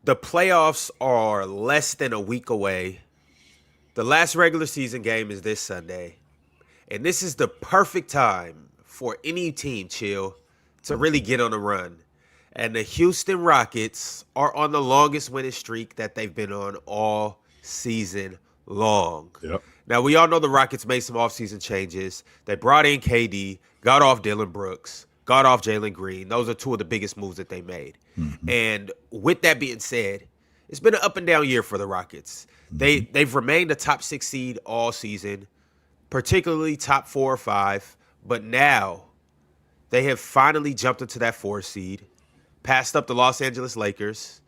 The playoffs are less than a week away. The last regular season game is this Sunday. And this is the perfect time for any team, Chill, to really get on a run. And the Houston Rockets are on the longest winning streak that they've been on all season long. Yep. Now, we all know the Rockets made some offseason changes. They brought in KD, got off Dylan Brooks, got off Jalen Green. Those are two of the biggest moves that they made. Mm-hmm. And with that being said, it's been an up and down year for the Rockets. Mm-hmm. They've remained a top 6 seed all season, particularly top 4 or 5. But now they have finally jumped into that 4 seed, passed up the Los Angeles Lakers.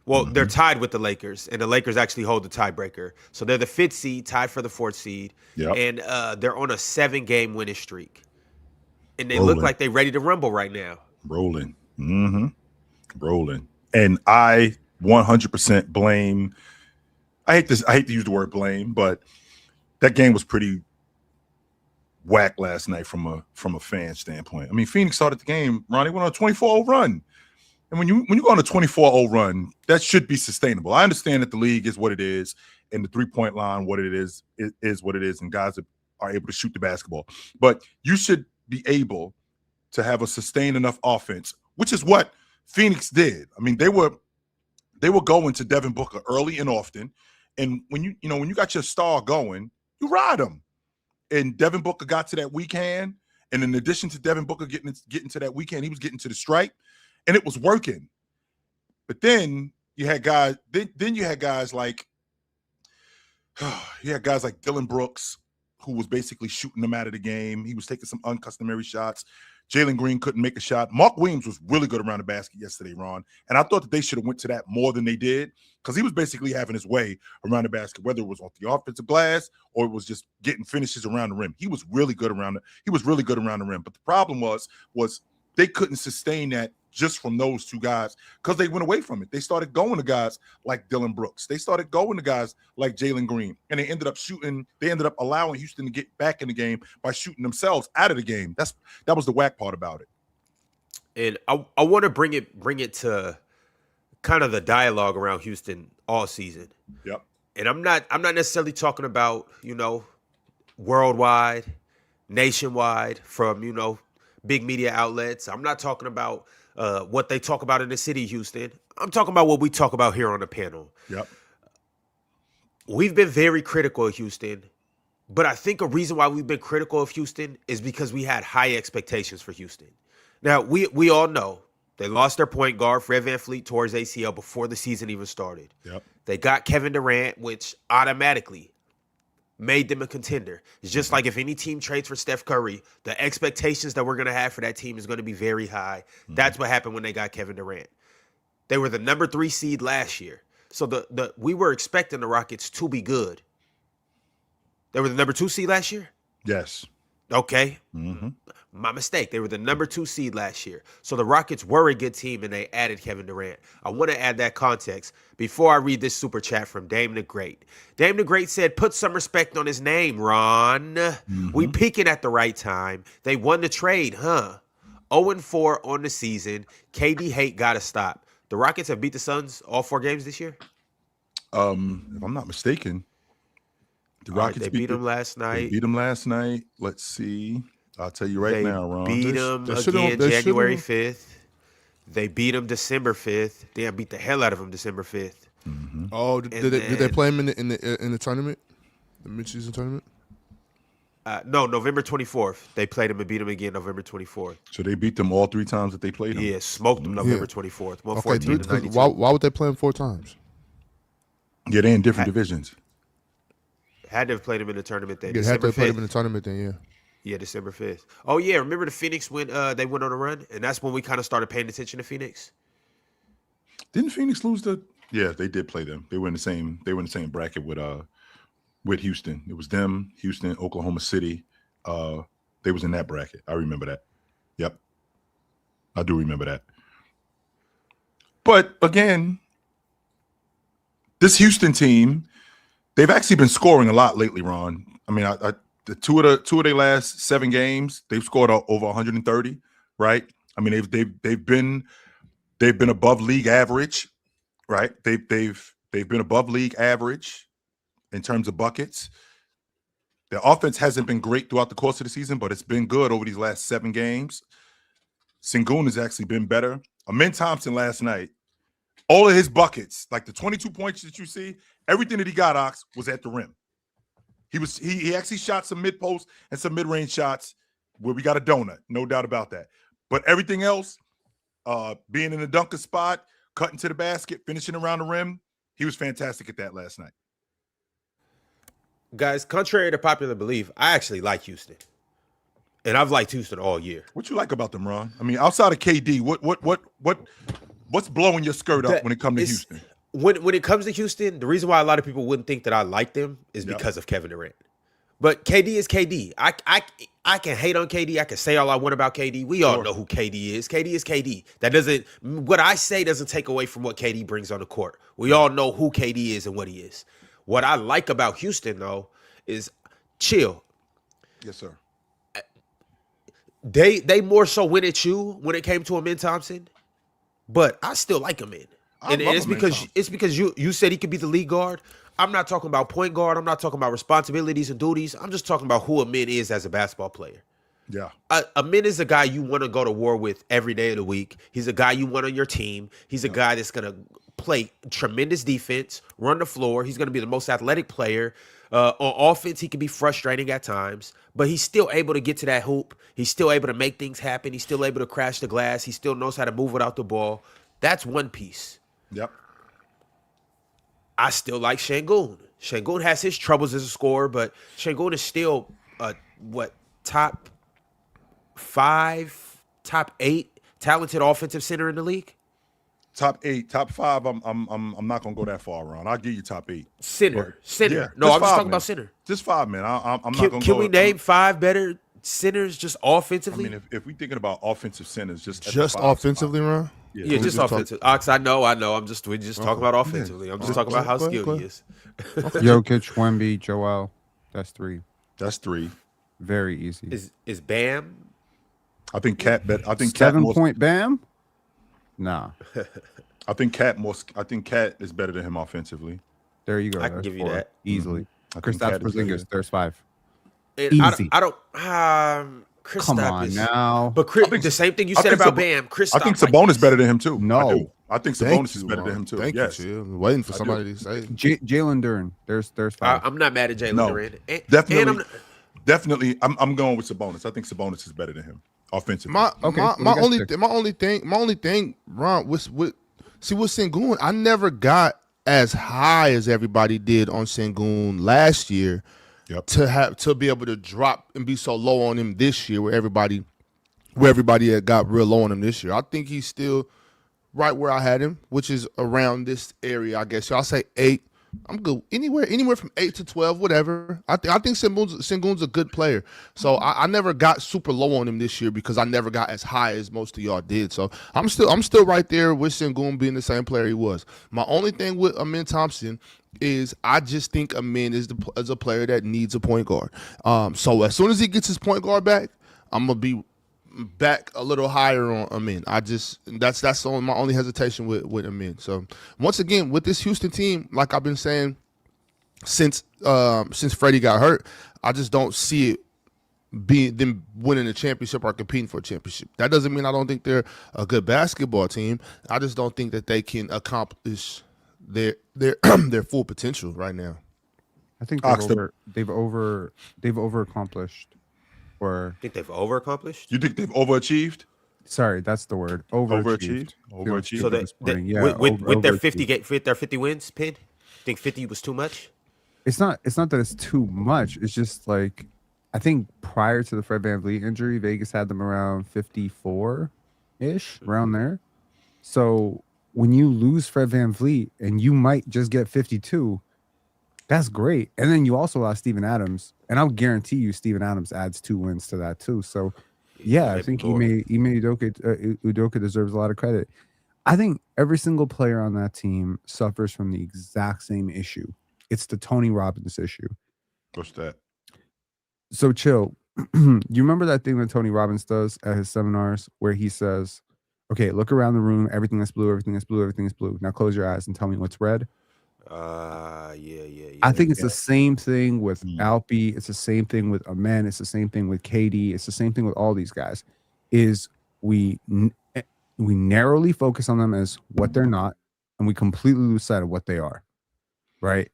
Well, they're tied with the Lakers, and the Lakers actually hold the tiebreaker. So they're the 5th seed, tied for the 4th seed, Yep. and they're on a 7-game winning streak. And they Rolling. look like they're ready to rumble right now. Rolling. Mm-hmm. Rolling. And I 100% blame. I hate to use the word blame, but that game was pretty whack last night from a fan standpoint. I mean, Phoenix started the game, Ronnie went on a 24-0 run. And when you go on a 24-0 run, that should be sustainable. I understand that the league is what it is, and the three-point line, what it is what it is, and guys are able to shoot the basketball. But you should be able to have a sustained enough offense, which is what Phoenix did. I mean, they were going to Devin Booker early and often, and when you got your star going, you ride him. And Devin Booker got to that weak hand, and in addition to Devin Booker getting to that weak hand, he was getting to the stripe, and it was working. But then you had guys. Then you had guys like Dylan Brooks, who was basically shooting them out of the game. He was taking some uncustomary shots. Jalen Green couldn't make a shot. Mark Williams was really good around the basket yesterday, Ron. And I thought that they should have went to that more than they did, because he was basically having his way around the basket, whether it was off the offensive glass or it was just getting finishes around the rim. He was really good around the rim. But the problem was they couldn't sustain that just from those two guys, because they went away from it. They started going to guys like Dylan Brooks. They started going to guys like Jalen Green, and they ended up allowing Houston to get back in the game by shooting themselves out of the game. That was the whack part about it. And I want to bring it to kind of the dialogue around Houston all season. Yep. And I'm not necessarily talking about, worldwide, nationwide, from, big media outlets. I'm not talking about what they talk about in the city of Houston. I'm talking about what we talk about here on the panel. Yep. We've been very critical of Houston, but I think a reason why we've been critical of Houston is because we had high expectations for Houston. Now, we all know they lost their point guard, Fred VanVleet, tore his ACL before the season even started. Yep. They got Kevin Durant, which automatically made them a contender. It's just like if any team trades for Steph Curry, the expectations that we're going to have for that team is going to be very high. Mm-hmm. That's what happened when they got Kevin Durant. They were the number 3 seed last year. So we were expecting the Rockets to be good. They were the number 2 seed last year? Yes. Okay. Mm-hmm. My mistake. They were the number 2 seed last year. So the Rockets were a good team, and they added Kevin Durant. I want to add that context before I read this super chat from Dame the Great. Dame the Great said, put some respect on his name, Ron. Mm-hmm. We peaking at the right time. They won the trade, huh? 0-4 on the season. KD hate got to stop. The Rockets have beat the Suns all 4 games this year? If I'm not mistaken, the Rockets they beat them last night. They beat them last night. Let's see. I'll tell you right now, Ron. Beat them again January 5th. They beat them December 5th. They beat the hell out of them December 5th. Mm-hmm. Oh, did they play them in the tournament, the midseason tournament? No, November 24th. They played them and beat them again November 24th. So they beat them all 3 times that they played them? Yeah, smoked them November 24th. 114 to 92. Why would they play them 4 times? Yeah, they're in different divisions. Had to have played them in the tournament then. Yeah, had to have played them in the tournament then, yeah. Yeah, December 5th. Oh, yeah, remember the Phoenix when they went on a run? And that's when we kind of started paying attention to Phoenix. Didn't Phoenix lose the – yeah, they did play them. They were in the same bracket with Houston. It was them, Houston, Oklahoma City. They was in that bracket. I remember that. Yep. I do remember that. But, again, this Houston team, they've actually been scoring a lot lately, Ron. I mean, the two of their last 7 games, they've scored over 130, right? I mean, they've been above league average right? They've been above league average in terms of buckets. Their offense hasn't been great throughout the course of the season, but it's been good over these last 7 games. Sengun has actually been better. Amin Thompson last night, all of his buckets, like the 22 points that you see, everything that he got, Ox, was at the rim. He actually shot some mid-post and some mid-range shots where we got a donut, no doubt about that. But everything else, being in the dunker spot, cutting to the basket, finishing around the rim, he was fantastic at that last night. Guys, contrary to popular belief, I actually like Houston. And I've liked Houston all year. What you like about them, Ron? I mean, outside of KD, what's blowing your skirt up when it comes to Houston? When it comes to Houston, the reason why a lot of people wouldn't think that I like them is because of Kevin Durant. But KD is KD. I can hate on KD. I can say all I want about KD. We all know who KD is. KD is KD. What I say doesn't take away from what KD brings on the court. We all know who KD is and what he is. What I like about Houston, though, is chill. Yes, sir. They more so went at you when it came to Amin Thompson, but I still like Amin. And it's because you said he could be the lead guard. I'm not talking about point guard. I'm not talking about responsibilities and duties. I'm just talking about who Amin is as a basketball player. Yeah. Amin is a guy you want to go to war with every day of the week. He's a guy you want on your team. He's a guy that's going to play tremendous defense, run the floor. He's going to be the most athletic player. On offense, he can be frustrating at times, but he's still able to get to that hoop. He's still able to make things happen. He's still able to crash the glass. He still knows how to move without the ball. That's one piece. Yep. I still like Sengun. Sengun has his troubles as a scorer, but Sengun is still top 5, top 8 talented offensive center in the league. Top 8, top 5. I'm not gonna go that far, Ron. I'll give you top 8. Center. Yeah, no, I'm just talking man. about center. Just 5, man. I'm not gonna. Can we name 5 better centers just offensively? I mean, if we're thinking about offensive centers, just offensively, Ron. Yeah, just offensive. Ox, I know. We're just talking about offensively. I'm just talking about how skilled he is. Jokic, Wemby, Joel. That's 3. That's 3. Very easy. Is Bam? I think Cat. I think 7-point Bam. Nah. I think Cat is better than him offensively. There you go. I can give you that easily. I Kristaps think Cat is Porzingis. better. There's 5. Easy. I don't. Kristaps. Come on now. But the same thing you said about Bam. Kristaps. I think Sabonis is better than him too. No. I think Sabonis is better than him too. Thank you. I'm waiting for somebody to say. Jalen Duran. There's 5. I'm not mad at Jalen Durant. Definitely. I'm going with Sabonis. I think Sabonis is better than him offensively. My only thing, Ron, with Sengun, I never got as high as everybody did on Sengun last year. Yep. To be able to drop and be so low on him this year, where everybody had got real low on him this year. I think he's still right where I had him, which is around this area, I guess. So I'll say 8. I'm good anywhere from 8 to 12, whatever. I think Sengun's a good player. So I never got super low on him this year because I never got as high as most of y'all did. So I'm still right there with Sengun being the same player he was. My only thing with Amin Thompson is I just think Amin is a player that needs a point guard. So as soon as he gets his point guard back, I'm gonna be back a little higher on Amin. That's my only hesitation with Amin. So once again, with this Houston team, like I've been saying since Freddie got hurt, I just don't see it being them winning a championship or competing for a championship. That doesn't mean I don't think they're a good basketball team. I just don't think that they can accomplish their full potential right now. I think they've over accomplished. Or think they've overaccomplished? You think they've overachieved? Sorry, that's the word. Overachieved. So with their 50 wins, Pin, think 50 was too much? It's not that it's too much. It's just like I think prior to the Fred VanVleet injury, Vegas had them around 54-ish, around there. So when you lose Fred VanVleet and you might just get 52, that's great. And then you also lost Steven Adams, and I'll guarantee you Steven Adams adds 2 wins to that too. So yeah, I think Ime Udoka deserves a lot of credit. I think every single player on that team suffers from the exact same issue. It's the Tony Robbins issue. What's that? So chill. You remember that thing that Tony Robbins does at his seminars where he says, Okay, look around the room. Everything is blue. Everything is blue. Everything is blue. Now close your eyes and tell me what's red. Yeah. I think it's the same thing with Mm. Alpi. It's the same thing with Amen. It's the same thing with KD. It's the same thing with all these guys. Is we narrowly focus on them as what they're not, and we completely lose sight of what they are. Right?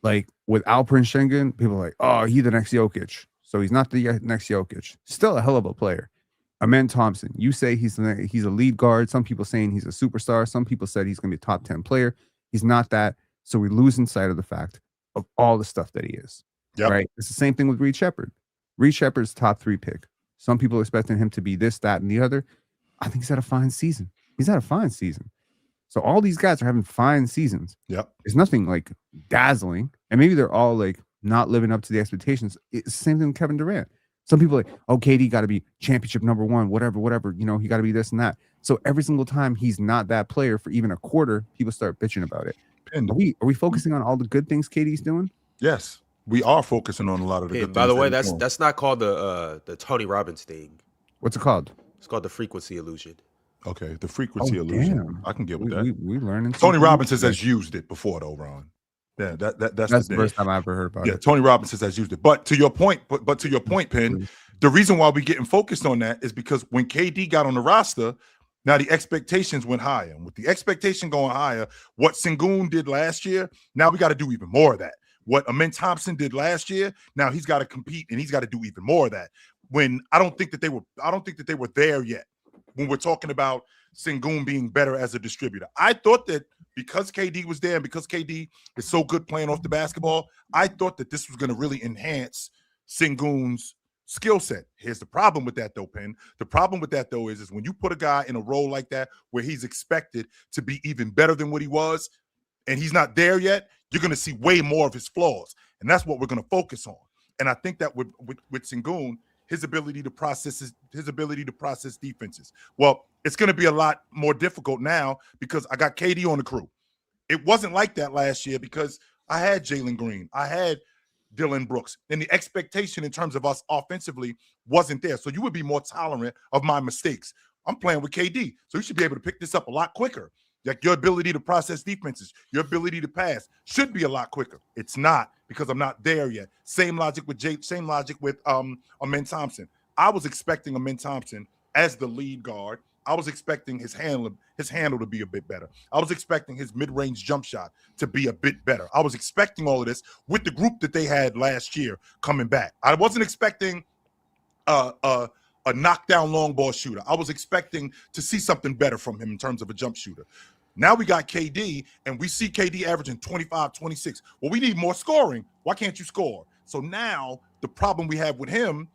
Like with Alperen Şengün, people are like, oh, he's the next Jokic. So he's not the next Jokic. Still a hell of a player. Amen Thompson, you say he's a lead guard. Some people saying he's a superstar. Some people said he's going to be a top 10 player. He's not that. So we lose sight of the fact of all the stuff that he is. Yep. Right? It's the same thing with Reed Shepherd. Reed Shepherd's top 3 pick. Some people expecting him to be this, that, and the other. I think he's had a fine season. So all these guys are having fine seasons. Yep. There's nothing like dazzling. And maybe they're all like not living up to the expectations. It's the same thing with Kevin Durant. Some people are like, oh, KD got to be championship #1, whatever. You know, he got to be this and that. So every single time he's not that player for even a quarter, people start bitching about it. And Are we focusing on all the good things KD's doing? yes, we are focusing on a lot of the Hey, good by the things way, that he's doing. that's not called the Tony Robbins thing. What's it called? It's called the frequency illusion. Okay, the frequency Oh, illusion. damn. I can get with that. We learning. Tony something Robbins new has today. used it before, though, Ron. Yeah, that's That's the the first time I ever heard about Yeah, it. Tony Robbins has used it. But to your point, but to your point, Penn, the reason why we're getting focused on that is because when KD got on the roster, now the expectations went higher. And with the expectation going higher, what Sengun did last year, now we got to do even more of that. What Amen Thompson did last year, now he's got to compete and he's got to do even more of that. When I don't think that they were there yet. When we're talking about Sengun being better as a distributor, I thought that because KD was there and because KD is so good playing off the basketball, I thought that this was going to really enhance Sengun's skill set. Here's the problem with that, though, Penn. The problem with that, though, is when you put a guy in a role like that where he's expected to be even better than what he was, and he's not there yet, you're going to see way more of his flaws, and that's what we're going to focus on. And I think that with Sengun, his ability to process defenses. Well, it's going to be a lot more difficult now because I got KD on the crew. It wasn't like that last year because I had Jalen Green, I had Dylan Brooks, and the expectation in terms of us offensively wasn't there. So you would be more tolerant of my mistakes. I'm playing with KD, so you should be able to pick this up a lot quicker. Like your ability to process defenses, your ability to pass should be a lot quicker. It's not because I'm not there yet. Same logic with Amen Thompson. I was expecting Amen Thompson as the lead guard. I was expecting his handle to be a bit better. I was expecting his mid-range jump shot to be a bit better. I was expecting all of this with the group that they had last year coming back. I wasn't expecting a knockdown long ball shooter. I was expecting to see something better from him in terms of a jump shooter. Now we got KD, and we see KD averaging 25, 26. Well, we need more scoring. Why can't you score? So now the problem we have with him,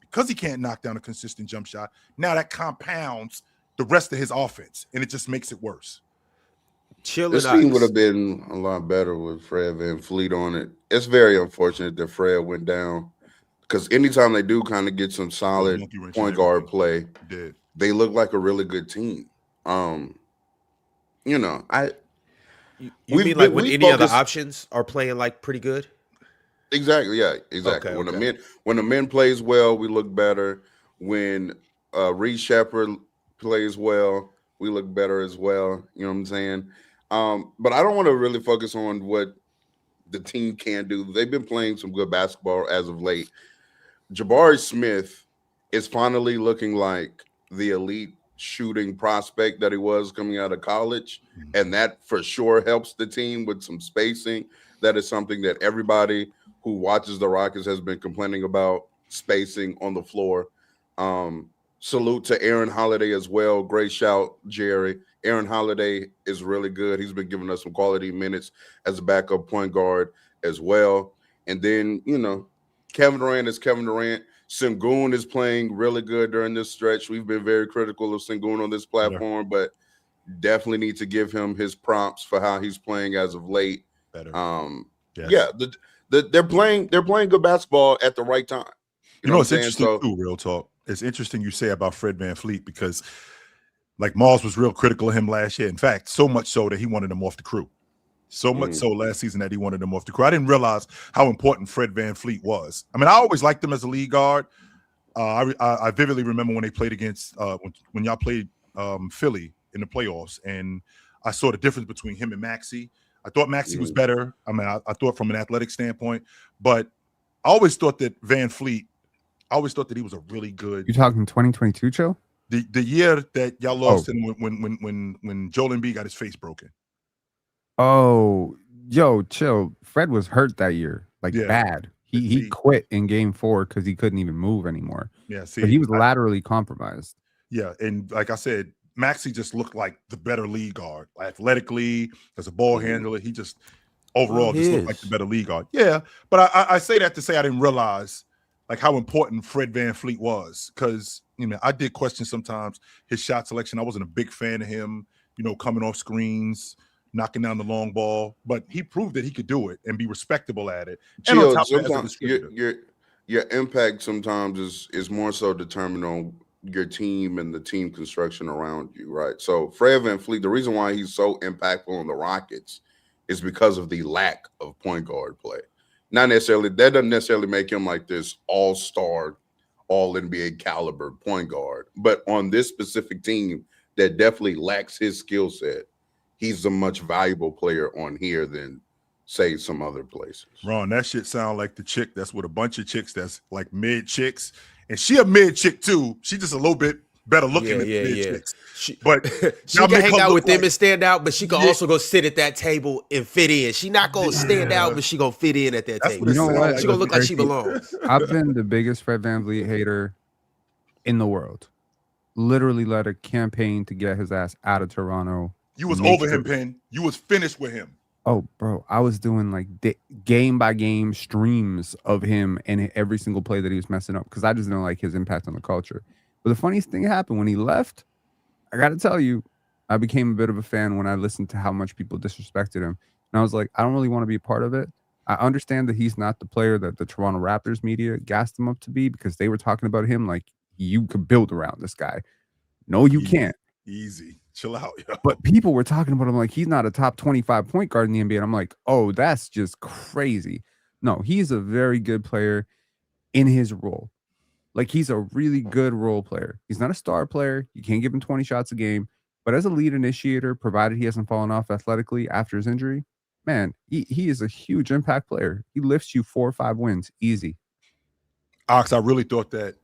because he can't knock down a consistent jump shot, now that compounds the rest of his offense, and it just makes it worse. This team would have been a lot better with Fred VanVleet on it. It's very unfortunate that Fred went down because anytime they do kind of get some solid point guard play, they look like a really good team. You mean like when any other options are playing like pretty good? Exactly, yeah, exactly. Okay, when the men plays well, we look better. When Reed Shepherd plays well, we look better as well. You know what I'm saying? But I don't want to really focus on what the team can do. They've been playing some good basketball as of late. Jabari Smith is finally looking like the elite shooting prospect that he was coming out of college, and that for sure helps the team with some spacing. That is something that everybody who watches the Rockets has been complaining about, spacing on the floor. Salute to Aaron Holiday as well. Great shout, Jerry. Aaron Holiday is really good. He's been giving us some quality minutes as a backup point guard as well. And then, Kevin Durant is Kevin Durant. Sengun is playing really good during this stretch. We've been very critical of Sengun on this platform, but definitely need to give him his props for how he's playing as of late. Better. Yeah, they're playing good basketball at the right time. It's interesting too, real talk. It's interesting you say about Fred VanVleet because like Mars was real critical of him last year. In fact, so much so that he wanted him off the crew. So much so last season that he wanted him off the crew. I didn't realize how important Fred VanVleet was. I mean, I always liked him as a lead guard. I vividly remember when they played against when y'all played Philly in the playoffs, and I saw the difference between him and Maxey. I thought Maxey was better. I mean, I thought from an athletic standpoint, but I always thought that Van Fleet. I always thought that he was a really good. You talking 2022, Chill? The year that y'all lost him when Joel Embiid got his face broken. Oh, yo, Chill. Fred was hurt that year, like bad. He quit in game 4 because he couldn't even move anymore. Yeah, see, but he was laterally compromised. Yeah, and like I said, Maxey just looked like the better lead guard, athletically as a ball handler. He just overall just looked like the better lead guard. Yeah, but I say that to say I didn't realize like how important Fred VanVleet was, because I did question sometimes his shot selection. I wasn't a big fan of him, coming off screens, knocking down the long ball, but he proved that he could do it and be respectable at it. And Chill, on top of sometimes your impact sometimes is more so determined on your team and the team construction around you, right? So Fred VanVleet, the reason why he's so impactful on the Rockets is because of the lack of point guard play. Not necessarily, that doesn't necessarily make him like this all-star, all-NBA caliber point guard, but on this specific team that definitely lacks his skill set, he's a much valuable player on here than, say, some other places. Ron, that shit sound like the chick that's with a bunch of chicks that's like mid chicks, and she a mid chick too. She just a little bit better looking than mid chicks. But she can hang out with them and stand out, but she can also go sit at that table and fit in. She not gonna stand out, but she gonna fit in at that table. You know what? She gonna look like she belongs. I've been the biggest Fred VanVleet hater in the world. Literally led a campaign to get his ass out of Toronto. You was over him, Penn. You was finished with him. Oh, bro, I was doing like game by game streams of him and every single play that he was messing up because I just didn't like his impact on the culture. But the funniest thing happened when he left. I got to tell you, I became a bit of a fan when I listened to how much people disrespected him. And I was like, I don't really want to be a part of it. I understand that he's not the player that the Toronto Raptors media gassed him up to be because they were talking about him like you could build around this guy. No, you can't. Easy. Chill out, yo. But people were talking about him like he's not a top 25 point guard in the NBA. And I'm like, oh, that's just crazy. No, he's a very good player in his role. Like, he's a really good role player. He's not a star player. You can't give him 20 shots a game. But as a lead initiator, provided he hasn't fallen off athletically after his injury, man, he is a huge impact player. He lifts you 4 or 5 wins. Easy. Ox, I really thought that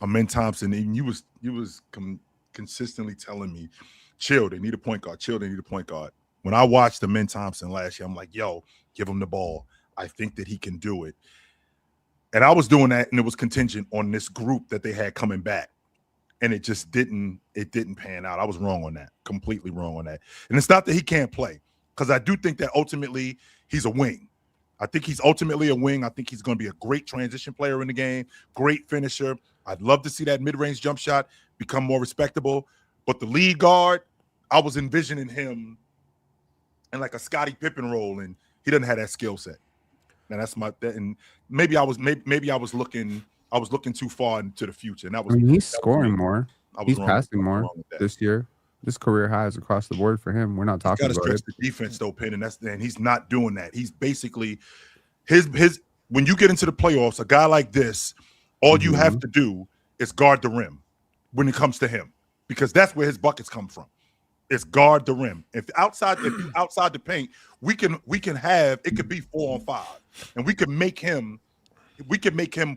Amen Thompson, and you was consistently telling me, chill, they need a point guard. Chill, they need a point guard. When I watched Amen Thompson last year, I'm like, yo, give him the ball. I think that he can do it. And I was doing that, and it was contingent on this group that they had coming back. And it just didn't pan out. I was wrong on that, completely wrong on that. And it's not that he can't play, because I do think that ultimately he's a wing. I think he's ultimately a wing. I think he's going to be a great transition player in the game, great finisher. I'd love to see that mid-range jump shot become more respectable. But the lead guard, I was envisioning him in like a Scottie Pippen role, and he doesn't have that skill set. Now that's and maybe I was looking too far into the future. And that was, I mean, he's scoring more. He's passing more this year. This career highs across the board for him. We're not talking about it. Got to stretch the defense though, Penn, and he's not doing that. He's basically his when you get into the playoffs, a guy like this, all you have to do is guard the rim when it comes to him, because that's where his buckets come from. It's guard the rim. If outside the paint, we can have it could be 4-on-5, and we can make him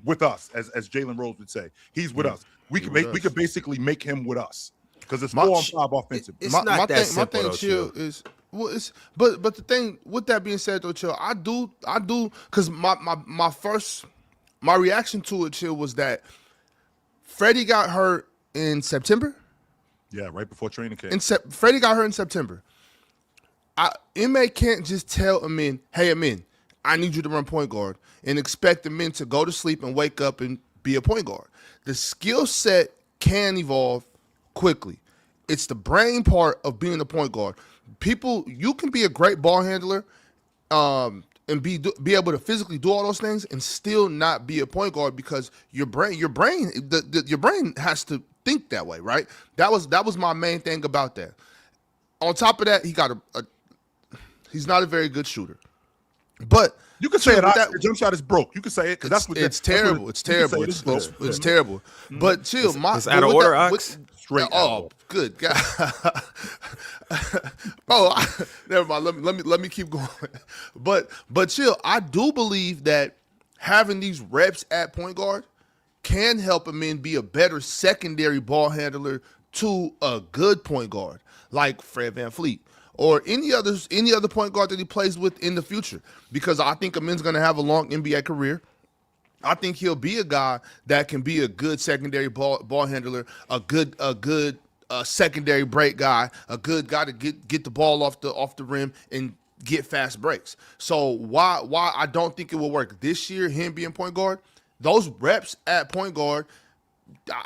with us, as Jalen Rose would say. He's with us. We could basically make him with us because it's 4-on-5 offensive. My thing, Chill, is but the thing with that being said though, Chill, I do because my reaction to it, Chill, was that Freddie got hurt in September. Yeah, right before training camp. Freddie got hurt in September. Inmate can't just tell Amin, hey, Amin, I need you to run point guard, and expect Amin to go to sleep and wake up and be a point guard. The skill set can evolve quickly. It's the brain part of being a point guard. You can be a great ball handler and be able to physically do all those things and still not be a point guard because your brain has to think that way, right? That was my main thing about that. On top of that, he got he's not a very good shooter. But you can say the jump shot is broke. You can say it because it's terrible. It's terrible. It's terrible. But chill, it's out of order, Ox. straight. Oh, good God. Never mind. Let me keep going. But chill. I do believe that having these reps at point guard can help him in be a better secondary ball handler to a good point guard like Fred VanVleet or any other point guard that he plays with in the future. Because I think Amin's going to have a long NBA career. I think he'll be a guy that can be a good secondary ball handler, a good secondary break guy, a good guy to get the ball off the rim and get fast breaks. So why I don't think it will work this year, him being point guard, those reps at point guard,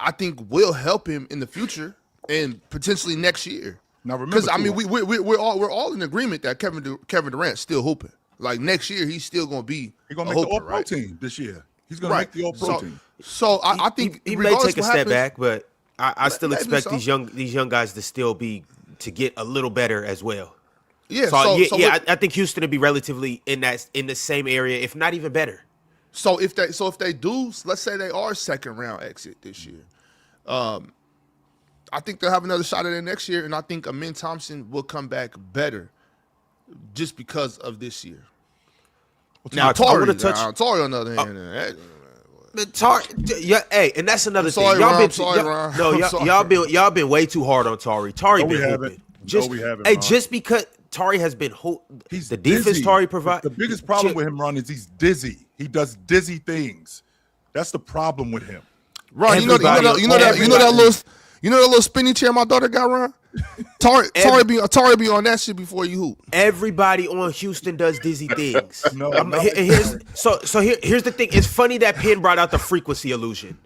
I think will help him in the future and potentially next year. Now remember, because I mean we're all in agreement that Kevin Durant's still hooping. Like next year, he's still gonna be. He's gonna make the All-Pro team this year. He's gonna make the All-Pro team. So I think he may take a step back, but I still maybe expect so. these young guys to get a little better as well. Yeah. I think Houston will be relatively in the same area, if not even better. So if they do, let's say they are second round exit this year, I think they'll have another shot at it next year, and I think Amin Thompson will come back better just because of this year. Now, Tari on the other hand, and that's another thing. Ron. Y'all been way too hard on Tari. Tari been hooping. We haven't. Hey, just because Tari has been he's the defense dizzy. Tari provides. The biggest problem with him, Ron, is he's dizzy. He does dizzy things. That's the problem with him. Ron, you know that little spinning chair my daughter got, Ron? Tari be on that shit before you hoop. Everybody on Houston does dizzy things. Here's the thing. It's funny that Penn brought out the frequency illusion.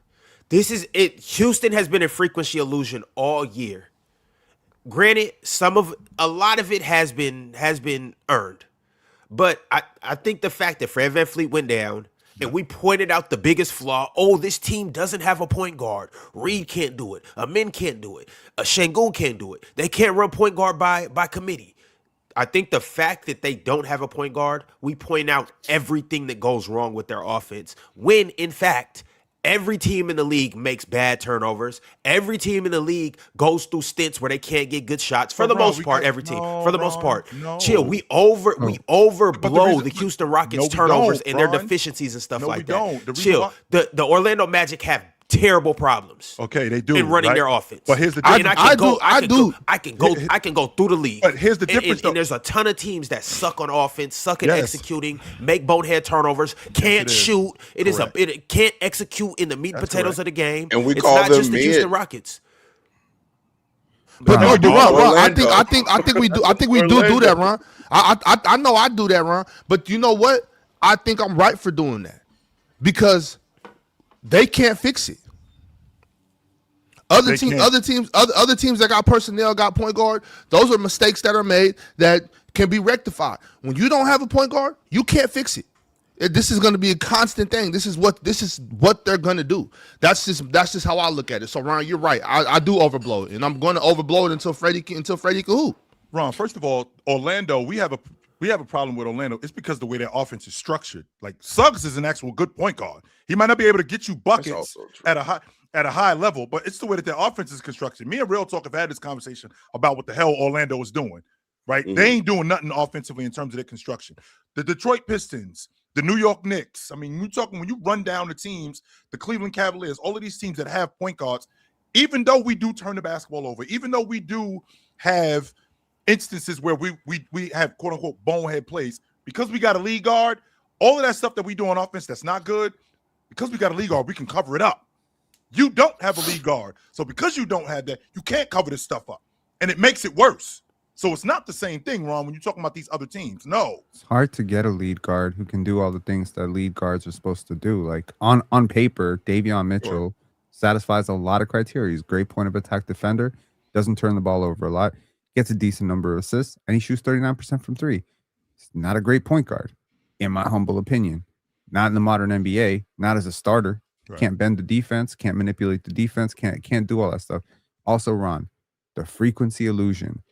This is it. Houston has been in frequency illusion all year. Granted, a lot of it has been earned, but I think the fact that Fred VanVleet went down. And we pointed out the biggest flaw. Oh, this team doesn't have a point guard. Reed can't do it. Amin can't do it. Şengün can't do it. They can't run point guard by committee. I think the fact that they don't have a point guard, we point out everything that goes wrong with their offense. When, in fact, every team in the league makes bad turnovers. Every team in the league goes through stints where they can't get good shots. For the most part, every team. For the most part. Chill. We overblow the Houston Rockets turnovers and their deficiencies and stuff like that. Chill. The Orlando Magic have terrible problems. Okay, they do in running their offense. But here's the difference. I can go through the league. But here's the difference. And there's a ton of teams that suck on offense, suck at executing, make bonehead turnovers, can't shoot. It can't execute in the meat and potatoes of the game. And it's not just the Houston Rockets. But no, Ron, I think we do that, Ron. I know I do that, Ron. But you know what? I think I'm right for doing that because they can't fix it. Other teams that got personnel, got point guard. Those are mistakes that are made that can be rectified. When you don't have a point guard, you can't fix it. This is going to be a constant thing. This is what they're going to do. That's just how I look at it. So Ron, you're right. I do overblow it, and I'm going to overblow it until Freddie can hoop. Ron, first of all, Orlando, we have a problem with Orlando. It's because the way their offense is structured. Like Suggs is an actual good point guard. He might not be able to get you buckets at a high level, but it's the way that their offense is constructed. Me and Real Talk have had this conversation about what the hell Orlando is doing. Right? Mm-hmm. They ain't doing nothing offensively in terms of their construction. The Detroit Pistons, the New York Knicks. I mean, when you run down the teams, the Cleveland Cavaliers, all of these teams that have point guards, even though we do turn the basketball over, even though we do have instances where we have quote unquote bonehead plays, because we got a lead guard, all of that stuff that we do on offense that's not good, because we got a lead guard, we can cover it up. You don't have a lead guard. So because you don't have that, you can't cover this stuff up. And it makes it worse. So it's not the same thing, Ron, when you're talking about these other teams. No. It's hard to get a lead guard who can do all the things that lead guards are supposed to do. Like on paper, Davion Mitchell satisfies a lot of criteria. He's a great point of attack defender, doesn't turn the ball over a lot, gets a decent number of assists, and he shoots 39% from three. He's not a great point guard, in my humble opinion. Not in the modern NBA, not as a starter. Right. Can't bend the defense, can't manipulate the defense, can't do all that stuff. Also, Ron, the frequency illusion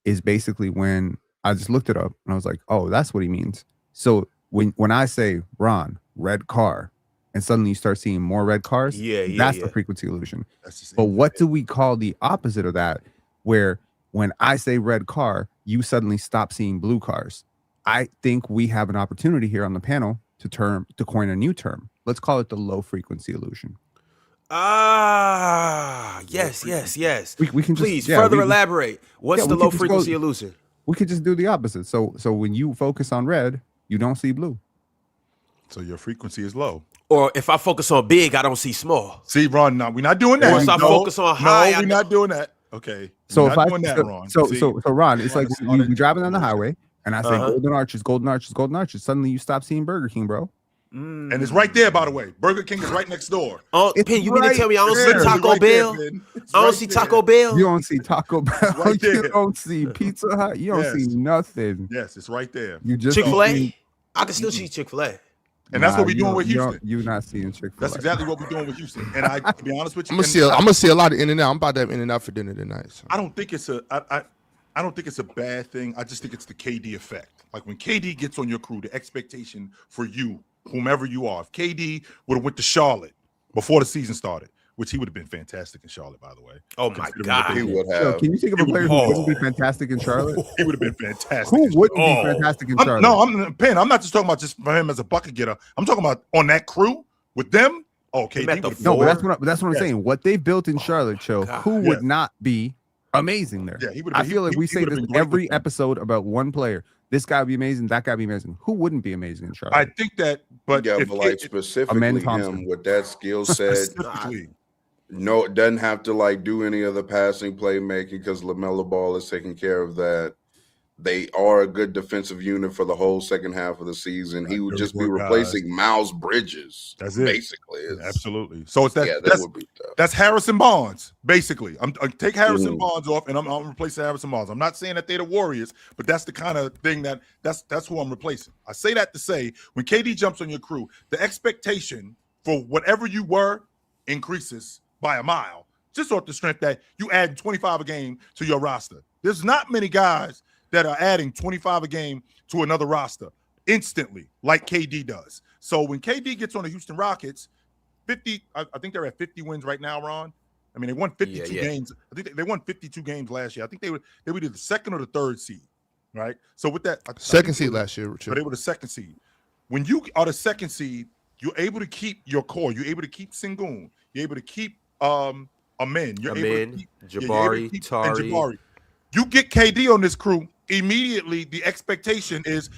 is basically when I just looked it up and I was like, oh, that's what he means. So when I say Ron, red car, and suddenly you start seeing more red cars. That's the frequency illusion. But what do we call the opposite of that? Where when I say red car, you suddenly stop seeing blue cars. I think we have an opportunity here on the panel to coin a new term. Let's call it the low frequency illusion. Yes. We can please further elaborate. What's the low frequency illusion? We could just do the opposite. So when you focus on red, you don't see blue. So your frequency is low. Or if I focus on big, I don't see small. See, Ron, no, we're not doing that. Or if I focus on high, we're not doing that. Okay. So if doing that, Ron. So Ron, it's like you're driving on the highway, and I say golden arches. Suddenly you stop seeing Burger King, bro. And it's right there, by the way. Burger King is right next door. Oh, Pin, you mean to tell me I don't see Taco Bell? I don't see Taco Bell. You don't see Taco Bell. Right there. You don't see Pizza Hut. You don't see nothing. Yes, it's right there. You just Chick-fil-A. I can still see Chick-fil-A. And that's what we're doing with Houston. You're not seeing Chick-fil-A. That's exactly what we're doing with Houston. And to be honest with you, I'm gonna see a lot of In-N-Out. I'm about to have In-N-Out for dinner tonight. So. I don't think it's a bad thing. I just think it's the KD effect. Like when KD gets on your crew, the expectation for you, whomever you are, if KD would have went to Charlotte before the season started, which he would have been fantastic in Charlotte, by the way. Oh my God, he would have. Can you think of a player who wouldn't be fantastic in Charlotte? He would have been fantastic. Who wouldn't be fantastic in Charlotte? I'm not just talking about just for him as a bucket getter. I'm talking about on that crew with them. Okay, but that's what I'm saying. What they built in Charlotte, who would not be amazing there? Yeah, I feel like we say this every episode about one player. This guy would be amazing. That guy would be amazing. Who wouldn't be amazing in Charlotte? I think that, but specifically him with that skill set. No, it doesn't have to like do any of the passing playmaking because LaMelo Ball is taking care of that. They are a good defensive unit for the whole second half of the season. He would just be replacing Miles Bridges. That's it. Basically. Absolutely. So it's that's Harrison Barnes, basically. I'm take Harrison Barnes off and I'm replacing Harrison Barnes. I'm not saying that they're the Warriors, but that's the kind of thing that's who I'm replacing. I say that to say when KD jumps on your crew, the expectation for whatever you were increases by a mile, just off the strength that you add 25 a game to your roster. There's not many guys that are adding 25 a game to another roster instantly, like KD does. So when KD gets on the Houston Rockets, 50, I think they're at 50 wins right now, Ron. I mean, they won 52 games. I think they won 52 games last year. I think they were either the second or the third seed, right? So with that, second seed last year, but they were the second seed. When you are the second seed, you're able to keep your core. You're able to keep Sengun. You're able to keep Amen. You're able to keep Jabari, Tari. You get KD on this crew. Immediately, the expectation is,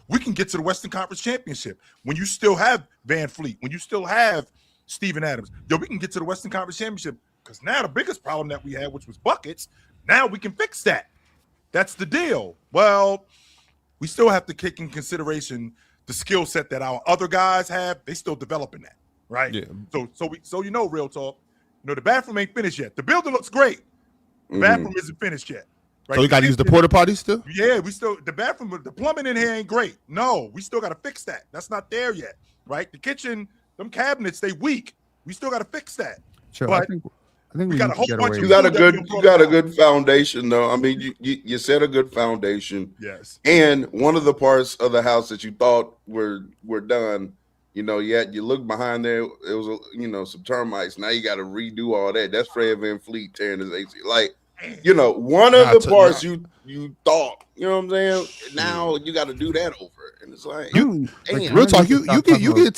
we can get to the Western Conference Championship. When you still have Van Fleet, when you still have Steven Adams, we can get to the Western Conference Championship. Because now the biggest problem that we had, which was buckets, now we can fix that. That's the deal. Well, we still have to take in consideration the skill set that our other guys have. They still developing that, right? Yeah. So real talk. The bathroom ain't finished yet. The building looks great. The bathroom isn't finished yet. Right? So you got to use the porta potty still? Yeah, the plumbing in here ain't great. No, we still got to fix that. That's not there yet, right? The kitchen, them cabinets, they weak. We still got to fix that. Sure, but I think we got a whole bunch. You got a good foundation, though. I mean, you set a good foundation. Yes. And one of the parts of the house that you thought were done, you look behind there. It was some termites. Now you got to redo all that. That's Fred VanVleet tearing his AC. Like. One of the parts you thought, you know what I'm saying? Now you got to do that over, and it's like, real talk. You get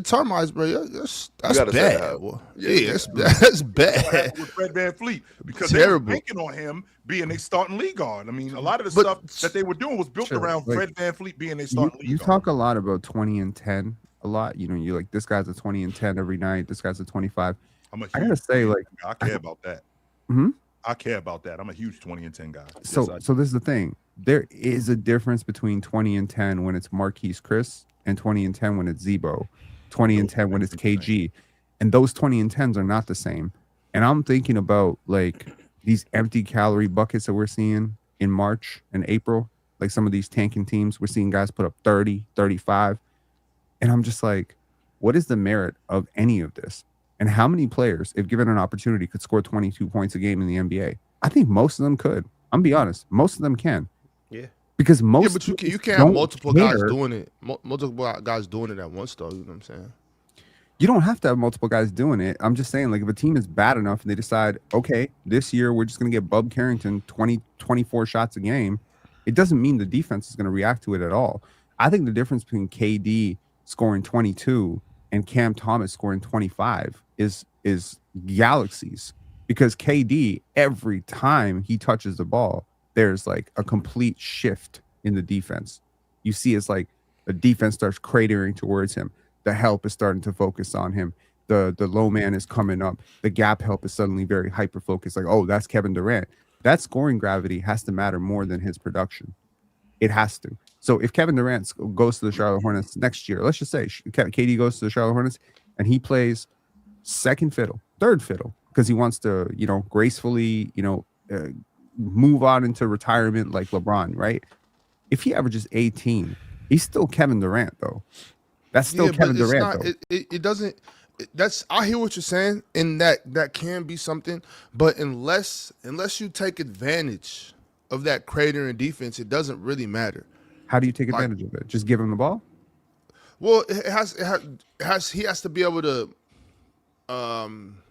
termites, bro. That's bad. That's bad. With Fred VanVleet because terrible. They were banking on him being a starting league guard. I mean, a lot of the stuff that they were doing was built around Fred VanVleet being a starting league guard. You talk a lot about 20 and 10 a lot. You're like, this guy's a 20 and 10 every night. This guy's a 25. I gotta say, I care about that. Mm-hmm. I care about that. I'm a huge 20 and 10 guy. So this is the thing. There is a difference between 20 and 10 when it's Marquise Chris and 20 and 10 when it's Zebo, 20 and 10 when it's KG. And those 20 and 10s are not the same. And I'm thinking about like these empty calorie buckets that we're seeing in March and April, like some of these tanking teams, we're seeing guys put up 30, 35. And I'm just like, what is the merit of any of this? And how many players, if given an opportunity, could score 22 points a game in the NBA? I think most of them could. I'm be honest. Most of them can. Yeah. Because most. Yeah, but you can't have multiple guys doing it. Multiple guys doing it at once, though. You know what I'm saying? You don't have to have multiple guys doing it. I'm just saying, like, if a team is bad enough and they decide, okay, this year we're just going to get Bub Carrington 20, 24 shots a game, it doesn't mean the defense is going to react to it at all. I think the difference between KD scoring 22 and Cam Thomas scoring 25 is galaxies, because KD, every time he touches the ball, there's like a complete shift in the defense. You see, it's like the defense starts cratering towards him. The help is starting to focus on him. The low man is coming up. The gap help is suddenly very hyper focused. Like, oh, that's Kevin Durant. That scoring gravity has to matter more than his production. It has to. So if Kevin Durant goes to the Charlotte Hornets next year, let's just say KD goes to the Charlotte Hornets and he plays second fiddle, third fiddle, because he wants to, gracefully, move on into retirement like LeBron, right? If he averages 18, he's still Kevin Durant, though. That's still Kevin Durant, though. It doesn't. I hear what you're saying, and that can be something, but unless you take advantage of that crater in defense, it doesn't really matter. How do you take advantage of it? Just give him the ball? Well, he has to be able to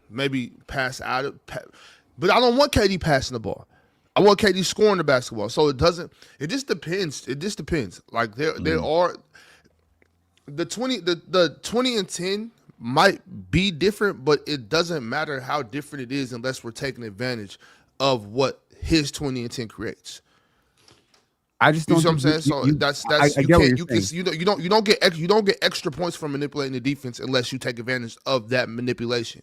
maybe pass out of, but I don't want KD passing the ball. I want KD scoring the basketball. So it just depends. It just depends. Like there are the 20 and 10 might be different, but it doesn't matter how different it is unless we're taking advantage of what his 20 and 10 creates. I just don't. You see what I'm saying? So that's I you get can't what you're saying. you don't get extra points from manipulating the defense unless you take advantage of that manipulation.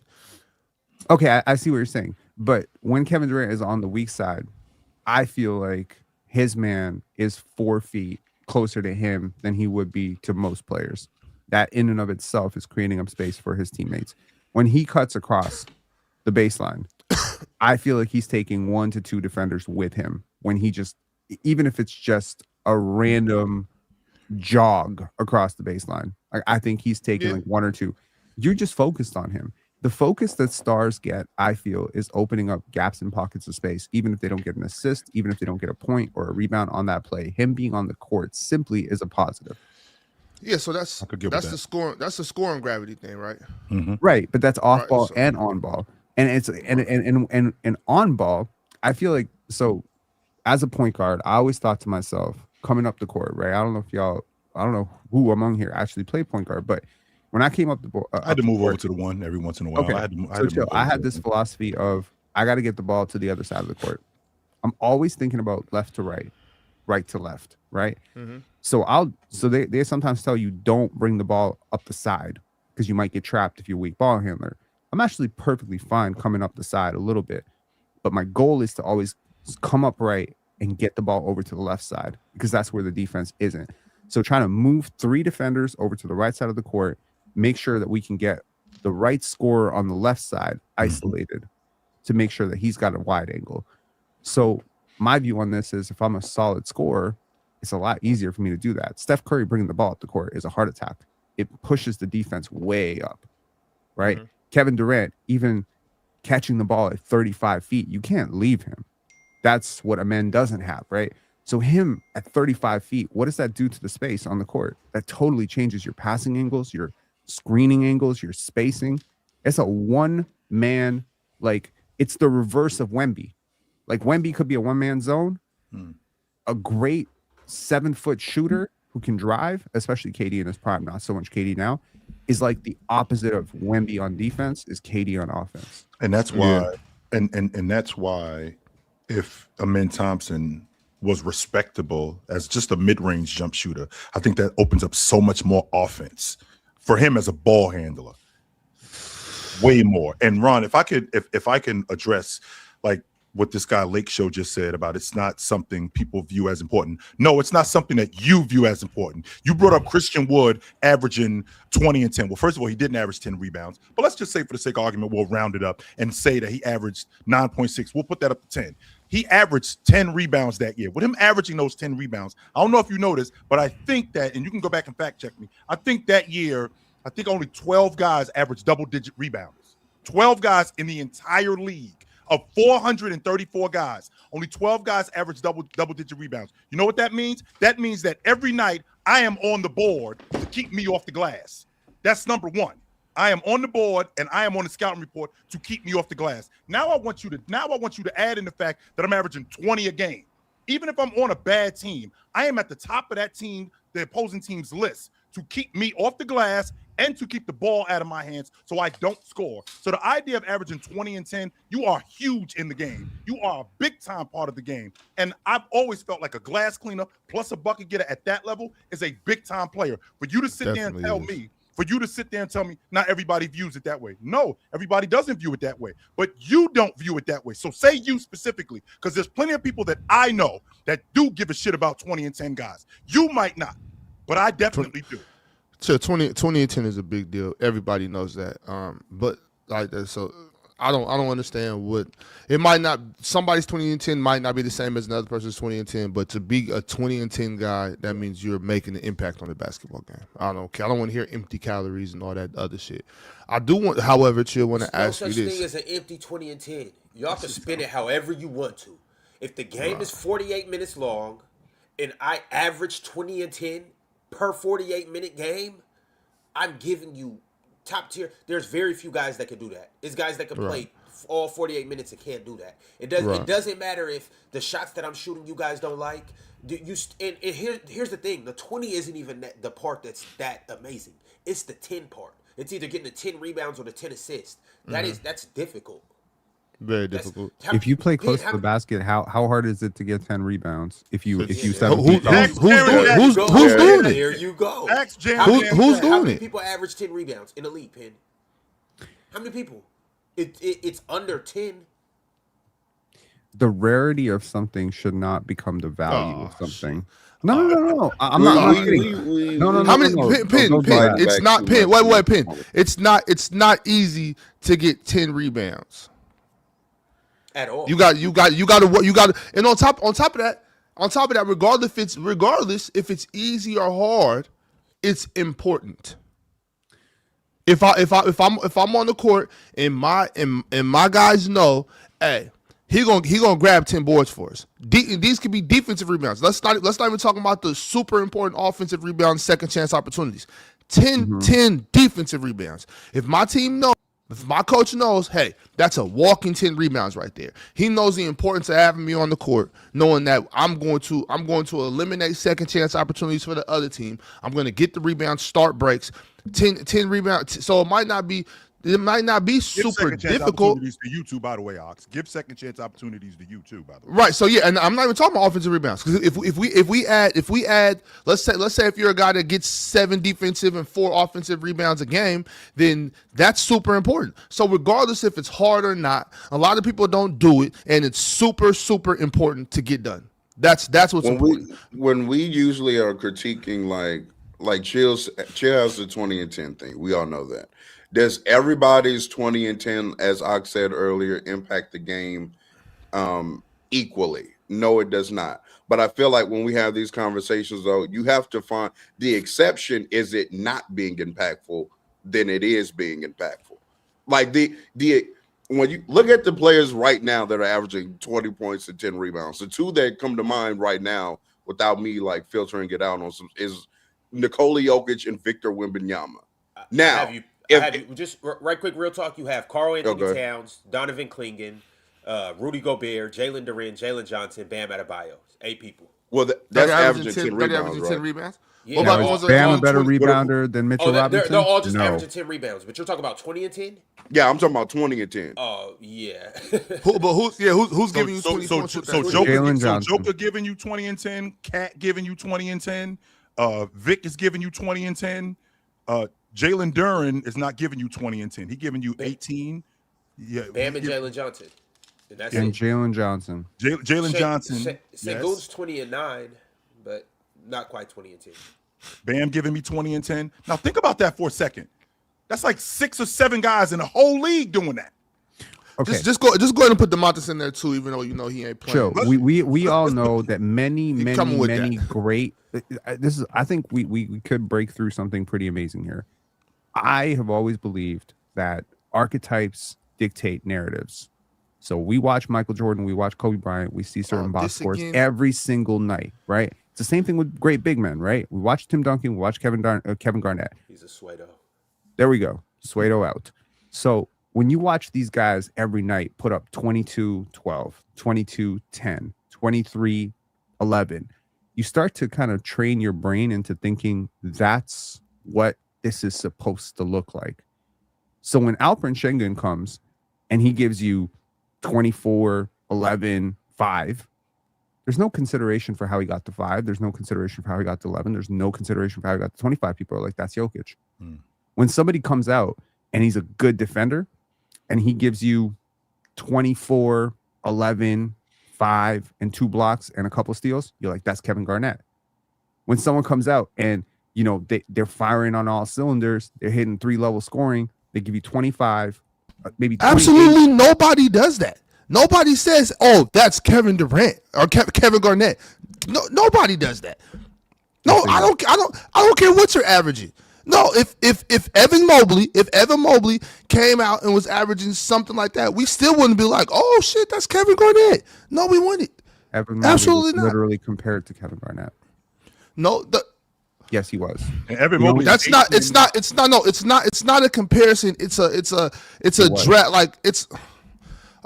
Okay, I see what you're saying. But when Kevin Durant is on the weak side, I feel like his man is 4 feet closer to him than he would be to most players. That in and of itself is creating up space for his teammates. When he cuts across the baseline, I feel like he's taking 1 to 2 defenders with him when he just, even if it's just a random jog across the baseline. I think he's taking like 1 or 2. You're just focused on him. The focus that stars get, I feel, is opening up gaps and pockets of space, even if they don't get an assist, even if they don't get a point or a rebound on that play. Him being on the court simply is a positive. Yeah, so that's the scoring. That's the scoring gravity thing, right? Mm-hmm. Right, but that's off ball and on ball, and it's and on ball. I feel like, so as a point guard, I always thought to myself, coming up the court, right? I don't know who among here actually played point guard, but when I came up the board, I had to move over to the one every once in a while. Okay. I had this philosophy of I got to get the ball to the other side of the court. I'm always thinking about left to right, right to left, right? Mm-hmm. So they sometimes tell you don't bring the ball up the side because you might get trapped if you're a weak ball handler. I'm actually perfectly fine coming up the side a little bit, but my goal is to always come up right and get the ball over to the left side because that's where the defense isn't. So trying to move 3 defenders over to the right side of the court, make sure that we can get the right scorer on the left side isolated to make sure that he's got a wide angle. So my view on this is if I'm a solid scorer, it's a lot easier for me to do that. Steph Curry bringing the ball up the court is a heart attack. It pushes the defense way up, right? Mm-hmm. Kevin Durant, even catching the ball at 35 feet, you can't leave him. That's what a man doesn't have, right? So him at 35 feet, what does that do to the space on the court? That totally changes your passing angles, your screening angles, your spacing. It's a one-man, like, it's the reverse of Wemby. Like, Wemby could be a one-man zone. A great 7-foot shooter who can drive, especially KD in his prime, not so much KD now, is like the opposite of Wemby on defense is KD on offense. And that's why, and that's why if Amen Thompson was respectable as just a mid-range jump shooter, I think that opens up so much more offense for him as a ball handler. Way more. And Ron, if I can address like what this guy Lake Show just said about it's not something people view as important. No, it's not something that you view as important. You brought up Christian Wood averaging 20 and 10. Well, first of all, he didn't average 10 rebounds, but let's just say for the sake of argument, we'll round it up and say that he averaged 9.6. We'll put that up to 10. He averaged 10 rebounds that year. With him averaging those 10 rebounds, I don't know if you noticed, but I think that, and you can go back and fact check me, I think that year, I think only 12 guys averaged double-digit rebounds. 12 guys in the entire league. Of 434 guys, only 12 guys average double-digit rebounds. You know what that means? That means that every night I am on the board to keep me off the glass. That's number one. I am on the board and I am on the scouting report to keep me off the glass. Now I want you to add in the fact that I'm averaging 20 a game. Even if I'm on a bad team, I am at the top of that team, the opposing team's list, to keep me off the glass and to keep the ball out of my hands so I don't score. So the idea of averaging 20 and 10, you are huge in the game. You are a big-time part of the game. And I've always felt like a glass cleaner plus a bucket getter at that level is a big-time player. For you to sit there and tell me, not everybody views it that way. No, everybody doesn't view it that way. But you don't view it that way. So say you specifically, because there's plenty of people that I know that do give a shit about 20 and 10 guys. You might not, but I definitely do. So 20 and 10 is a big deal. Everybody knows that. But like that, so I don't understand what it might not. Somebody's 20 and 10 might not be the same as another person's 20 and 10. But to be a 20 and 10 guy, that means you're making an impact on the basketball game. I don't want to hear empty calories and all that other shit. I do want, however, Chill, want to ask you this. No such thing as an empty 20 and 10. Y'all can spin it however you want to. If the game is 48 minutes long, and I average 20 and 10 per 48-minute game, I'm giving you top tier. There's very few guys that can do that. There's guys that can play all 48 minutes and can't do that. It doesn't matter if the shots that I'm shooting you guys don't like. Here's the thing: the 20 isn't even the part that's that amazing. It's the 10 part. It's either getting the 10 rebounds or the 10 assists. That's difficult. Very difficult. If you play close to the basket, how hard is it to get 10 rebounds? If you who's 7 doing feet it? tall? Who's doing it? There you go. Who's How doing many it? people average 10 rebounds in the league, Penn? How many people? It's under 10. The rarity of something should not become the value of something. No. I'm not kidding. No. How many? Pin. Don't do that. It's not Pin. Wait, Pin. It's not easy to get 10 rebounds At all. You got to, and on top of that, regardless if it's easy or hard, it's important. If I'm on the court and my guys know, hey, he gonna grab 10 boards for us. These could be defensive rebounds. Let's not even talk about the super important offensive rebounds, second chance opportunities. 10 defensive rebounds. If my team knows. If my coach knows, hey, that's a walking 10 rebounds right there. He knows the importance of having me on the court, knowing that I'm going to eliminate second chance opportunities for the other team. I'm going to get the rebounds, start breaks, 10 rebounds. So it might not be super difficult. Opportunities to you too, by the way, Ox. Give second chance opportunities to you too, by the way. Right. So yeah, and I'm not even talking about offensive rebounds, because if we add, let's say if you're a guy that gets 7 defensive and 4 offensive rebounds a game, then that's super important. So regardless if it's hard or not, a lot of people don't do it, and it's super important to get done. That's what's important. When we usually are critiquing like Chill has the 20 and 10 thing. We all know that. Does everybody's 20 and 10, as Ox said earlier, impact the game equally? No, it does not. But I feel like when we have these conversations, though, you have to find the exception. Is it not being impactful? Then it is being impactful. Like when you look at the players right now that are averaging 20 points and 10 rebounds, the two that come to mind right now, without me like filtering it out on some, is Nikola Jokic and Victor Wembanyama. Now. Just right quick, real talk. You have Karl Anthony Towns, Donovan Clingan, Rudy Gobert, Jalen Durant, Jalen Johnson, Bam Adebayo. 8 people. Well, that's averaging 10 rebounds, right? 10 rebounds? Yeah. Now, is Bam a better rebounder than Mitchell Robinson? They're all just averaging 10 rebounds. But you're talking about 20 and 10? Yeah, I'm talking about 20 and 10. Oh, yeah. Who's giving you 20 points? Joker giving you 20 and 10, Cat giving you 20 and 10, Vic is giving you 20 and 10, Jalen Durant is not giving you 20 and 10. He's giving you 18. Yeah, Bam and Jalen Johnson. And Jalen Johnson. Jalen Johnson. Sengun's 20 and 9, but not quite 20 and 10. Bam giving me 20 and 10. Now think about that for a second. That's like 6 or 7 guys in the whole league doing that. Okay. Just go ahead and put DeMontis in there too, even though you know he ain't playing. Sure. We all know that many great. I think we could break through something pretty amazing here. I have always believed that archetypes dictate narratives. So we watch Michael Jordan, we watch Kobe Bryant, we see certain box scores every single night, right? It's the same thing with great big men, right? We watch Tim Duncan, we watch Kevin Garnett. He's a sweato. There we go. Suedo out. So when you watch these guys every night put up 22-12, 22-10, 23-11, you start to kind of train your brain into thinking that's what this is supposed to look like. So when Alperen Şengün comes and he gives you 24, 11, 5, there's no consideration for how he got to 5. There's no consideration for how he got to 11. There's no consideration for how he got to 25. People are like, that's Jokic. When somebody comes out and he's a good defender and he gives you 24, 11, 5, and 2 blocks and a couple steals, you're like, that's Kevin Garnett. When someone comes out and, you know, they're firing on all cylinders, they're hitting 3-level scoring, they give you 25, maybe 28. Absolutely nobody does that. Nobody says, "Oh, that's Kevin Durant or Kevin Garnett." No, nobody does that. No, I don't care what you're averaging. No, if Evan Mobley came out and was averaging something like that, we still wouldn't be like, "Oh shit, that's Kevin Garnett." No, we wouldn't. Evan Mobley Absolutely was not. literally compared to Kevin Garnett. No, Yes, he was. And Evan Mobley. that's not. It's not. It's not a comparison. It's a draft. Like it's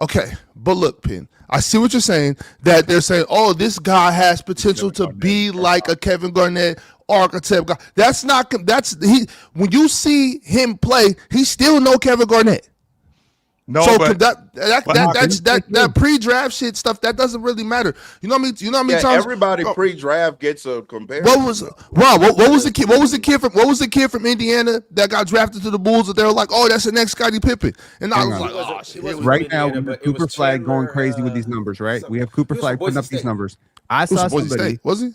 okay. But look, Pin, I see what you're saying. That they're saying, "Oh, this guy has potential to be like a Kevin Garnett archetype guy." That's not. He. When you see him play, he's still no Kevin Garnett. No, So but that pre-draft shit stuff that doesn't really matter. You know what I mean? You know how many times everybody pre-draft gets a comparison. what was the kid from Indiana that got drafted to the Bulls that they were like, oh, that's the next Scottie Pippen, and I Hang was on. like, oh wasn't- shit. he wasn't Right Indiana, now, we but have it was Cooper Flag going Chandler, crazy with these numbers, right? We have Cooper he was Flag from putting up Boise these State. numbers. I Who's saw Boise somebody. State? Was he?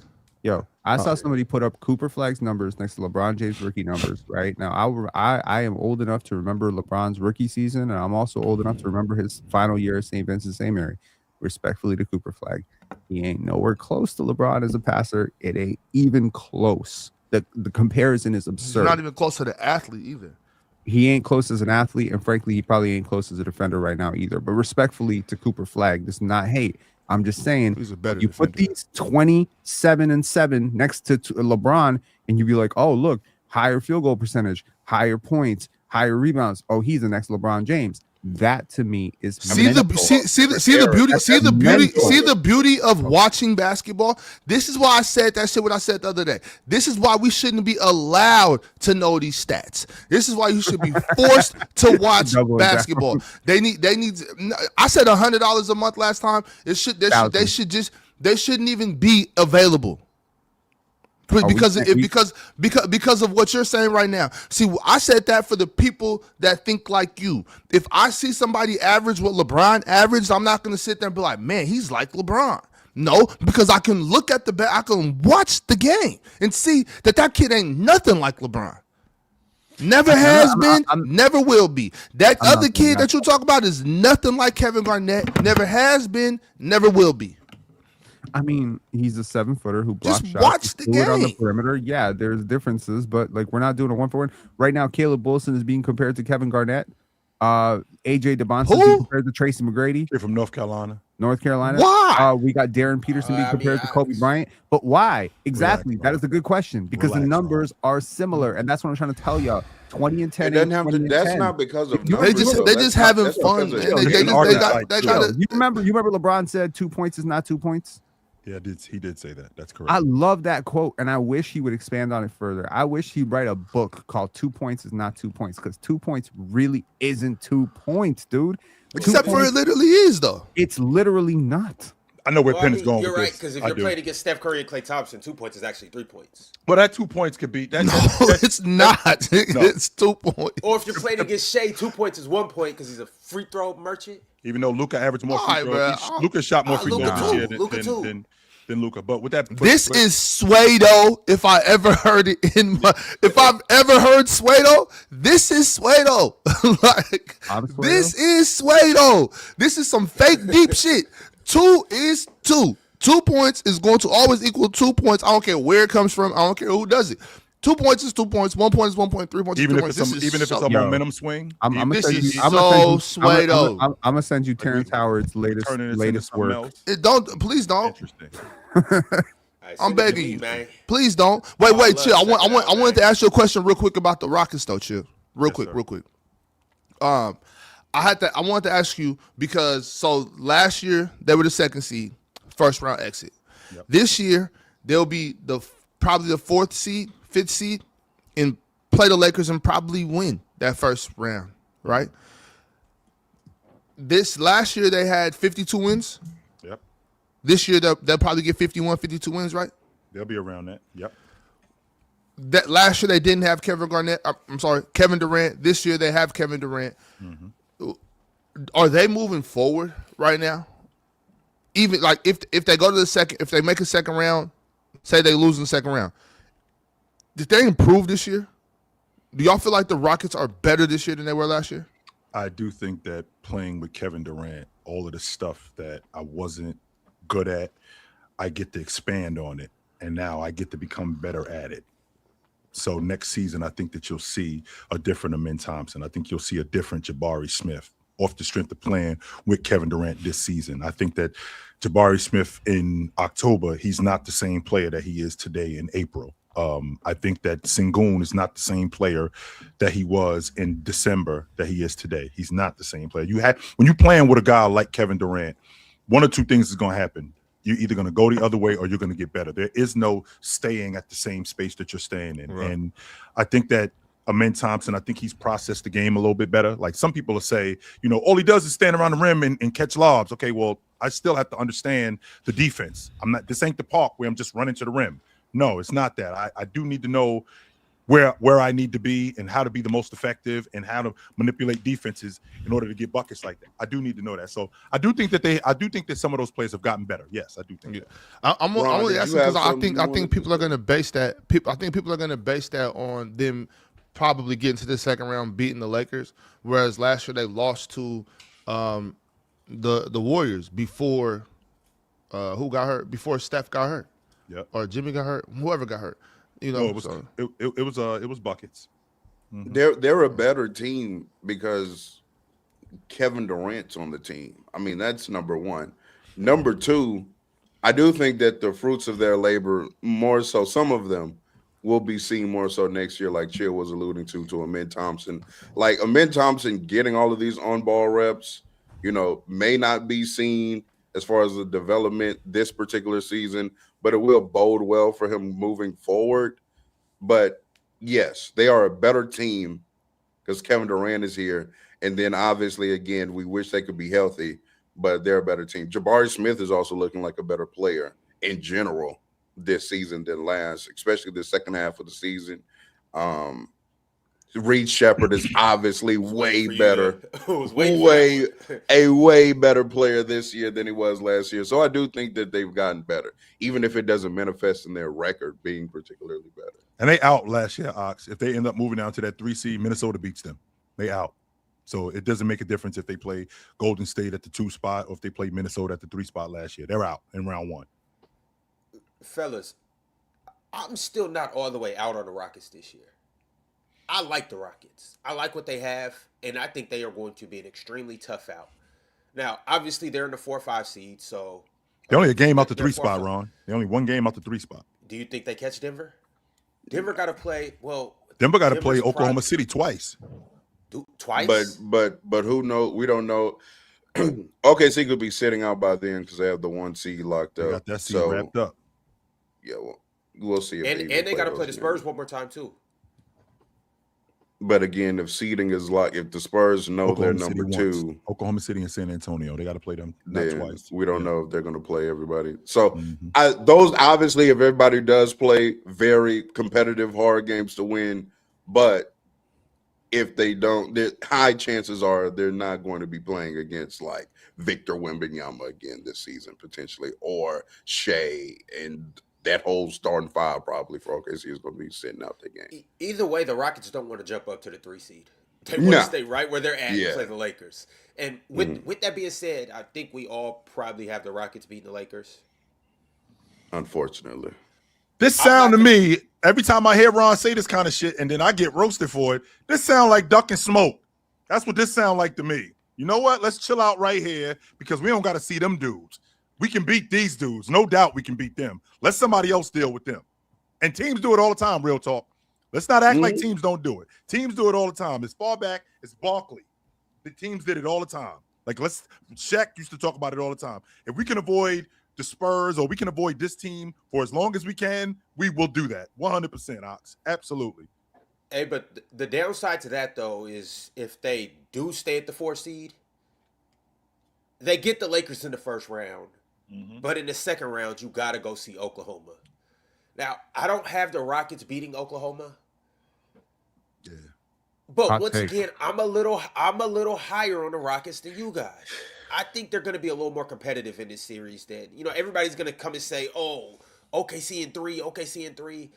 I saw somebody put up Cooper Flag's numbers next to LeBron James' rookie numbers. Right now, I am old enough to remember LeBron's rookie season, and I'm also old enough to remember his final year at St. Vincent St. Mary. Respectfully to Cooper Flag, he ain't nowhere close to LeBron as a passer. It ain't even close. The comparison is He's absurd. not even close to the athlete either. He ain't close as an athlete, and frankly, he probably ain't close as a defender right now either. But respectfully to Cooper Flag, this is not hate. I'm just saying, He's a better you put defender. these 27-7 next to LeBron, and you'd be like, oh, look, higher field goal percentage, higher points, higher rebounds. Oh, he's the next LeBron James. That to me is See the beauty of watching basketball. This is why I said that shit. What I said the other day. This is why we shouldn't be allowed to know these stats. This is why you should be forced to watch Doubling basketball. They need. I said $100 a month last time. They shouldn't even be available. Because of what you're saying right now. See, I said that for the people that think like you. If I see somebody average what LeBron averaged, I'm not going to sit there and be like, man, he's like LeBron. No, because I can look at I can watch the game and see that kid ain't nothing like LeBron. Never has been, never will be. That other kid that you talk about is nothing like Kevin Garnett. Never has been, never will be. I mean, he's a 7-footer who blocks Just shots. watch the Fluid on the game. perimeter. Yeah, there's differences, but like we're not doing a 1-for-1 right now. Caleb Wilson is being compared to Kevin Garnett. AJ DeBonce is being Who? compared to Tracy McGrady, You're from North Carolina. North Carolina. Why? We got Darren Peterson being I compared mean, to Kobe Bryant. But why exactly? Relax, That is a good question because the Relax, numbers are similar, and that's what I'm trying to tell y'all. 20 and 10. It doesn't have to. 20 and That's 10. not because of They numbers. just though. having That's fun, because man. of- They got You remember LeBron said 2 points is not 2 points? Yeah, he did say that. That's correct. I love that quote, and I wish he would expand on it further. I wish he'd write a book called 2 points is not 2 points, because 2 points really isn't 2 points, dude. Except for it literally is, though. It's literally not. I know where Well, Penn is going you're with right, this. because if I you're do. playing against Steph Curry and Klay Thompson, 2 points is actually 3 points. But that 2 points could be that. No, it's not. It's 2 points. Or if you're playing against Shea, 2 points is 1 point because he's a free throw merchant. Even though Luka averaged more free Alright, throws, bro. Luka shot more free Luka throws this too. year Luka too. than Luka. But with that, This is Suedo. If I ever heard it if I've ever heard Suedo, this is Suedo. Like I'm Suedo? this is Suedo. This is some fake deep shit. 2 is 2. 2 points is going to always equal 2 points. I don't care where it comes from. I don't care who does it. 2 points is 2 points. 1 point is 1 point. 3 points is even 3 if points. it's a momentum swing. I'm gonna This send is you. so Suedo. I'm gonna send you Terrence Howard's latest Turning this into something work. else. Please don't. Interesting. All right, I'm send it to begging me, you. man. Please don't. Wait, Oh, chill. look, check it out, I wanted to man. ask you a question real quick about the Rockets, though, chill. real Yes, quick. sir. I wanted to ask you because so last year they were the 2nd seed, first round exit. Yep. This year they'll be probably the 4th seed, 5th seed, and play the Lakers and probably win that first round, right? This last year they had 52 wins. Yep. This year they'll probably get 51, 52 wins, right? They'll be around that. Yep. That last year they didn't have Kevin Durant. This year they have Kevin Durant. Mm-hmm. Are they moving forward right now? Even like if they go to if they make a second round, say they lose in the second round, did they improve this year? Do y'all feel like the Rockets are better this year than they were last year? I do think that playing with Kevin Durant, all of the stuff that I wasn't good at, I get to expand on it, and now I get to become better at it. So next season, I think that you'll see a different Amin Thompson. I think you'll see a different Jabari Smith off the strength of playing with Kevin Durant this season. I think that Jabari Smith in October, he's not the same player that he is today in April. I think that Sengun is not the same player that he was in December that he is today. He's not the same player. When you're playing with a guy like Kevin Durant, one or two things is going to happen. You're either going to go the other way or you're going to get better. There is no staying at the same space that you're staying in. Right. And I think that Amin Thompson, I think he's processed the game a little bit better. Like some people will say, all he does is stand around the rim and catch lobs. Okay, well, I still have to understand the defense. This ain't the park where I'm just running to the rim. No, it's not that. I do need to know where I need to be and how to be the most effective and how to manipulate defenses in order to get buckets like that. I do need to know that. So I do think that some of those players have gotten better. Yes, I do think that. I'm only asking because I think people are going to base that. I think people are going to base that on them probably getting to the second round, beating the Lakers. Whereas last year they lost to the Warriors before who got hurt? Before Steph got hurt. Yep. Or Jimmy got hurt. Whoever got hurt. It was buckets. Mm-hmm. They're a better team because Kevin Durant's on the team. I mean, that's number one. Number two, I do think that the fruits of their labor, more so, some of them will be seen more so next year, like Chill was alluding to Amin Thompson. Like Amin Thompson getting all of these on-ball reps, may not be seen as far as the development this particular season, but it will bode well for him moving forward. But yes, they are a better team because Kevin Durant is here. And then obviously, again, we wish they could be healthy, but they're a better team. Jabari Smith is also looking like a better player in general this season than last, especially the second half of the season. Reed Shepherd is obviously way better, way better player this year than he was last year. So I do think that they've gotten better, even if it doesn't manifest in their record being particularly better. And they out last year, Ox. If they end up moving down to that 3 seed, Minnesota beats them. They out. So it doesn't make a difference if they play Golden State at the 2 spot or if they play Minnesota at the 3 spot last year. They're out in round 1. Fellas, I'm still not all the way out on the Rockets this year. I like the Rockets. I like what they have, and I think they are going to be an extremely tough out. Now, obviously, they're in the 4-5 seed, so they're only a game out the 3 spot, Ron. They're only one game out the 3 spot. Do you think they catch Denver? Denver got to play. Well, Denver got to play Oklahoma City twice. Twice, but who knows? We don't know. Okay, so he could be sitting out by then because they have the 1 seed locked up. They got that seed wrapped up. Yeah, well, we'll see. And they got to play the Spurs one more time too. But again, if seeding is like, if the Spurs know they're number 2, Oklahoma City and San Antonio, they got to play them twice. We don't know if they're going to play everybody. So those obviously, if everybody does play very competitive, hard games to win, but if they don't, high chances are they're not going to be playing against like Victor Wembanyama again this season potentially, or Shea, and that whole starting 5 probably for OKC is going to be sitting out the game. Either way, the Rockets don't want to jump up to the 3 seed. They want to stay right where they're at and play the Lakers. And with that being said, I think we all probably have the Rockets beating the Lakers. Unfortunately. This sound to me, every time I hear Ron say this kind of shit and then I get roasted for it, this sound like duck and smoke. That's what this sound like to me. You know what? Let's chill out right here because we don't got to see them dudes. We can beat these dudes. No doubt we can beat them. Let somebody else deal with them. And teams do it all the time, real talk. Let's not act like teams don't do it. Teams do it all the time. As far back as Barkley, the teams did it all the time. Like Shaq used to talk about it all the time. If we can avoid the Spurs or we can avoid this team for as long as we can, we will do that. 100%, Ox. Absolutely. Hey, but the downside to that though is if they do stay at the 4 seed, they get the Lakers in the first round. But in the second round, you got to go see Oklahoma. Now, I don't have the Rockets beating Oklahoma. Yeah. But Hot once take. again, I'm a little higher on the Rockets than you guys. I think they're going to be a little more competitive in this series than, everybody's going to come and say, "Oh, OKC in 3, OKC in 3."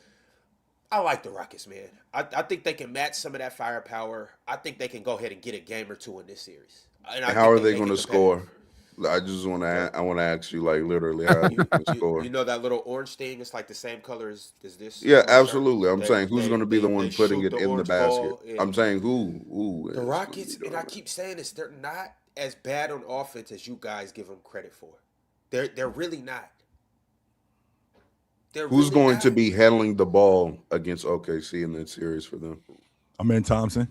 I like the Rockets, man. I think they can match some of that firepower. I think they can go ahead and get a game or two in this series. And How are they going to score? I just want to ask you, like, literally, how are they going to score? You know that little orange thing? It's like the same color as this. Yeah, absolutely. I'm saying who's going to be the one putting it in the basket? I'm saying who? The Rockets, and I keep saying this, they're not as bad on offense as you guys give them credit for. They're really not. Who's going to be handling the ball against OKC in that series for them? Amen Thompson.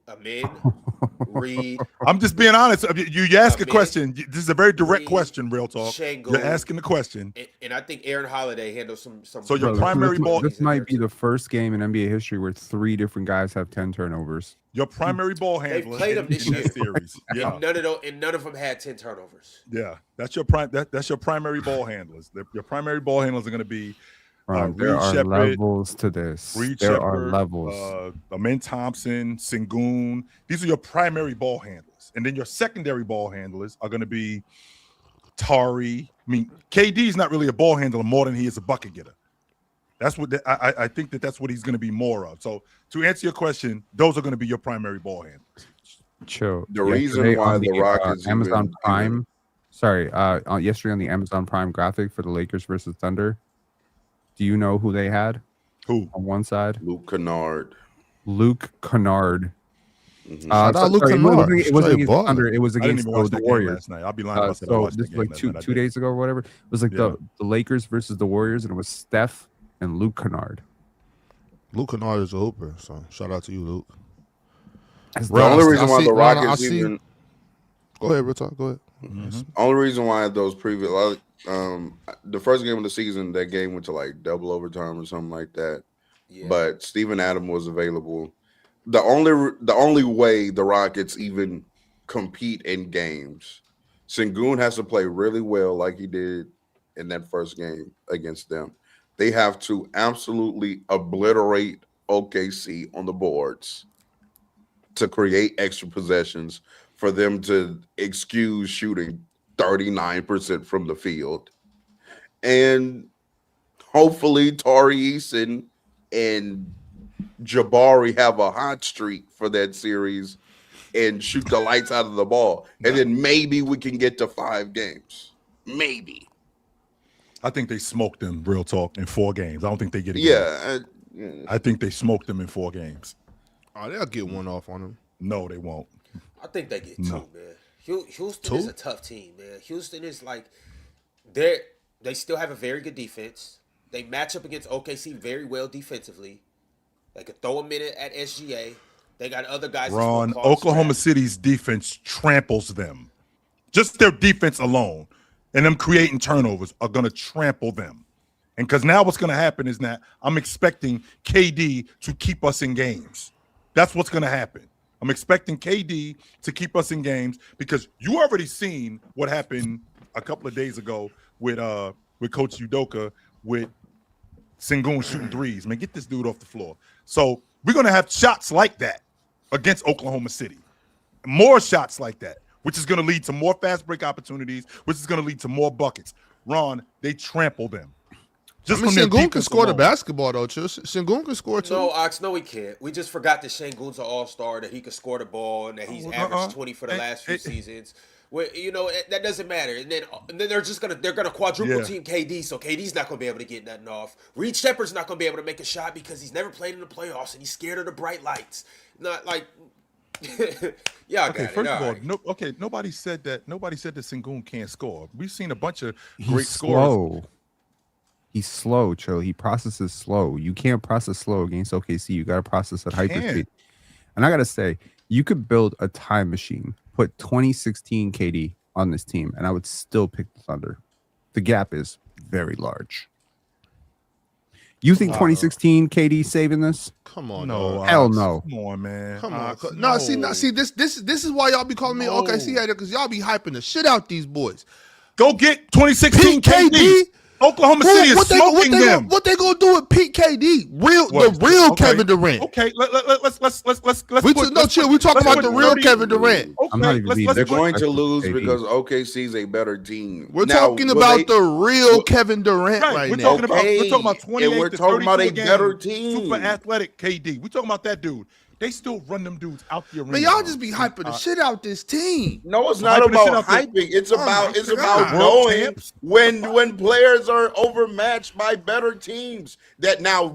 Amen. Reed. I'm just being honest. You ask a question. This is a very direct question, real talk. Şengün. You're asking the question. And I think Aaron Holiday handles some. So your primary ball. This might be the first game in NBA history where 3 different guys have 10 turnovers. Your primary ball handler played them this year. Series. Yeah. And none of them had 10 turnovers. Yeah, that's your that's your primary ball handlers. Your primary ball handlers are going to be there are Shepard, levels to this. There are levels. Amen Thompson, Şengün. These are your primary ball handlers, and then your secondary ball handlers are going to be Tari. I mean, KD is not really a ball handler more than he is a bucket getter. That's what I think that's what he's going to be more of. So to answer your question, those are going to be your primary ball handlers. Chill. The reason why the Rockets Amazon Prime. Sorry, yesterday on the Amazon Prime graphic for the Lakers versus Thunder. Do you know who they had? Who on one side? Luke Kennard. Luke Kennard. Luke Kennard. It wasn't against the Thunder. It was against the Warriors last night. I'll be lying. So this like two days ago or whatever. It was like the Lakers versus the Warriors, and it was Steph and Luke Kennard. Luke Kennard is a hooper, so shout out to you, Luke. The only reason why the Rockets even go ahead, Rita. Go ahead. Only reason why those previous the first game of the season, that game went to like double overtime or something like that. Yeah. But Steven Adams was available. The only way the Rockets even compete in games, Şengün has to play really well like he did in that first game against them. They have to absolutely obliterate OKC on the boards to create extra possessions for them to excuse shooting 39% from the field. And hopefully Tari Eason and Jabari have a hot streak for that series and shoot the lights out of the ball. And then maybe we can get to 5 games. Maybe. I think they smoked them, real talk, in 4 games. I don't think they get a game. I think they smoked them in 4 games. Oh, they'll get one off on them. No, they won't. I think they get 2, man. Houston is a tough team, man. Houston is like they still have a very good defense. They match up against OKC very well defensively. They could throw a minute at SGA. They got other guys. Ron, Oklahoma City's defense tramples them. Just their defense alone and them creating turnovers are going to trample them. And because now what's going to happen is that I'm expecting KD to keep us in games. That's what's going to happen. I'm expecting KD to keep us in games because you already seen what happened a couple of days ago with Coach Udoka with Şengün shooting threes. Man, get this dude off the floor. So we're going to have shots like that against Oklahoma City. More shots like that, which is going to lead to more fast break opportunities, which is going to lead to more buckets. Ron, they trample them. Just Şengün can score the basketball, though, too. Şengün can score, too. No, Ox, no, he can't. We just forgot that Şengün's an all-star, that he could score the ball, and that he's averaged 20 for the last few seasons. Well, that doesn't matter. And then they're gonna quadruple team KD, so KD's not gonna be able to get nothing off. Reed Shepard's not gonna be able to make a shot because he's never played in the playoffs and he's scared of the bright lights. Not like First of all, nobody said that Şengün can't score. We've seen a bunch of great scorers. He's slow, Chill. He processes slow. You can't process slow against OKC. You got to process at hyperspeed. And I got to say, you could build a time machine, put 2016 KD on this team, and I would still pick the Thunder. The gap is very large. You think 2016 KD saving this? Come on, No, Hell no. Come on, man. Come on. No, see, this is why y'all be calling me OKC hater, because y'all be hyping the shit out these boys. Go get 2016 KD. KD. Oklahoma City is smoking them. What they gonna do with Pete KD? The real Kevin Durant. Okay, let's We talking about the real Kevin Durant. Okay, they're going to lose because OKC is a better team. We're talking about the real Kevin Durant right now. We're talking about 28 and we're to talking about a 34 better games, team. super athletic KD. We're talking about that dude. They still run them dudes out the arena. Man, y'all just be hyping the shit out this team. No, it's not about hyping. It's about knowing when players are overmatched by better teams. That now,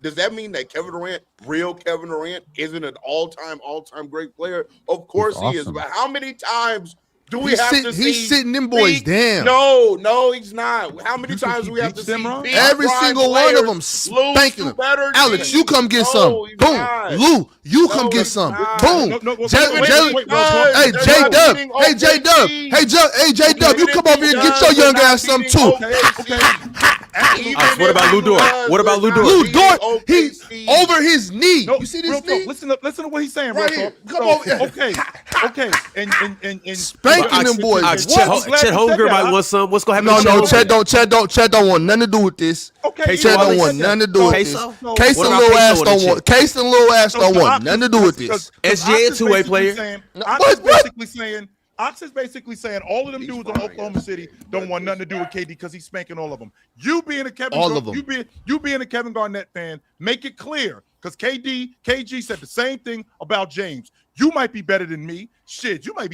does that mean that Kevin Durant, real Kevin Durant, isn't an all-time great player? Of course he is. But how many times do we have to see? He's sitting them boys down. No, he's not. How many times do we have to see every single one of them spanking them? Alex, you come get some. Boom. Lou, you come get some. Boom. Hey, J-Dub. Hey, J-Dub. Hey, J-Dub, you come over here and get your young ass some too. What about Lou Dort? What about Lou Dort? Lou Dort, he's over his knee. You see this knee? Listen to what he's saying, right here. Come over. Okay. And spanking them boys. Chet Holmgren might want some. What's gonna happen? No, Chet don't want nothing to do with this. Okay, Chet don't want nothing to do with this. Case and little ass don't want. Case and little ass don't want nothing to do with this. SGA a two-way player. Ox is basically saying all of them dudes in Oklahoma City don't want nothing to do with KD because he's spanking all of them. You being a Kevin Garnett fan, make it clear because KG said the same thing about James. You might be better than me. Shit, you might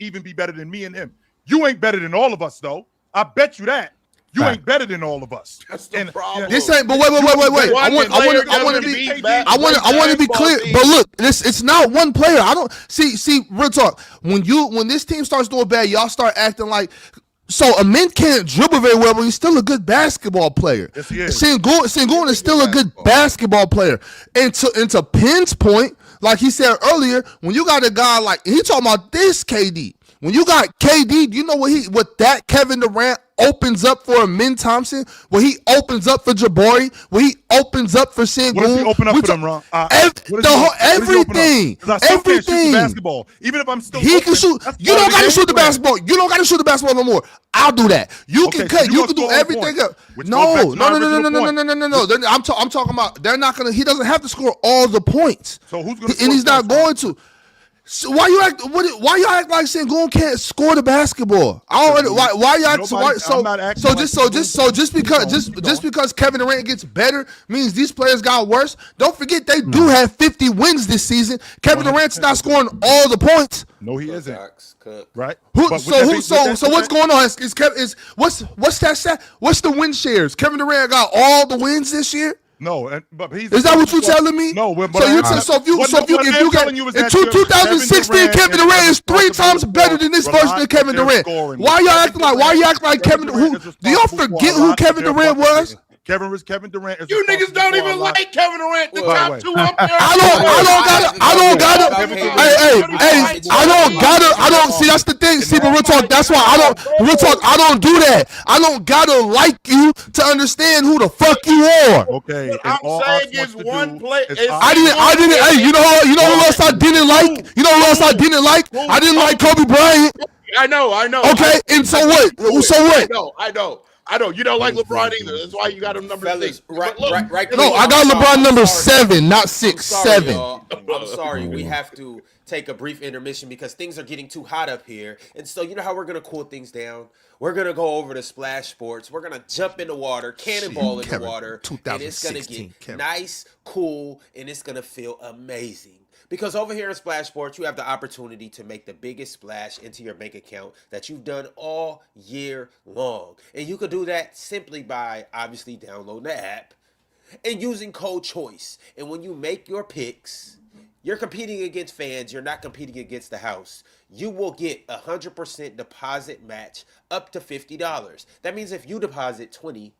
even be better than me and him. You ain't better than all of us though. I bet you that. You ain't better than all of us. That's the problem. This ain't. But wait. I want to be clear. But look, it's not one player. I don't see. Real talk. When this team starts doing bad, y'all start acting like. So Amin can't dribble very well, but he's still a good basketball player. Yes, he is. Sengun is still a good basketball player. And to Penn's point, like he said earlier, when you got a guy like he talking about this KD. When you got KD, do you know what that Kevin Durant opens up for Amin Thompson? What he opens up for Jabari? What he opens up for Sengun? What does he open up for them, Ron? Everything. Everything. Basketball. Even if I'm still he can shoot. You don't got to shoot the basketball. You don't got to shoot the basketball no more. I'll do that. You can cut. You can do everything else. No. I'm talking about they're not gonna. He doesn't have to score all the points. So who's gonna? And he's not going to. So why you act like Sengun can't score the basketball? Just because Kevin Durant gets better means these players got worse. Don't forget they do have 50 wins this season. Kevin Durant's not scoring all the points. No, he isn't. Right. So what's going on? What's that stat? What's the win shares? Kevin Durant got all the wins this year. No, but is that what you're telling me? No, but if you get in 2016, Kevin Durant is 3 times better than this version of Kevin Durant. Why y'all acting like Kevin? Do y'all forget who Kevin Durant was? Kevin Durant is you niggas don't even like Kevin Durant. The top two up there. I don't see. That's the thing. See, but real talk. That's why I don't do that. I don't gotta like you to understand who the fuck you are. Okay. What I'm saying is one play. I didn't. Hey, you know who else I didn't like? I didn't like Kobe Bryant. I know. Okay, and so what? I know. You don't like LeBron either. That's why you got him number 6. Right. No, I got LeBron number 7, not 6. 7. I'm sorry. We have to take a brief intermission because things are getting too hot up here. And so you know how we're going to cool things down? We're going to go over to Splash Sports. We're going to jump in the water, cannonball in the water. And it's going to get nice, cool, and it's going to feel amazing. Because over here in Splash Sports, you have the opportunity to make the biggest splash into your bank account that you've done all year long. And you could do that simply by obviously downloading the app and using code CHOICE. And when you make your picks, you're competing against fans. You're not competing against the house. You will get 100% deposit match up to $50. That means if you deposit $20,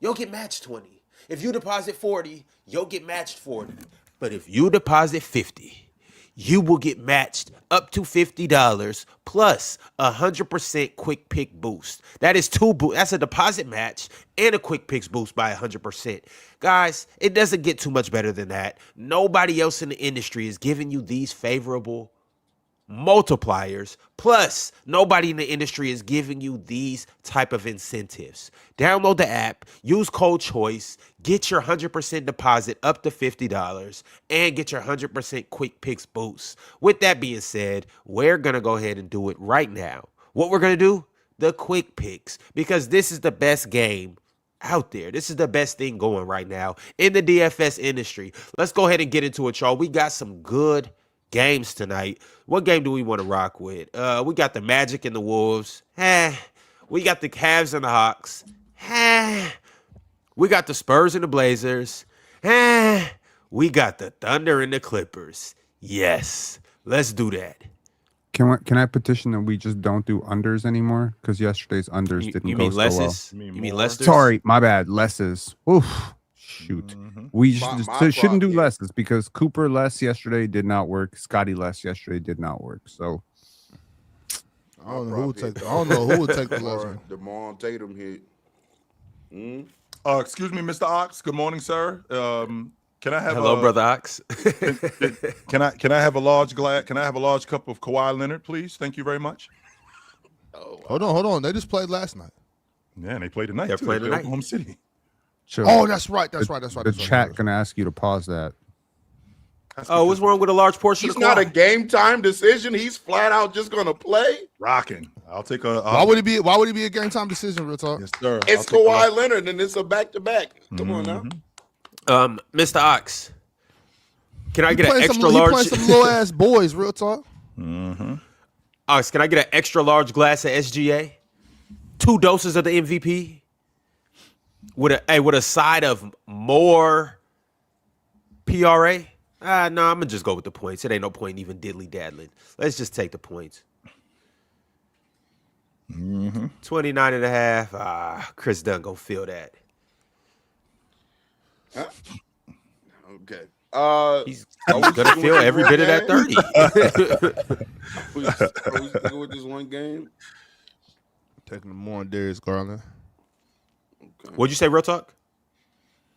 you'll get matched 20. If you deposit 40, you'll get matched 40. But if you deposit 50, you will get matched up to $50 plus 100% quick pick boost. That is that's a deposit match and a quick picks boost by 100%. Guys, it doesn't get too much better than that. Nobody else in the industry is giving you these favorable multipliers, plus nobody in the industry is giving you these type of incentives. Download the app, use code choice, get your 100% deposit up to $50 and get your 100% quick picks boost. With that being said, we're gonna go ahead and do it right now. What we're gonna do, the quick picks, because this is the best game out there. This is the best thing going right now in the DFS industry. Let's go ahead and get into it, y'all. We got some good games tonight. What game do we want to rock with? We got the Magic and the Wolves. We got the Cavs and the Hawks. We got the Spurs and the Blazers. We got the Thunder and the Clippers. Yes, let's do that. Can I petition that we just don't do unders anymore? Because yesterday's unders didn't you go mean so lesses? well. You mean Lesters? Sorry, my bad. Lesses. Oof. Shoot. We shouldn't do lesses because Cooper less yesterday did not work. Scotty less yesterday did not work. So I don't know who would take the lesson. DeMar Tatum hit. Excuse me, Mr. Ox. Good morning, sir. Can I have Hello, brother Ox. Can I have a large glass? Can I have a large cup of Kawhi Leonard, please? Thank you very much. Hold on. They just played last night. Yeah, and they played tonight. They're too. playing They tonight. Oklahoma City. sure. Oh, that's right. The chat gonna ask you to pause that. Oh, what's wrong with a large portion He's of not a Kawhi? game time decision. He's flat out just gonna play. Rocking. I'll take a. Why would it be a game time decision, real talk? Yes, sir. It's Kawhi Leonard, and it's a back to back. Come on now. Mr. Ox, can I get an extra He large? playing some little ass boys, real talk. Ox, can I get an extra large glass of SGA? 2 doses of the MVP with a side of more PRA. No, I'm gonna just go with the points. It ain't no point even diddly daddling. Let's just take the points. 29 and a half. Chris Dunn gonna feel that. Okay. He's gonna feel every bit of that 30. Are we sticking with this one game? Taking them more on Darius Garland. Okay. What'd you say, real talk?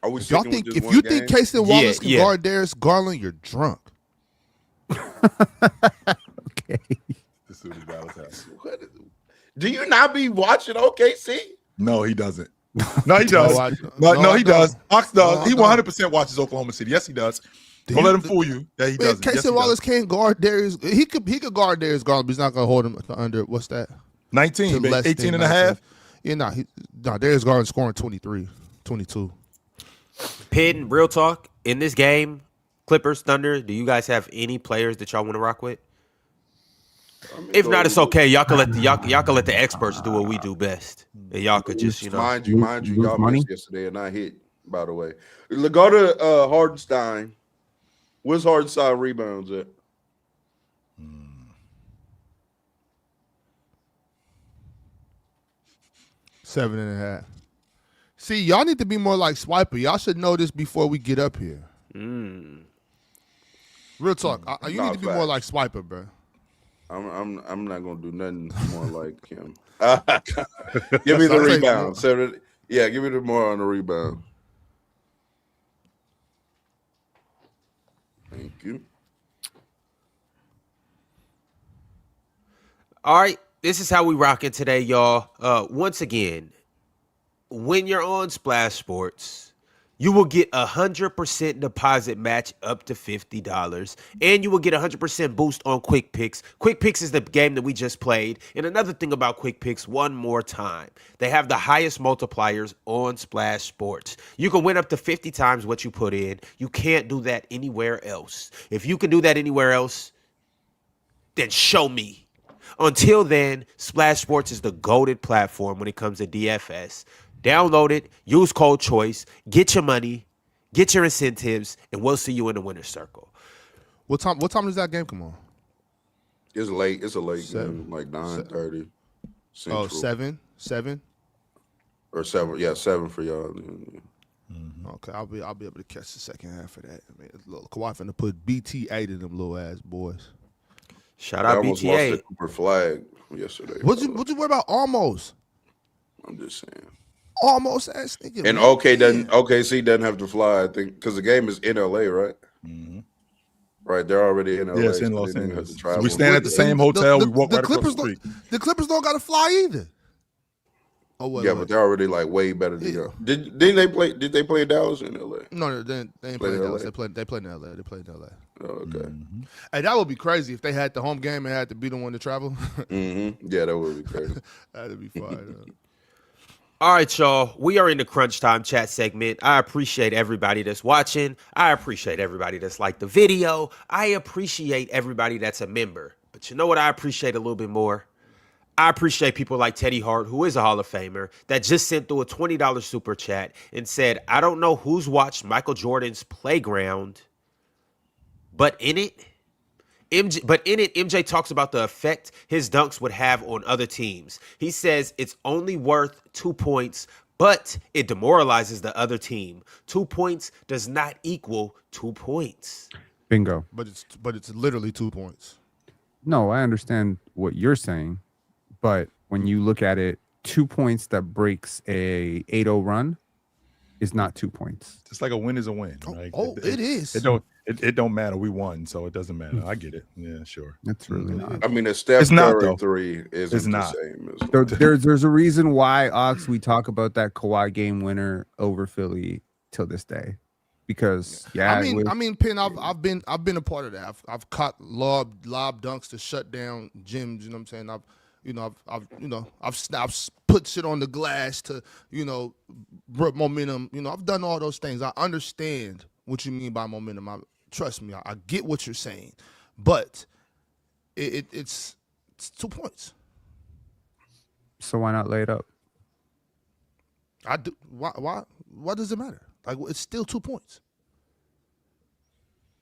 Are we If y'all sticking think with this if one you game? think Casey Wallace can Yeah. guard Darius Garland, you're drunk. Okay. This is what Dallas has. What is- Do you not be watching OKC? No, he doesn't. No, he does. I He does. don't. Ox does. No, I He don't. 100% watches Oklahoma City. Yes, he does. Don't let him fool you. Yeah, he does. Casey Wallace can't guard Darius. He could guard Darius Garland, but he's not gonna hold him under what's that? 19, To man. less 18 than and a half. 19. Yeah, Darius Garland scoring 23, 22. Pin, real talk. In this game, Clippers, Thunder, do you guys have any players that y'all want to rock with? If not, it's okay. Y'all can let the experts do what we do best. And y'all could just, Mind you, lose y'all money? missed yesterday and I hit, by the way. Go to Hardenstein. Where's Hardenstein rebounds at? Seven and a half. See, y'all need to be more like Swiper. Y'all should know this before we get up here. Real talk. You Nah, need to be more like Swiper, bro. I'm not gonna do nothing more like him. Give me the I'll take rebound. more. Give me the more on the rebound. Thank you. All right, this is how we rocking today, y'all. Once again, when you're on Splash Sports, you will get 100% deposit match up to $50, and you will get 100% boost on Quick Picks. Quick Picks is the game that we just played. And another thing about Quick Picks, one more time, they have the highest multipliers on Splash Sports. You can win up to 50 times what you put in. You can't do that anywhere else. If you can do that anywhere else, then show me. Until then, Splash Sports is the goated platform when it comes to DFS. Download it, use code choice, get your money, get your incentives, and we'll see you in the winner's circle. What time does that game come on? It's late. It's a late Seven. game, like 9:30. Oh, Central. 7. or 7. Yeah, 7 for y'all. Okay, I'll be able to catch the second half of that. I mean, look, Kawhi finna put BTA to them little ass boys. Shout They out almost lost BTA. the Cooper flag yesterday. What you worry about? Almost I'm just saying. ass nigga. And man. OKC doesn't have to fly, I think, because the game is in LA, right? Right, they're already in LA. Yeah, it's in so Los they didn't have Angeles. to So travel. we stand at the same hotel. We walk right across the street. The Clippers don't got to fly either. Oh, wait, Yeah, wait. but they're already like way better than y'all. Didn't they play? Did they play Dallas in LA? No, they ain't Play playing in Dallas. LA. They played in LA. They played in LA. Oh, okay. Hey, that would be crazy if they had the home game and had to be the one to travel. Yeah, that would be crazy. That'd be fire. All right, y'all. We are in the crunch time chat segment. I appreciate everybody that's watching. I appreciate everybody that's liked the video. I appreciate everybody that's a member. But you know what I appreciate a little bit more? I appreciate people like Teddy Hart, who is a Hall of Famer, that just sent through a $20 super chat and said, I don't know who's watched Michael Jordan's Playground, but in it, MJ talks about the effect his dunks would have on other teams. He says it's only worth 2 points, but it demoralizes the other team. 2 points does not equal 2 points. Bingo. But it's literally 2 points. No, I understand what you're saying, but when you look at it, 2 points that breaks a 8-0 run is not 2 points. Just like a win is a win. Like, it is. It don't matter. We won, so it doesn't matter. I get it. Yeah, sure. It's really not. I mean, a Steph It's not, Curry though. 3 isn't It's the not. same. There's a reason why, Ox, we talk about that Kawhi game winner over Philly till this day, because I mean, Penn. I've been a part of that. I've caught lob dunks to shut down gyms. You know what I'm saying? I've put shit on the glass to momentum. I've done all those things. I understand what you mean by momentum. Trust me, I get what you're saying, but it's 2 points. So why not lay it up? I do. Why does it matter? Like, it's still 2 points.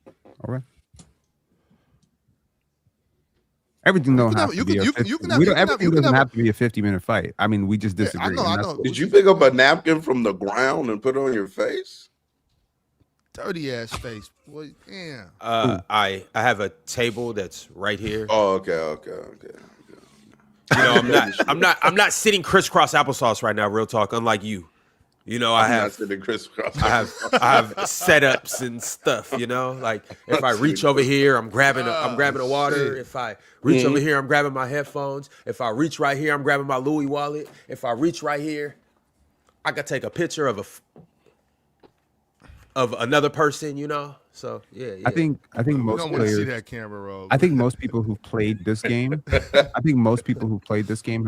All right. Everything don't have to be a 50. Everything doesn't have to be a 50-minute fight. I mean, we just disagree. I know. Did you pick up a napkin from the ground and put it on your face? Dirty ass face. Boy, yeah. I have a table that's right here. Oh, okay. I'm not sitting crisscross applesauce right now, real talk, unlike you. I have setups and stuff, like if I reach over here, I'm grabbing a water. If I reach over here, I'm grabbing my headphones. If I reach right here, I'm grabbing my Louis wallet. If I reach right here, I could take a picture of another person, So yeah. I think most don't want to see players. that camera roll. I think most people who played this game, have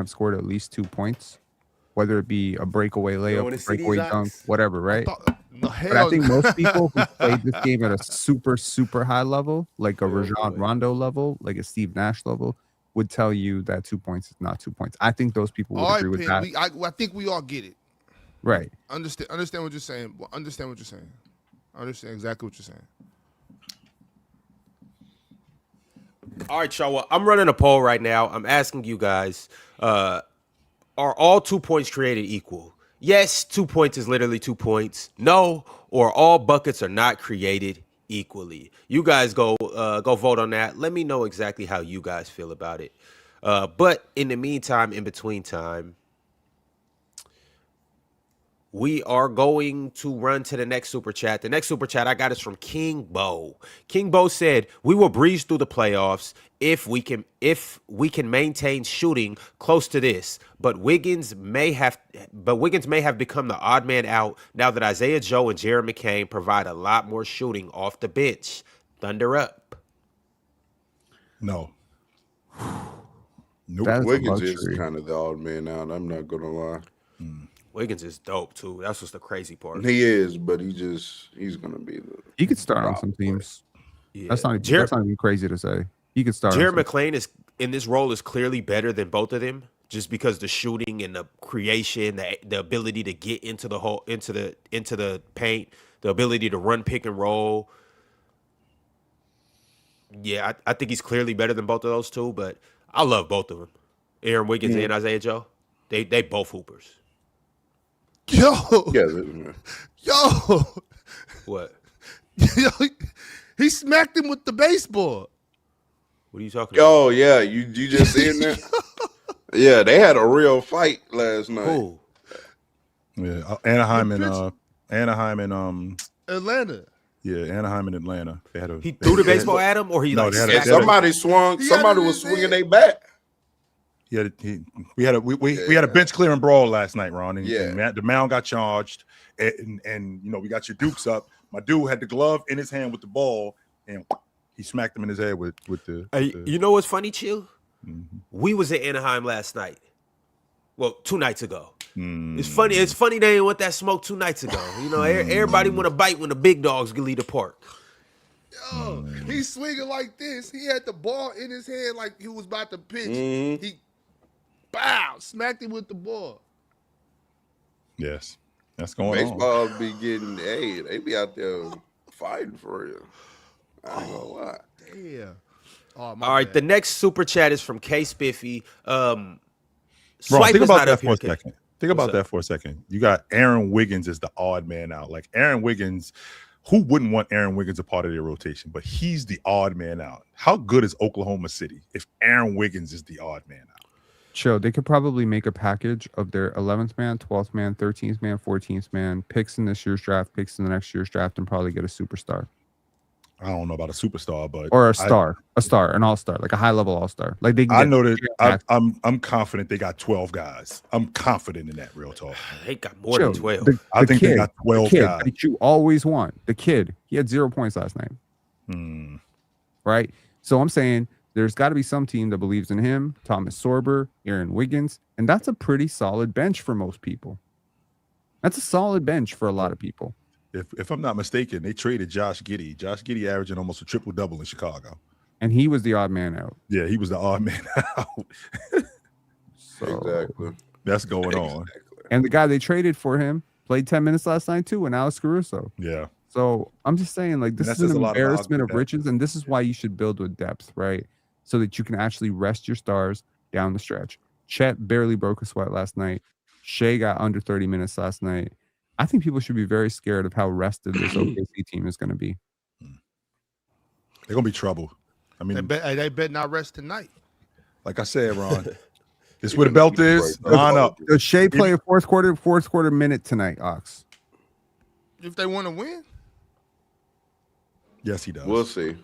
scored at least 2 points, whether it be a breakaway layup, breakaway dunk, whatever, right? But I think most people who played this game at a super, super high level, like a Rajon Rondo level, like a Steve Nash level, would tell you that 2 points is not 2 points. I think those people would agree with that. I think we all get it. Right. Understand what you're saying. Understand what you're saying. I understand exactly what you're saying. All right, y'all. Well, I'm running a poll right now. I'm asking you guys, are all 2 points created equal? Yes, 2 points is literally 2 points. No, or all buckets are not created equally. You guys go vote on that. Let me know exactly how you guys feel about it. But in the meantime, in between time, we are going to run to the next super chat. The next super chat I got is from King Bo. King Bo said, "We will breeze through the playoffs if we can maintain shooting close to this. But Wiggins may have become the odd man out now that Isaiah Joe and Jared McCain provide a lot more shooting off the bench. Thunder up." No. That's a Wiggins is luxury. kind of the odd man out. I'm not gonna lie. Wiggins is dope too. That's what's the crazy part. He is, but he's gonna be the. He could start on some teams. Yeah. That's not even crazy to say. He could start. Jared on some- McClain is in this role is clearly better than both of them, just because the shooting and the creation, the ability to get into the paint, the ability to run pick and roll. Yeah, I think he's clearly better than both of those two, but I love both of them. Aaron Wiggins and Isaiah Joe. They both hoopers. Yo, Yeah, yo, What? yo, he smacked him with the baseball. What are you talking about? oh yeah, you just seen that? Yeah, they had a real fight last night. Who? Yeah, Anaheim and Atlanta. yeah, Anaheim and Atlanta. They had a He threw the baseball at him, or he No, like they had a- smacked they had a- him? Somebody swung. He had Somebody it in was his swinging head. their bat. we had a bench clearing brawl last night, Ron. And, Yeah. and the mound got charged, and we got your dukes up. My dude had the glove in his hand with the ball, and he smacked him in his head with the. Hey, you know what's funny, Chill? Mhm. We was in Anaheim last night. Well, 2 nights ago. Mm. It's funny. It's funny they didn't want that smoke 2 nights ago. You know, everybody want to bite when the big dogs leave the park. Yo, he's swinging like this. He had the ball in his hand like he was about to pitch. Mhm. He, smacked him with the ball. Yes, that's going on. Baseball be getting. Hey, they be out there fighting for real. I ain't gonna lie. Yeah. Oh, All right, the next super chat is from K Spiffy. Ron, Swipe think is about not that up for here. a second. Think about that for a second. You got Aaron Wiggins as the odd man out. Like Aaron Wiggins, who wouldn't want Aaron Wiggins a part of their rotation? But he's the odd man out. How good is Oklahoma City if Aaron Wiggins is the odd man out? Chill. They could probably make a package of their 11th man, 12th man, 13th man, 14th man, picks in this year's draft, picks in the next year's draft, and probably get a superstar I don't know about a superstar, but or an all-star, like a high-level all-star. Like they can I get know that I'm confident they got 12 guys. I'm confident in that. Real talk. They got more Chill. than 12. I think they got 12 the kid guys. that you always want. The kid, he had 0 points last night, Hmm. right? So I'm saying there's got to be some team that believes in him. Thomas Sorber, Aaron Wiggins, and that's a pretty solid bench for most people. That's a solid bench for a lot of people. If I'm not mistaken, they traded Josh Giddey. Josh Giddey averaging almost a triple double in Chicago. And he was the odd man out. Yeah, he was the odd man out. So Exactly. That's going on. Exactly. and the guy they traded for him played 10 minutes last night too, and Alex Caruso. Yeah. So I'm just saying, like, this that is says an a lot about embarrassment of depth. riches, and this is why you should build with depth, right? So that you can actually rest your stars down the stretch. Chet barely broke a sweat last night. Shea got under 30 minutes last night. I think people should be very scared of how rested this OKC team is going to be. They're gonna be trouble. I mean, They bet not rest tonight. like I said, Ron, this is where the belt is. Line up. Does Shea play a fourth quarter minute tonight, Ox? If they want to win, Yes, he does. We'll see.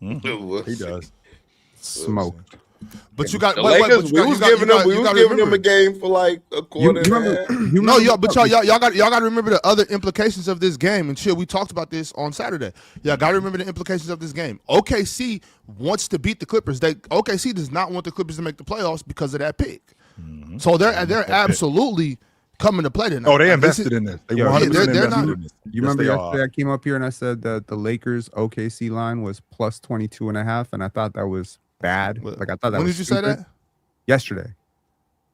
Mhm. We'll He see. does. Smoke. but you got The wait, Lakers, but we you was got- giving you got- them, we you was gotta giving them a remember- game for like a You quarter. and a remember? half. You No, remember- y'all got to remember the other implications of this game. And chill, we talked about this on Saturday. Y'all got to remember the implications of this game. OKC wants to beat the Clippers. OKC does not want the Clippers to make the playoffs because of that pick. So they're absolutely coming to play tonight. Oh, they Like, this invested in this. They Yeah, 100% they're invested not- in this. You remember Yes, they yesterday are. I came up here and I said that the Lakers OKC line was plus 22.5, and I thought that was bad. Like I thought that when was did you say stupid. that? Yesterday.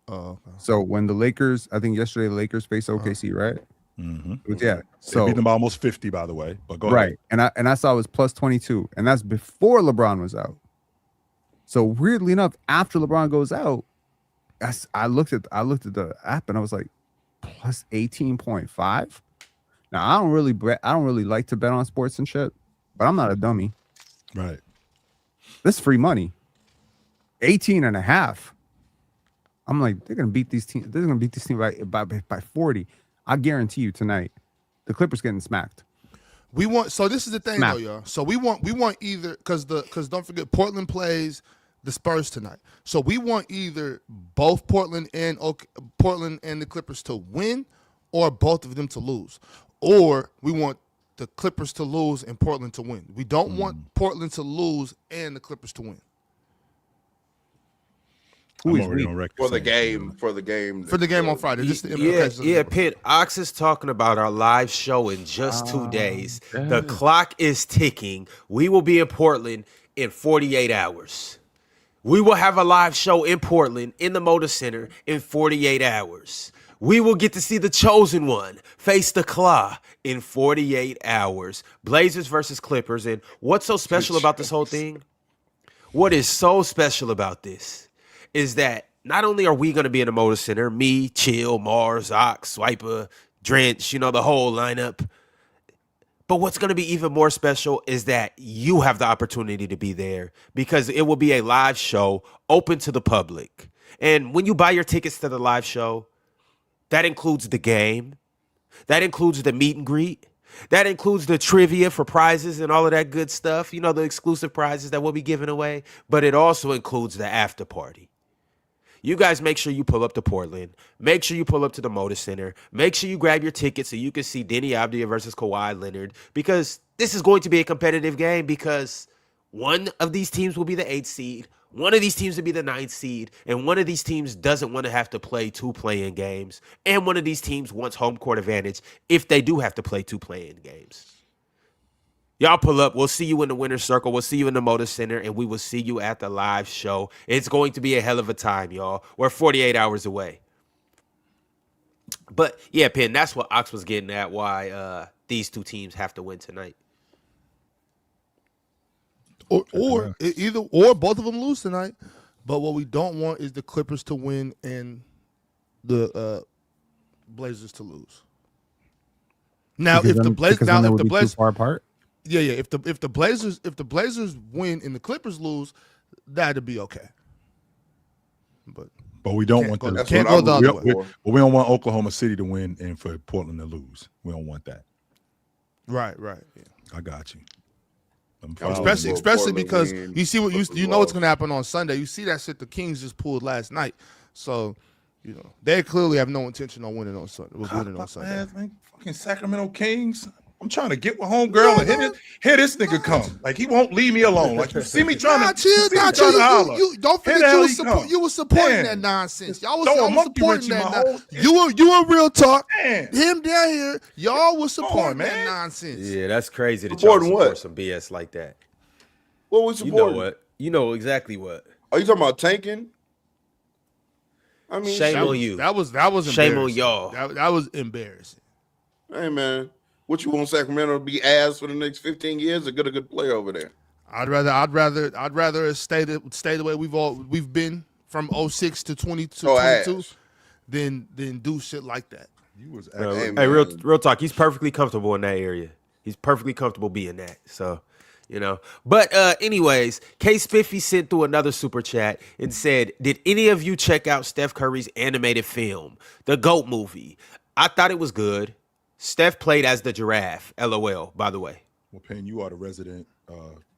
Oh, okay. So when the Lakers, I think yesterday the Lakers faced OKC, right? Mhm. It was, yeah. They So beat them by almost 50, by the way. But go right, ahead. and I saw it was plus 22, and that's before LeBron was out. So weirdly enough, after LeBron goes out, I looked at the app and I was like, plus 18.5. Now I don't really like to bet on sports and shit, but I'm not a dummy. Right. This is free money. 18.5. I'm like, they're gonna beat these teams. They're gonna beat this team by 40. I guarantee you tonight, the Clippers getting smacked. We want so this is the thing Smack. though, y'all. So we want either because don't forget Portland plays the Spurs tonight. So we want either both Portland and the Clippers to win, or both of them to lose, or we want the Clippers to lose and Portland to win. We don't want Portland to lose and the Clippers to win. I'm Who is already we? on record For the saying game, that. for the game, For the game on Friday, just the Yeah, implications of the yeah, game. Pitt. Ox is talking about our live show in just 2 days. The clock is ticking. We will be in Portland in 48 hours. We will have a live show in Portland in the MODA Center in 48 hours. We will get to see the chosen one face the Claw in 48 hours. Blazers versus Clippers. And what's so special about this whole thing? What is so special about this is that not only are we going to be in the MODA Center, me, Chill, Mars, Ox, Swiper, Drench, the whole lineup. But what's going to be even more special is that you have the opportunity to be there because it will be a live show open to the public. And when you buy your tickets to the live show, that includes the game. That includes the meet and greet. That includes the trivia for prizes and all of that good stuff. The exclusive prizes that we'll be giving away. But it also includes the after party. You guys make sure you pull up to Portland. Make sure you pull up to the MODA Center. Make sure you grab your ticket so you can see Denny Avdia versus Kawhi Leonard because this is going to be a competitive game because one of these teams will be the 8th seed, one of these teams will be the 9th seed, and one of these teams doesn't want to have to play 2 play-in games, and one of these teams wants home court advantage if they do have to play 2 play-in games. Y'all pull up. We'll see you in the winner's circle. We'll see you in the MODA Center, and we will see you at the live show. It's going to be a hell of a time, y'all. We're 48 hours away. But, yeah, Penn, that's what Ox was getting at, why these 2 teams have to win tonight. Or both of them lose tonight. But what we don't want is the Clippers to win and the Blazers to lose. Now, Because if the Blazers too far apart. Yeah. If the Blazers win and the Clippers lose, that'd be okay. But we don't want That's Can't what go I the was other way. looking for. we don't want Oklahoma City to win and for Portland to lose. We don't want that. right. Yeah. I got you. I'm I was following Especially you. Portland because win, you see what Clippers you know what's lost. gonna happen on Sunday. You see that shit the Kings just pulled last night. So, they clearly have no intention on winning on Sunday. Man, fucking Sacramento Kings. I'm trying to get with homegirl and here this nigga come. Like he won't leave me alone. Like you see me trying to chill. holler. You don't Here forget the hell you he was come. supporting Man, that nonsense. Y'all throw a was monkey supporting wrench in that. my whole shit. You were real talk. Man. Him down here, y'all was supporting that man. nonsense. Yeah, that's crazy that Supporting y'all support what? some BS like that. What we You supporting? know what? You know exactly what. Are you talking about tanking? I mean, Shame That on was- you. That was Shame on embarrassing. y'all. That was embarrassing. hey man, what you want Sacramento to be ass for the next 15 years or get a good player over there? I'd rather it stay the way we've been from 06 to 22 ass. than do shit like that. You was Hey, acting. Hey, man. real talk. He's perfectly comfortable in that area. He's perfectly comfortable being that. So, But anyways, K Spiffy sent through another super chat and said, "Did any of you check out Steph Curry's animated film, the GOAT movie? I thought it was good. Steph played as the giraffe. LOL. By the way, Well, Payne, you are the resident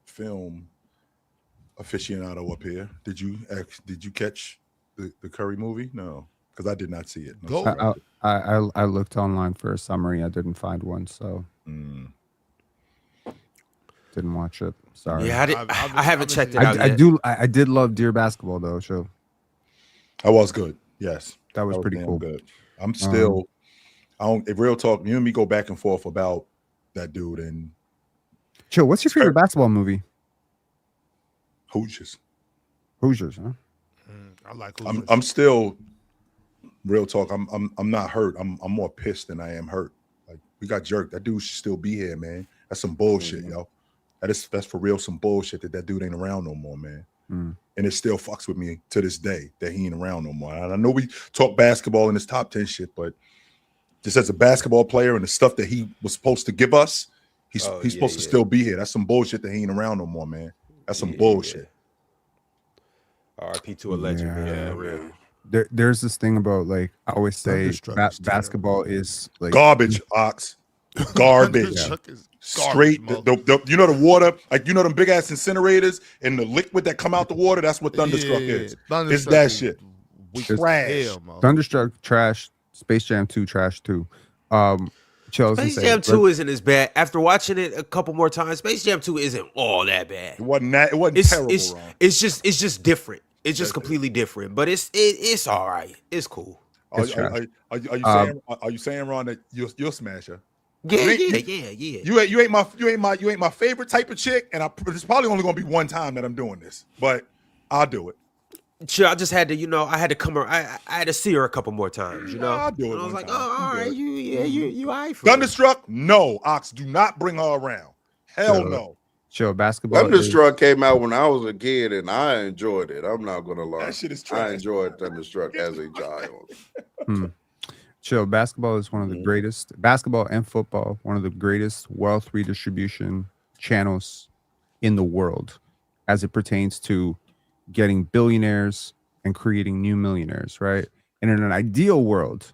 film aficionado up here. Did you catch the Curry movie? No, because I did not see it. No, Go. sorry. I looked online for a summary. I didn't find one, so didn't watch it. Sorry. yeah, I haven't checked it out yet. I did love Dear Basketball though. So That was good. Yes, that was pretty damn cool. good. I'm still. I don't. If real talk, you and me go back and forth about that dude and Chill. What's your favorite basketball movie? Hoosiers. Hoosiers, huh? I like. I'm still real talk. I'm not hurt. I'm more pissed than I am hurt. Like we got jerked. That dude should still be here, man. That's some bullshit, yo. That's for real some bullshit that dude ain't around no more, man. And it still fucks with me to this day that he ain't around no more. And I know we talk basketball in this top 10 shit, but just as a basketball player and the stuff that he was supposed to give us, he's supposed to still be here. That's some bullshit that he ain't around no more, man. That's some bullshit. RIP to a legend, man. Yeah. For real. There's this thing about like I always say Thunderstruck is basketball is like Garbage, Ox. Garbage. Straight. You know the water, like you know them big ass incinerators and the liquid that come out the water. That's what Thunderstruck is. It's that shit. Trash. Thunderstruck trash. Space Jam 2 trash too. Space Jam 2 isn't as bad. After watching it a couple more times, Space Jam 2 isn't all that bad. It wasn't terrible. It's just different. It's just completely different. But it's all right. It's cool. Are you saying, Ron, that you're a smasher? Yeah. You ain't my favorite type of chick, and it's probably only gonna be one time that I'm doing this, but I'll do it. Sure, I just had to, I had to come her. I had to see her a couple more times, I'll do it. And I was one like, time. oh, all right, you all right for Thunderstruck? No, Ox, do not bring her around. Hell no. Chill. Basketball. Thunderstruck came out when I was a kid, and I enjoyed it. I'm not gonna lie. That shit is trash. I enjoyed Thunderstruck as a child. Chill. Basketball is one of the greatest. Basketball and football, one of the greatest wealth redistribution channels in the world, as it pertains to getting billionaires and creating new millionaires. Right. And in an ideal world,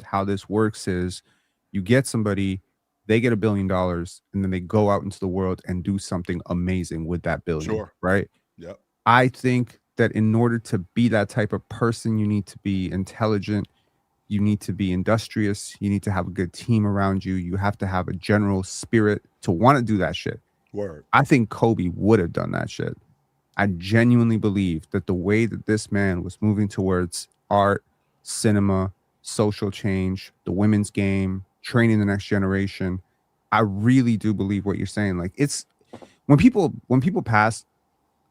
how this works is you get somebody, they get $1 billion, and then they go out into the world and do something amazing with that billion. Sure. Right. Yep. I think that in order to be that type of person, you need to be intelligent. You need to be industrious. You need to have a good team around you. You have to have a general spirit to want to do that shit. Word. I think Kobe would have done that shit. I genuinely believe that the way that this man was moving towards art, cinema, social change, the women's game, training the next generation, I really do believe what you're saying. Like, it's when people pass,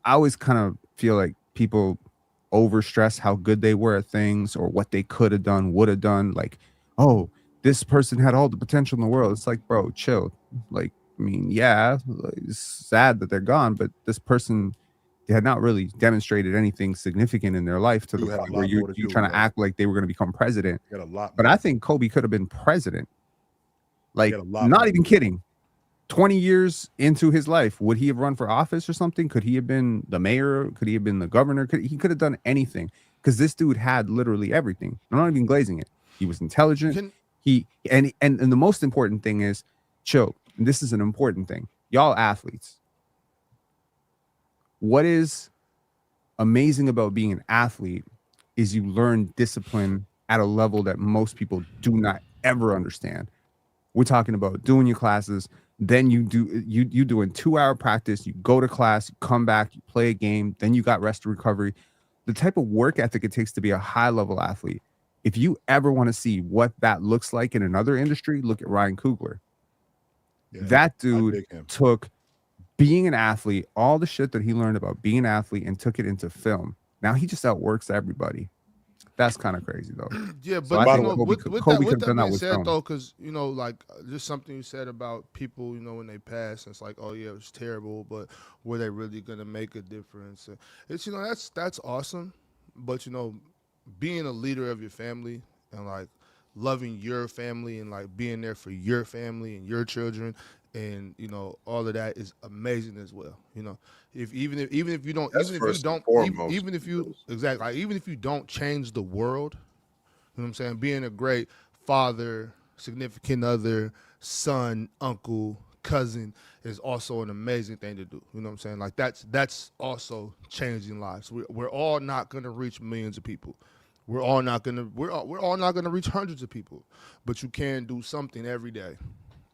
I always kind of feel like people overstress how good they were at things or what they could have done, would have done. Like, oh, this person had all the potential in the world. It's like, bro, chill. Like, I mean, yeah, it's sad that they're gone, but this person, they had not really demonstrated anything significant in their life to the You had a point where lot you're more to do, trying to bro. act like they were going to become president. Got a lot. But more. I think Kobe could have been president. Like, Got a lot not more. even kidding. 20 years into his life, would he have run for office or something? Could he have been the mayor? Could he have been the governor? He could have done anything, because this dude had literally everything. I'm not even glazing it. He was intelligent. And the most important thing is, chill. And this is an important thing. Y'all athletes. What is amazing about being an athlete is you learn discipline at a level that most people do not ever understand. We're talking about doing your classes, then you doing 2-hour practice, you go to class, you come back, you play a game, then you got rest and recovery. The type of work ethic it takes to be a high-level athlete. If you ever want to see what that looks like in another industry, look at Ryan Coogler. Yeah, That I dude dig him. took being an athlete, all the shit that he learned about being an athlete, and took it into film. Now he just outworks everybody. That's kind of crazy, though. Yeah, So I but think you know, Kobe with could have that done that being with said, film. though, because you know, like just something you said about people, you know, when they pass, it's like, oh yeah, it was terrible, but were they really gonna make a difference? It's, you know, that's awesome, but you know, being a leader of your family and like loving your family and like being there for your family and your children, and you know, all of that is amazing as well. You know, even if you don't That's first and foremost. even if you exactly, like, even if you don't change the world, you know what I'm saying, being a great father, significant other, son, uncle, cousin is also an amazing thing to do. You know what I'm saying? Like that's also changing lives. We're all not gonna reach millions of people. We're all not gonna reach hundreds of people, but you can do something every day.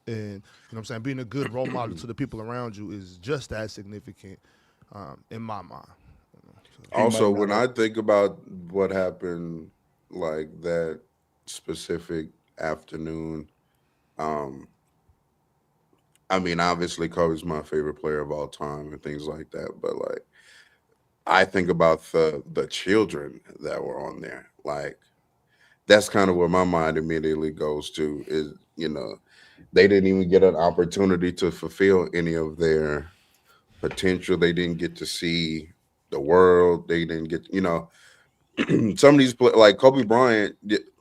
And you know what I'm saying, being a good role model to the people around you is just as significant in my mind. Also, when I think about what happened, like that specific afternoon, I mean, obviously Kobe's my favorite player of all time and things like that, but like I think about the children that were on there. Like that's kind of where my mind immediately goes to, is, you know, they didn't even get an opportunity to fulfill any of their potential. They didn't get to see the world. They didn't get, you know, some of these like Kobe Bryant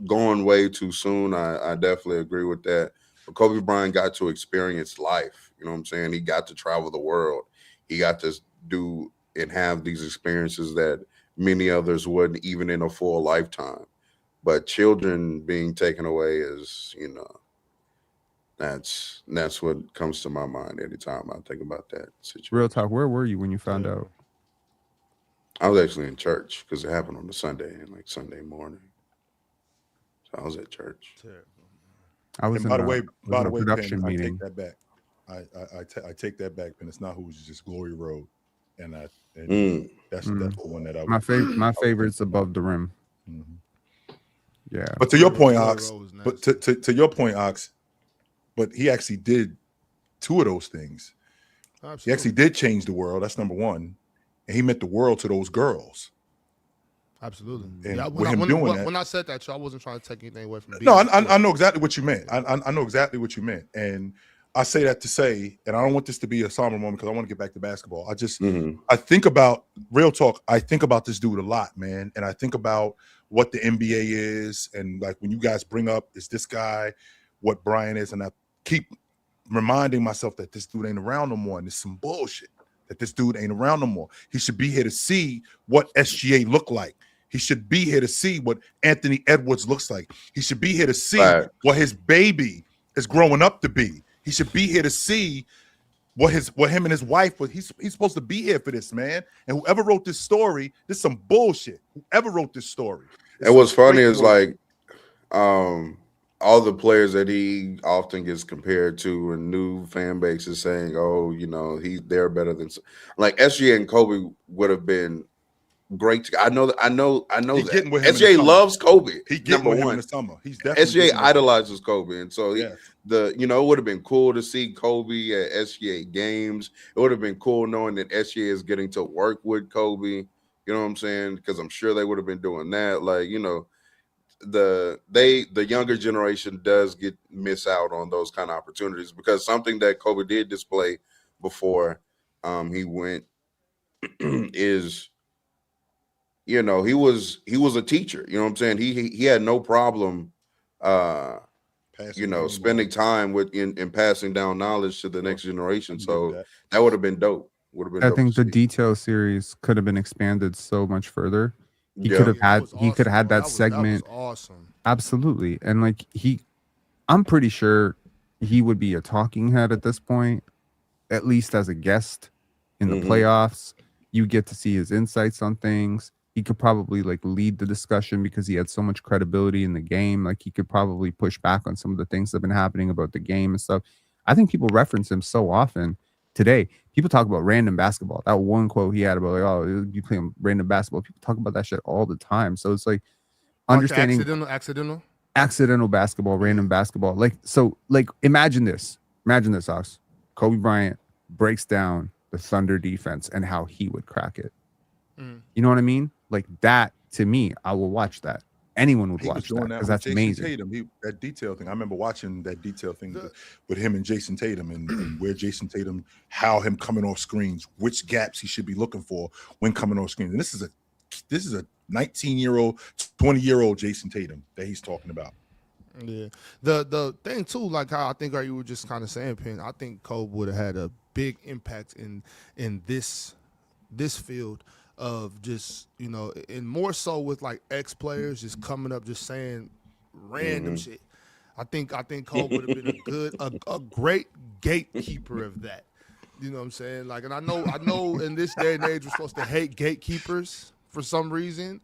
going way too soon. I definitely agree with that. But Kobe Bryant got to experience life. You know what I'm saying? He got to travel the world. He got to do and have these experiences that many others wouldn't, even in a full lifetime. But children being taken away is, you know, that's what comes to my mind anytime I think about that situation. Real talk, where were you when you found out? I was actually in church because it happened on a Sunday and like Sunday morning. So I was at church. I was And by the way, production Penn, meeting. I take that back. I take that back, Penn. It's not Who's just Glory Road, and that's the one that I would. My favorite's Above the Rim. Mm-hmm. Yeah, but to your point, Ox. But to your point, Ox. But he actually did 2 of those things. Absolutely. He actually did change the world. That's number one, and he meant the world to those girls. Absolutely. And yeah, when I said that, I wasn't trying to take anything away from. No, I know exactly what you meant. I know exactly what you meant, and I say that to say, and I don't want this to be a somber moment because I want to get back to basketball. I just I think about real talk. I think about this dude a lot, man, and I think about what the NBA is, and like when you guys bring up is this guy what Brian is, and I keep reminding myself that this dude ain't around no more, and it's some bullshit that this dude ain't around no more. He should be here to see what SGA look like. He should be here to see what Anthony Edwards looks like. He should be here to see what his baby is growing up to be. He should be here to see what him and his wife was. He's supposed to be here for this, man. And whoever wrote this story, this is some bullshit. Whoever wrote this story. And what's funny is like all the players that he often gets compared to, and new fan bases saying, "Oh, you know, they're better than." Like SGA and Kobe would have been great. I know that. Getting with him SGA loves Kobe. He getting number with him one. in the summer. He's definitely SGA idolizes Kobe, and so yes. it would have been cool to see Kobe at SGA games. It would have been cool knowing that SGA is getting to work with Kobe. You know what I'm saying? Because I'm sure they would have been doing that. Like, you know, the younger generation does miss out on those kind of opportunities, because something that Kobe did display before he went is, you know, he was a teacher. You know what I'm saying? He had no problem spending time with in passing down knowledge to the next generation. So that would have been dope. I think the detail series could have been expanded so much further. He could have had that segment. That was awesome. Absolutely. And like I'm pretty sure he would be a talking head at this point, at least as a guest in the playoffs. You get to see his insights on things. He could probably like lead the discussion because he had so much credibility in the game. Like he could probably push back on some of the things that have been happening about the game and stuff. I think people reference him so often today. People talk about random basketball. That one quote he had about like, "Oh, you playing random basketball." People talk about that shit all the time. So it's like understanding accidental basketball, random basketball. Like, so like imagine this, Ox. Kobe Bryant breaks down the Thunder defense and how he would crack it. You know what I mean? Like that, to me, I will watch that. Anyone would watch that because that's amazing. Tatum, that detail thing. I remember watching that detail thing with him and Jason Tatum, and where Jason Tatum, how him coming off screens, which gaps he should be looking for when coming off screens. And this is a 19-year-old, 20-year-old Jason Tatum that he's talking about. Yeah, the thing too, like how I think you were just kind of saying, Pin. I think Kobe would have had a big impact in this field of just, you know, and more so with like ex-players just coming up just saying random shit. I think Kobe would have been a great gatekeeper of that. You know what I'm saying? Like, and I know in this day and age we're supposed to hate gatekeepers for some reason,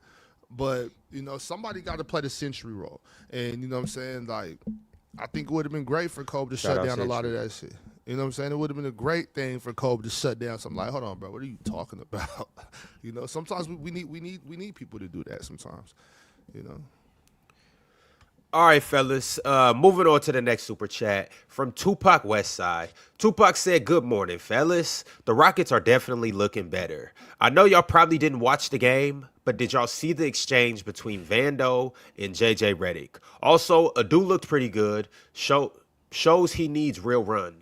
but you know, somebody got to play the century role. And you know what I'm saying? Like, I think it would have been great for Kobe to shut down a lot of that shit. You know what I'm saying? It would have been a great thing for Kobe to shut down something. Like, hold on, bro, what are you talking about? You know, sometimes we need people to do that sometimes, you know. All right, fellas. Moving on to the next super chat from Tupac Westside. Tupac said, "Good morning, fellas. The Rockets are definitely looking better. I know y'all probably didn't watch the game, but did y'all see the exchange between Vando and JJ Redick? Also, Adu looked pretty good. Shows he needs real run."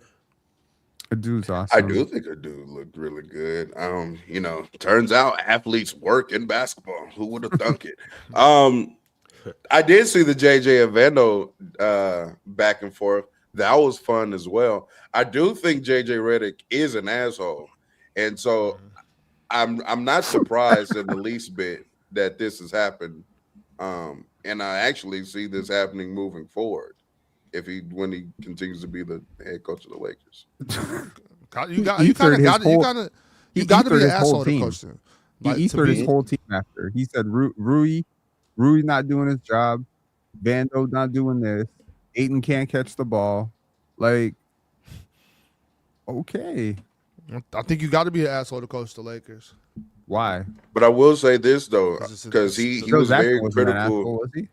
Adu's awesome. I do think Adu looked really good. You know, turns out athletes work in basketball. Who would have thunk it? I did see the JJ and Vando back and forth. That was fun as well. I do think JJ Redick is an asshole, and so I'm not surprised in the least bit that this has happened. And I actually see this happening moving forward when he continues to be the head coach of the Lakers. You got to be an asshole to coach them. Like, he threw his whole team after. He said Rui not doing his job, Vando not doing this, Ayton can't catch the ball. Like, okay. I think you got to be an asshole to coach the Lakers. Why? But I will say this though, because he was very critical. Asshole, was he?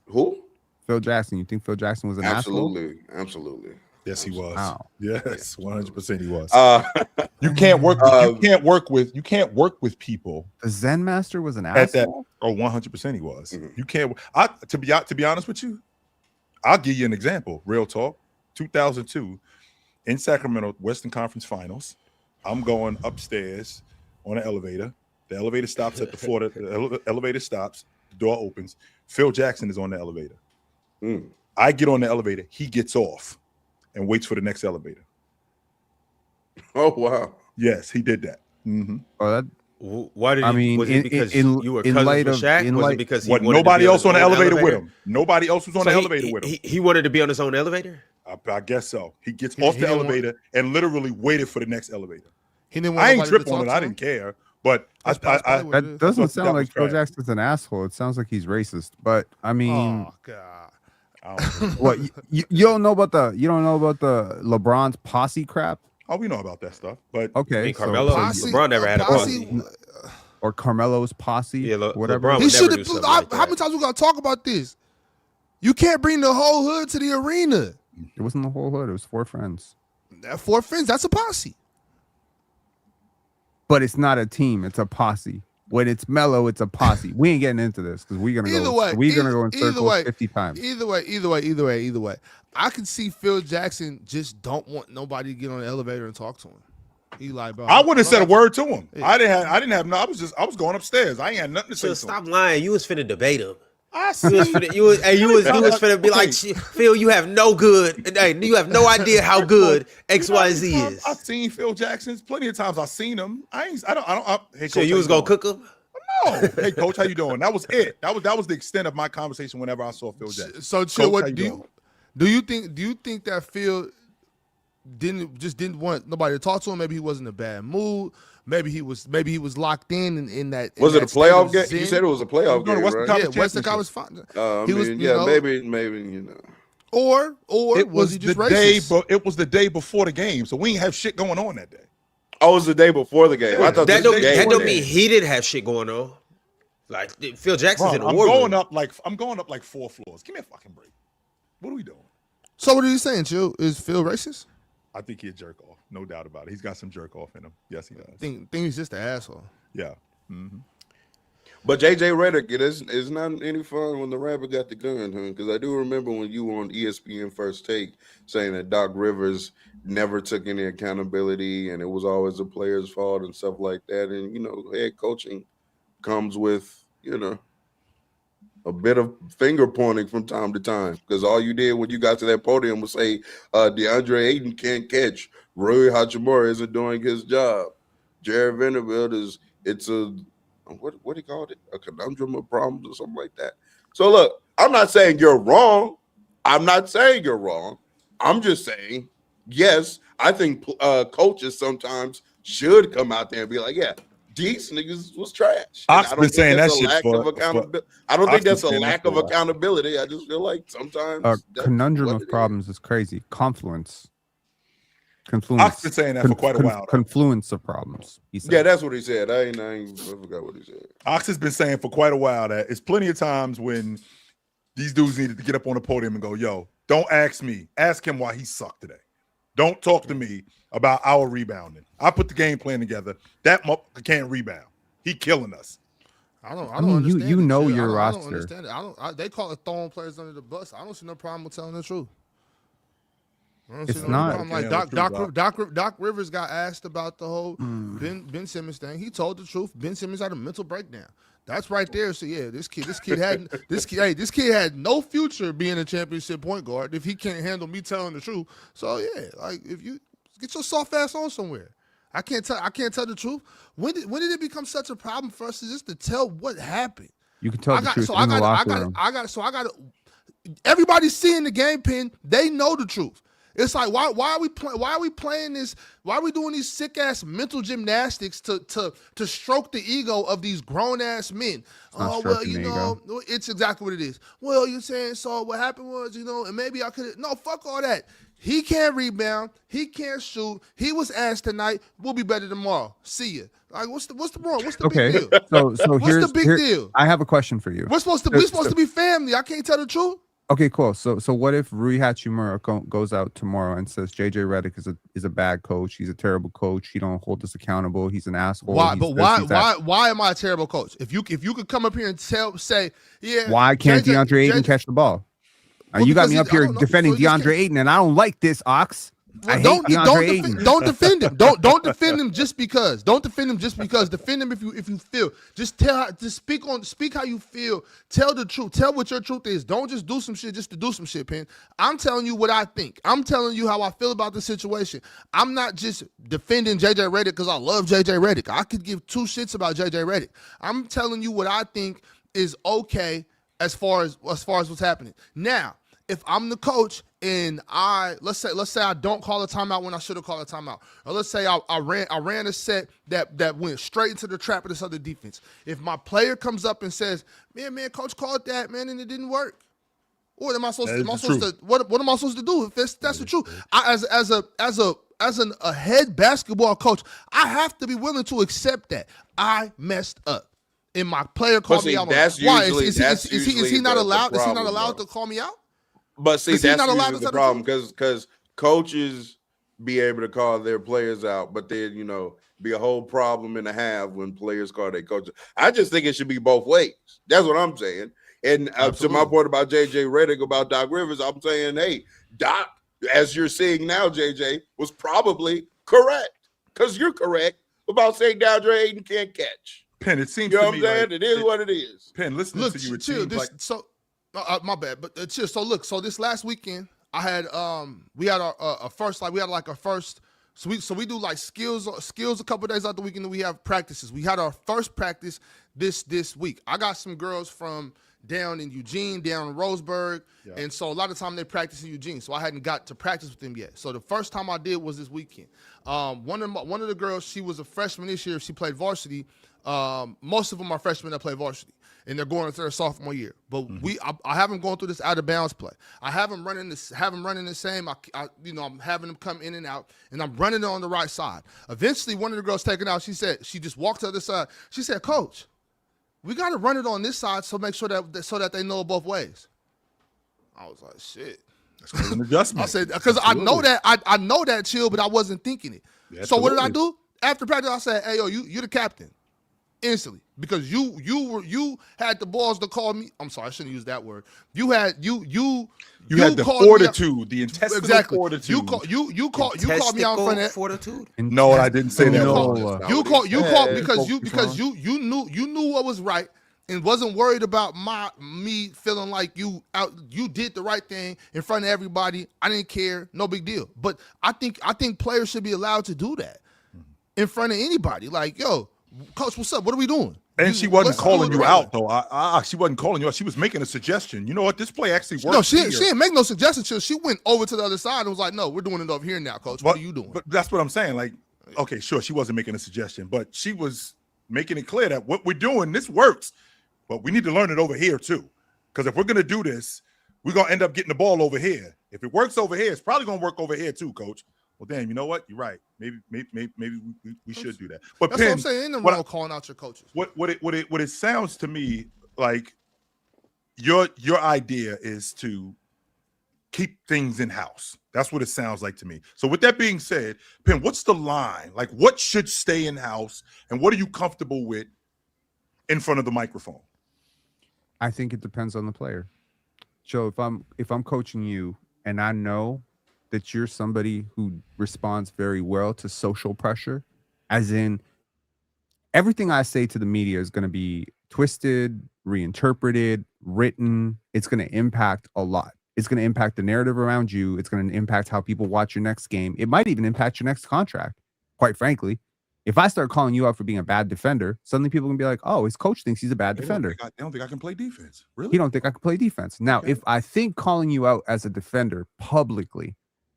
Who? Phil Jackson. You think Phil Jackson was an asshole? Absolutely. Yes, he was. Wow. Yes, 100% he was. You can't work with people. The Zen Master was an asshole. 100% he was. You can't. To be honest with you, I'll give you an example. Real talk. 2002 in Sacramento, Western Conference Finals. I'm going upstairs on an elevator. The elevator stops at the floor. The elevator stops. The door opens. Phil Jackson is on the elevator. I get on the elevator. He gets off and waits for the next elevator. Oh, wow. Yes, he did that. Mm-hmm. Oh, that, Why did I mean, was it because you were in cousins light with of- Shaq? in Was light- it because he What, wanted to nobody be on else on the his own elevator with him. Nobody else was on the elevator with him. He wanted to be on his own elevator? I guess so. He gets off the elevator and literally waited for the next elevator. He didn't want I ain't nobody to tripping on talk it. I to him? didn't care. But I probably what it that is. doesn't That sound was like Phil trash. Jackson's an asshole. It sounds like he's racist. But I mean, Oh God. I don't know. what you don't know about the LeBron's posse crap? Oh, we know about that stuff. But Okay, mean, Carmelo? Posse- LeBron never had a posse. or Carmelo's posse, Yeah, whatever. LeBron He would never should do have. something like How that. many times we gotta talk about this? You can't bring the whole hood to the arena. It wasn't the whole hood. It was 4 friends. That 4 friends, that's a posse. But it's not a team. It's a posse. When it's mellow, it's a posse. We ain't getting into this because we're gonna Either go. way, We're gonna go in either circles way, 50 times. Either way. I can see Phil Jackson just don't want nobody to get on the elevator and talk to him. He like, bro, I wouldn't have said a word to him. Yeah. I didn't have no. I was going upstairs. I ain't had nothing to say So to stop him. lying. You was finna debate him. I You was said, finna, you was finna be like, Okay. Phil, you have no good. Hey, you have no idea how good XYZ is. I've seen Phil Jackson's plenty of times. I've seen him. Hey, So Coach, you how was gonna doing? cook him? No. Hey, Coach, how you doing? That was it. That was the extent of my conversation whenever I saw Phil Jackson. So chill. Coach, how What you do you think that Phil didn't want nobody to talk to him? Maybe he was in a bad mood. Maybe he was locked in that. Was in it a that state playoff of game? zen. You said it was a playoff No, game, Western right? Conference Yeah, Western Championship. Conference Final. I He was, mean, you yeah, know, maybe you know. or It was he the just day, racist? but it was the day before the game, so we ain't have shit going on that day. Oh, it was the day before the game. I thought That this was the game don't day. mean he didn't have shit going on. Like Phil Jackson's Bro, in the I'm war going room. up like 4 floors. Give me a fucking break. What are we doing? So what are you saying, Chill? Is Phil racist? I think he'd jerk off, no doubt about it. He's got some jerk off in him. Yes, he does. Think he's just an asshole. Yeah. Mm-hmm. But JJ Redick, it's not any fun when the rabbit got the gun, huh? Because I do remember when you were on ESPN First Take saying that Doc Rivers never took any accountability and it was always the players' fault and stuff like that. And, you know, head coaching comes with, you know, a bit of finger pointing from time to time. Because all you did when you got to that podium was say, DeAndre Ayton can't catch. Rui Hachimura isn't doing his job. Jared Vanderbilt it's a, what do you call it? A conundrum of problems or something like that. So look, I'm not saying you're wrong. I'm just saying, yes, I think coaches sometimes should come out there and be like, yeah, these niggas was trash. And Ox been saying that shit for- I don't think Ox been that's a saying that lack for a of while. accountability. I just feel like sometimes that's Conundrum what of it is. problems is crazy. Confluence. Ox been saying that for quite a while, though. Confluence of problems. He said. Yeah, that's what he said. I forgot what he said. Ox has been saying for quite a while that it's plenty of times when these dudes needed to get up on the podium and go, yo, don't ask me. Ask him why he sucked today. Don't talk to me about our rebounding. I put the game plan together. That motherfucker can't rebound. He killing us. I don't mean, understand you it, know Chill. your I don't roster. understand it. They call it throwing players under the bus. I don't see no problem with telling the truth. I don't see It's no not. problem. Like Yeah, Doc Rivers got asked about the whole Ben Simmons thing. He told the truth. Ben Simmons had a mental breakdown. That's right there. So yeah, this kid had no future being a championship point guard if he can't handle me telling the truth. So yeah, like if you get your soft ass on somewhere. I can't tell the truth. When did it become such a problem for us to tell what happened? You can tell the truth in the locker room. Everybody's seeing the game pin. They know the truth. It's like why are we playing this? Why are we doing these sick ass mental gymnastics to stroke the ego of these grown ass men? not Oh well, stroking you the know, it's exactly what it is. Well, you're saying so. What happened was, you know, and maybe I could. No, fuck all that. He can't rebound. He can't shoot. He was asked tonight. We'll be better tomorrow. See ya. Like what's the wrong? What's the Okay, big deal? so What's the big deal? I have a question for you. We're supposed to be family. I can't tell the truth. Okay, cool. So what if Rui Hachimura goes out tomorrow and says JJ Redick is a bad coach. He's a terrible coach. He don't hold us accountable. He's an asshole. Why? He's But this, he's that. why am I a terrible coach? If you could come up here and say, yeah, Why can't DeAndre Ayton catch the ball? Well, You got because me up I here don't know. defending So he just DeAndre Ayton, and I don't like this, Ox. I hate Don't DeAndre Ayton. don't defend him. Don't defend him just because. Don't defend him just because. Defend him if you feel. Just speak how you feel. Tell the truth. Tell what your truth is. Don't just do some shit just to do some shit, Penn. I'm telling you what I think. I'm telling you how I feel about the situation. I'm not just defending JJ Redick because I love JJ Redick. I could give two shits about JJ Redick. I'm telling you what I think is okay as far as what's happening. Now, if I'm the coach and let's say I don't call a timeout when I should have called a timeout, or let's say I ran a set that went straight into the trap of this other defense. If my player comes up and says, "Man, coach called that, man, and it didn't work," what am I supposed to? What am I supposed to do if that's the truth? As a head basketball coach, I have to be willing to accept that I messed up. And my player called me out. Why is he not allowed? Is he not allowed to call me out? But see, that's usually the problem because coaches be able to call their players out, but then be a whole problem and a half when players call their coaches. I just think it should be both ways. That's what I'm saying. And to my point about JJ Redick, about Doc Rivers, I'm saying, hey, Doc, as you're seeing now, JJ was probably correct because you're correct about saying DeAndre Ayton can't catch. Penn, it seems you know to what me I'm saying? like It is what it is. Penn, listening to you, it seems like my bad, but chill. So look, so this last weekend I had we had our first so we do like skills a couple days out the weekend, and we have practices. We had our first practice this week. I got some girls from down in Eugene, down in Roseburg, and so a lot of time they practice in Eugene. So I hadn't got to practice with them yet. So the first time I did was this weekend. One of the girls, she was a freshman this year. She played varsity. Most of them are freshmen that play varsity, and they're going into their sophomore year. But I haven't gone through this out of bounds play. I haven't running the same. I'm having them come in and out, and I'm running it on the right side. Eventually, one of the girls taking out. She said she just walked to the other side. She said, "Coach, we got to run it on this side so make sure that they know both ways." I was like, "Shit." That's an adjustment. I said because I know that chill, but I wasn't thinking it. Yeah, so what did I do after practice? I said, "Hey, yo, you're the captain." Instantly, because you had the balls to call me. I'm sorry, I shouldn't use that word. You had the fortitude, the intestinal fortitude. You called me out in front of that. Fortitude. No, I didn't say that. You called because you knew what was right and wasn't worried about me feeling like you did the right thing in front of everybody. I didn't care, no big deal. But I think players should be allowed to do that in front of anybody. Like, yo, Coach, what's up? What are we doing? And she wasn't calling you out, though. She wasn't calling you out. She was making a suggestion. You know what? This play actually works. No, she didn't make no suggestion. She went over to the other side and was like, "No, we're doing it over here now, Coach. What are you doing?" But that's what I'm saying. Like, okay, sure, she wasn't making a suggestion, but she was making it clear that what we're doing, this works, but we need to learn it over here too. Because if we're gonna do this, we're gonna end up getting the ball over here. If it works over here, it's probably gonna work over here too, Coach. Well, damn, you know what? You're right. Maybe we should do that. But that's Penn, what I'm saying. In the wrong calling out your coaches. What it sounds to me like your idea is to keep things in house. That's what it sounds like to me. So with that being said, Penn, what's the line? Like, what should stay in house, and what are you comfortable with in front of the microphone? I think it depends on the player. Joe, if I'm coaching you and I know that you're somebody who responds very well to social pressure, as in everything I say to the media is going to be twisted, reinterpreted, written. It's going to impact a lot. It's going to impact the narrative around you. It's going to impact how people watch your next game. It might even impact your next contract, quite frankly. If I start calling you out for being a bad defender, suddenly people are going to be like, "Oh, his coach thinks he's a bad defender. They don't think I can play defense." Really? He don't think I can play defense. Now, if I think calling you out as a defender publicly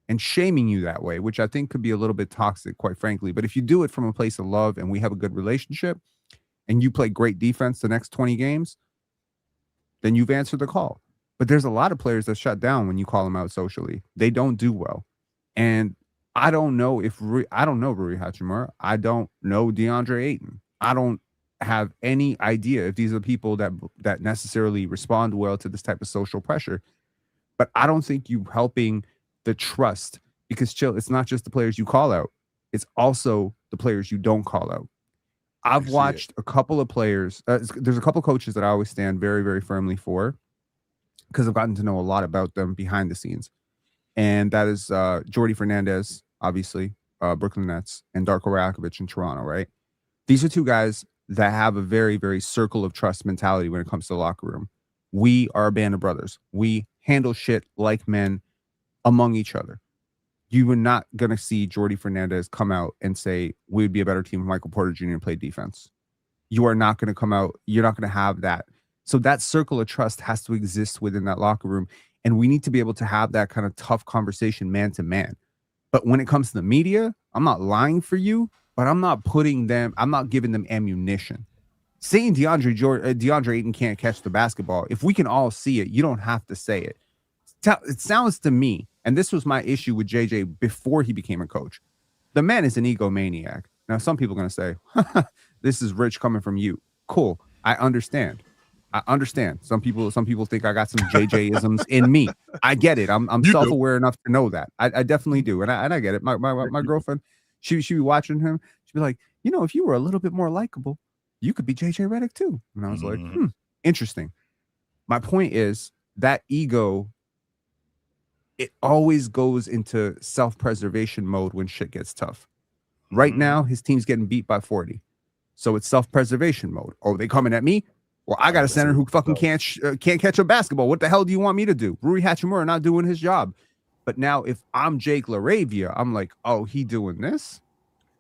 and shaming you that way, which I think could be a little bit toxic, quite frankly, but if you do it from a place of love and we have a good relationship and you play great defense the next 20 games, then you've answered the call. But there's a lot of players that shut down when you call them out socially. They don't do well. And I don't know Rui Hachimura. I don't know DeAndre Ayton. I don't have any idea if these are people that necessarily respond well to this type of social pressure. But I don't think you helping the trust, because chill, it's not just the players you call out. It's also the players you don't call out. I've watched a couple of players. There's a couple of coaches that I always stand very, very firmly for because I've gotten to know a lot about them behind the scenes. and that is Jordy Fernandez, obviously, Brooklyn Nets, and Darko Rajakovic in Toronto, right? These are two guys that have a very, very circle of trust mentality when it comes to the locker room. We are a band of brothers. We handle shit like men among each other. You are not going to see Jordy Fernandez come out and say, we would be a better team if Michael Porter Jr. and played defense. You are not going to come out. You're not going to have that. So that circle of trust has to exist within that locker room. And we need to be able to have that kind of tough conversation man to man. But when it comes to the media, I'm not lying for you, but I'm not giving them ammunition. Saying DeAndre Ayton can't catch the basketball, if we can all see it, you don't have to say it. It sounds to me, and this was my issue with JJ before he became a coach. The man is an egomaniac. Now, some people are going to say, this is rich coming from you. Cool. I understand. Some people think I got some JJ-isms in me. I get it. I'm self-aware enough to know that. I definitely do. And I get it. My girlfriend, she be watching him. She'd be like, if you were a little bit more likable, you could be JJ Redick too. And I was like, interesting. My point is that ego, it always goes into self-preservation mode when shit gets tough. Right now, his team's getting beat by 40. So it's self-preservation mode. Oh, they coming at me? Well, I got a center who fucking can't catch a basketball. What the hell do you want me to do? Rui Hachimura not doing his job. But now if I'm Jake LaRavia, I'm like, oh, he doing this?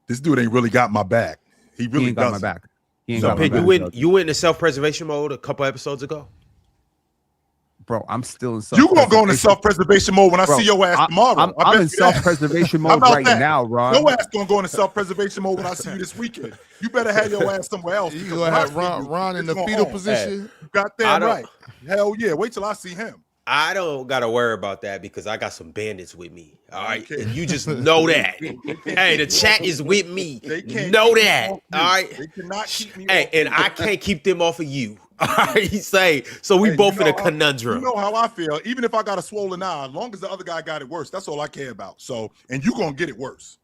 This dude ain't really got my back. He really ain't got my back. He ain't So, got my Pete, back. you went into self-preservation mode a couple episodes ago? Bro, I'm still in self-preservation. You gonna go into self-preservation mode when I see your ass tomorrow. I'm in self-preservation mode right now, Ron. Your ass gonna go into self-preservation mode when I see you this weekend. You better have your ass somewhere else. You gonna have Ron in the fetal position? Hey, got that right. Hell yeah. Wait till I see him. I don't gotta worry about that because I got some bandits with me. All right, okay. And you just know that. Hey, the chat is with me. Know that. All right. They cannot keep me. Hey, and I can't keep them off of you. All right, so we both in a conundrum. You know how I feel. Even if I got a swollen eye, as long as the other guy got it worse, that's all I care about. So, and you gonna get it worse.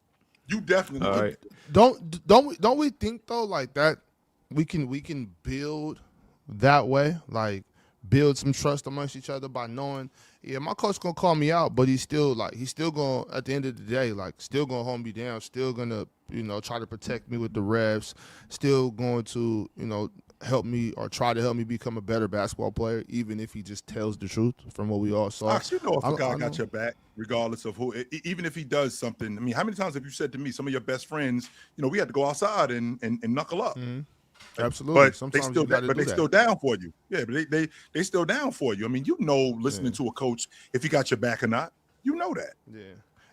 You definitely. All right. Don't we think though like that? We can build that way, like build some trust amongst each other by knowing, my coach gonna call me out, but he's still gonna at the end of the day, still gonna hold me down, still gonna try to protect me with the refs, still going to help me or try to help me become a better basketball player, even if he just tells the truth from what we all saw. If a guy got your back, regardless of who, even if he does something. I mean, how many times have you said to me, some of your best friends, we had to go outside and knuckle up. Mm-hmm. Absolutely. But sometimes they still down for you. Yeah, but they still down for you. I mean, listening to a coach, if he got your back or not, that. Yeah.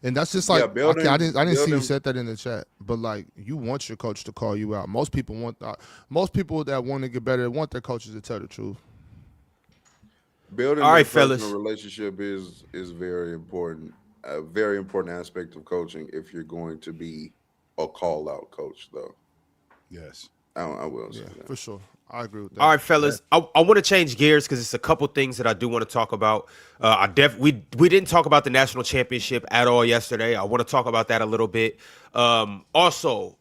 And that's just like, okay, I didn't see you said that in the chat, but you want your coach to call you out. Most people that want to get better want their coaches to tell the truth. Building a personal relationship is very important. A very important aspect of coaching if you're going to be a call out coach, though. Yes. I will say that. For sure. I agree with that. All right, fellas. I want to change gears because it's a couple things that I do want to talk about. We didn't talk about the national championship at all yesterday. I want to talk about that a little bit. Also,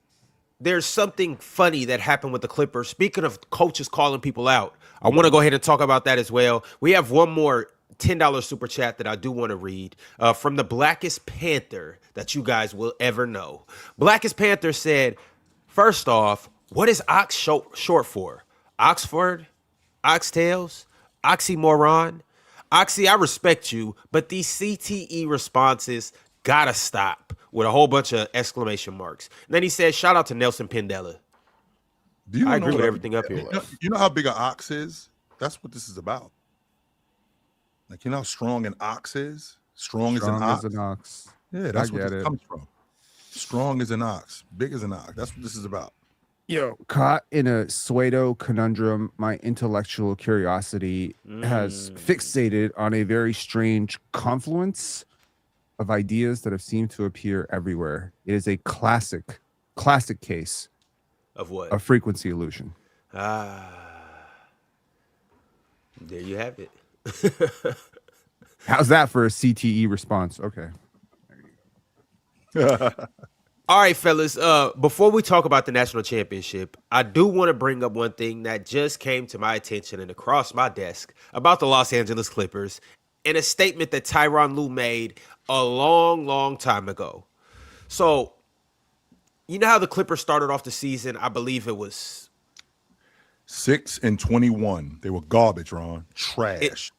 there's something funny that happened with the Clippers. Speaking of coaches calling people out, I want to go ahead and talk about that as well. We have one more $10 super chat that I do want to read from the Blackest Panther that you guys will ever know. Blackest Panther said, first off, what is Ox short for? Oxford? Oxtails? Oxymoron? Oxy, I respect you, but these CTE responses gotta stop with a whole bunch of exclamation marks. And then he said, shout out to Nelson Pendela. I agree with everything up here. You know how big an ox is? That's what this is about. How strong an ox is? Strong as an ox. Yeah, that's what it comes from. Strong as an ox. Big as an ox. That's what this is about. Yo, caught in a pseudo conundrum, my intellectual curiosity has fixated on a very strange confluence of ideas that have seemed to appear everywhere. It is a classic case of what? A frequency illusion. There you have it. How's that for a CTE response? Okay. There you go. All right, fellas, before we talk about the national championship, I do want to bring up one thing that just came to my attention and across my desk about the Los Angeles Clippers. and a statement that Tyronn Lue made a long, long time ago. So, you know how the Clippers started off the season? I believe it was 6-21. They were garbage, Ron. Trash.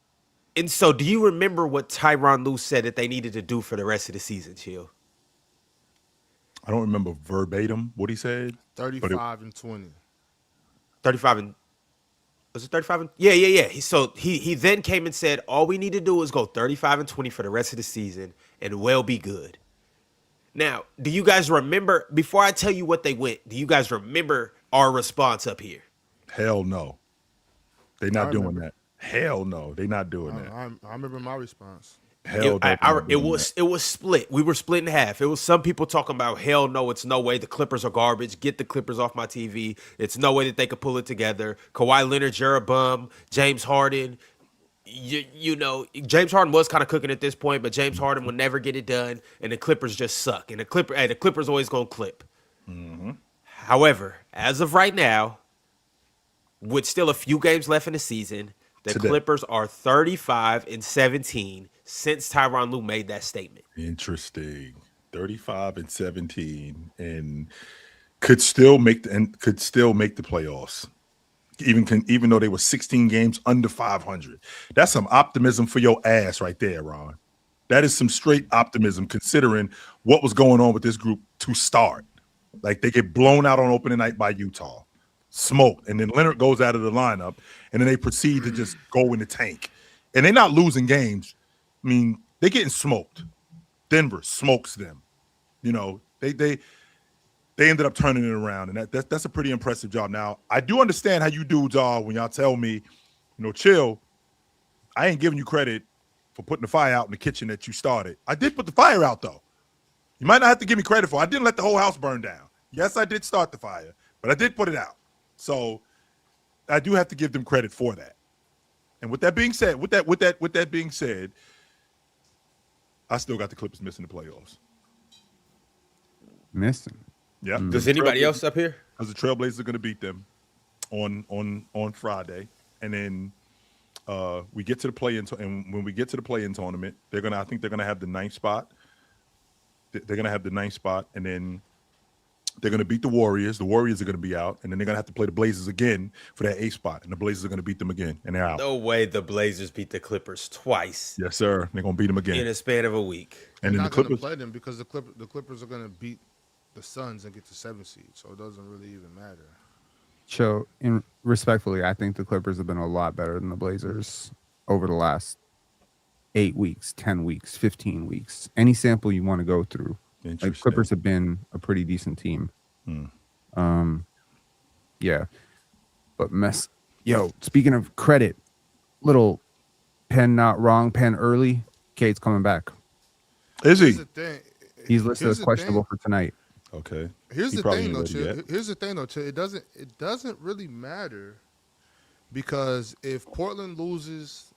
And so, do you remember what Tyronn Lue said that they needed to do for the rest of the season, Chill? I don't remember verbatim what he said. 35 and 20. 35 and was it 35 and yeah. He then came and said all we need to do is go 35 and 20 for the rest of the season and we'll be good. Now, do you guys remember, before I tell you what they went, do you guys remember our response up here? Hell no. They're not doing that. Hell no. They're not doing that. I remember my response. Hell no. It was split. We were split in half. It was some people talking about hell no, it's no way. The Clippers are garbage. Get the Clippers off my TV. It's no way that they could pull it together. Kawhi Leonard, you're a bum. James Harden. You know, James Harden was kind of cooking at this point, but James Harden will never get it done, and the Clippers just suck. And the Clippers always gonna clip. Mm-hmm. However, as of right now, with still a few games left in the season, the Clippers are 35 and 17 since Tyronn Lue made that statement. Interesting. 35 and 17, and could still make the playoffs. Even though they were 16 games under 500. That's some optimism for your ass right there, Ron. That is some straight optimism considering what was going on with this group to start. Like, they get blown out on opening night by Utah, smoked, and then Leonard goes out of the lineup, and then they proceed to just go in the tank. And they're not losing games. I mean, they're getting smoked. Denver smokes them. You know, they ended up turning it around, and that's a pretty impressive job. Now, I do understand how you dudes are when y'all tell me, chill, I ain't giving you credit for putting the fire out in the kitchen that you started. I did put the fire out, though. You might not have to give me credit for it. I didn't let the whole house burn down. Yes, I did start the fire, but I did put it out. So I do have to give them credit for that. And with that being said, I still got the Clippers missing the playoffs. Missing. Yeah. Does anybody else up here? Because the Trailblazers are going to beat them on Friday, and then we get to the play-in, and when we get to the play-in tournament, I think they're gonna have the 9th spot. They're gonna have the 9th spot, and then they're gonna beat the Warriors. The Warriors are gonna be out, and then they're gonna have to play the Blazers again for that 8th spot, and the Blazers are gonna beat them again, and they're out. No way the Blazers beat the Clippers twice. Yes, sir. They're gonna beat them again in a span of a week. And they're then not the Clippers gonna play them because the Clippers are gonna beat the Suns and get to 7th seed, so it doesn't really even matter. So, respectfully, I think the Clippers have been a lot better than the Blazers over the last 8 weeks, 10 weeks, 15 weeks. Any sample you want to go through. Like, Clippers have been a pretty decent team. Yeah. But speaking of credit, little pen not wrong, pen early. Kate's coming back. Is he? He's listed as questionable for tonight. Okay. Here's the thing, though, Chill. It doesn't really matter, because if Portland loses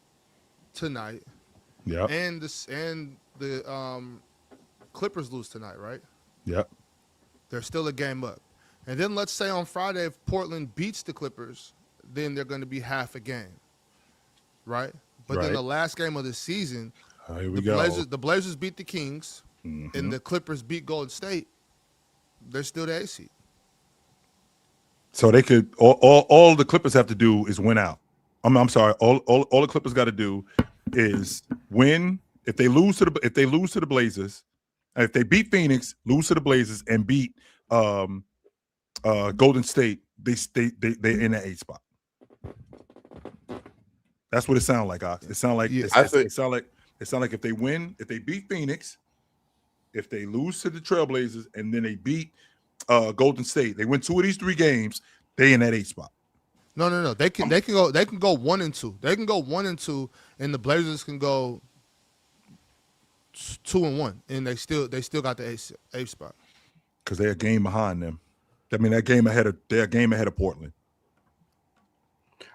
tonight, yeah, and the Clippers lose tonight, right? Yep. They're still a game up. And then let's say on Friday, if Portland beats the Clippers, then they're going to be half a game, right? But then the last game of the season, the Blazers beat the Kings, and the Clippers beat Golden State. They're still the 8th seed. So they could all the Clippers have to do is win out. I'm sorry. All the Clippers got to do is win. If they lose to the Blazers, if they beat Phoenix, lose to the Blazers, and beat Golden State, they're in the 8th spot. That's what it sounds like, Ox. It sounds like it sounds like if they win, if they beat Phoenix, if they lose to the Trailblazers, and then they beat Golden State, they win 2 of these 3 games, they in that 8th spot. No. They can go 1 and 2. They can go 1 and 2, and the Blazers can go 2 and 1, and they still got the 8th spot. Because they're a game behind them. I mean, they're a game ahead of Portland.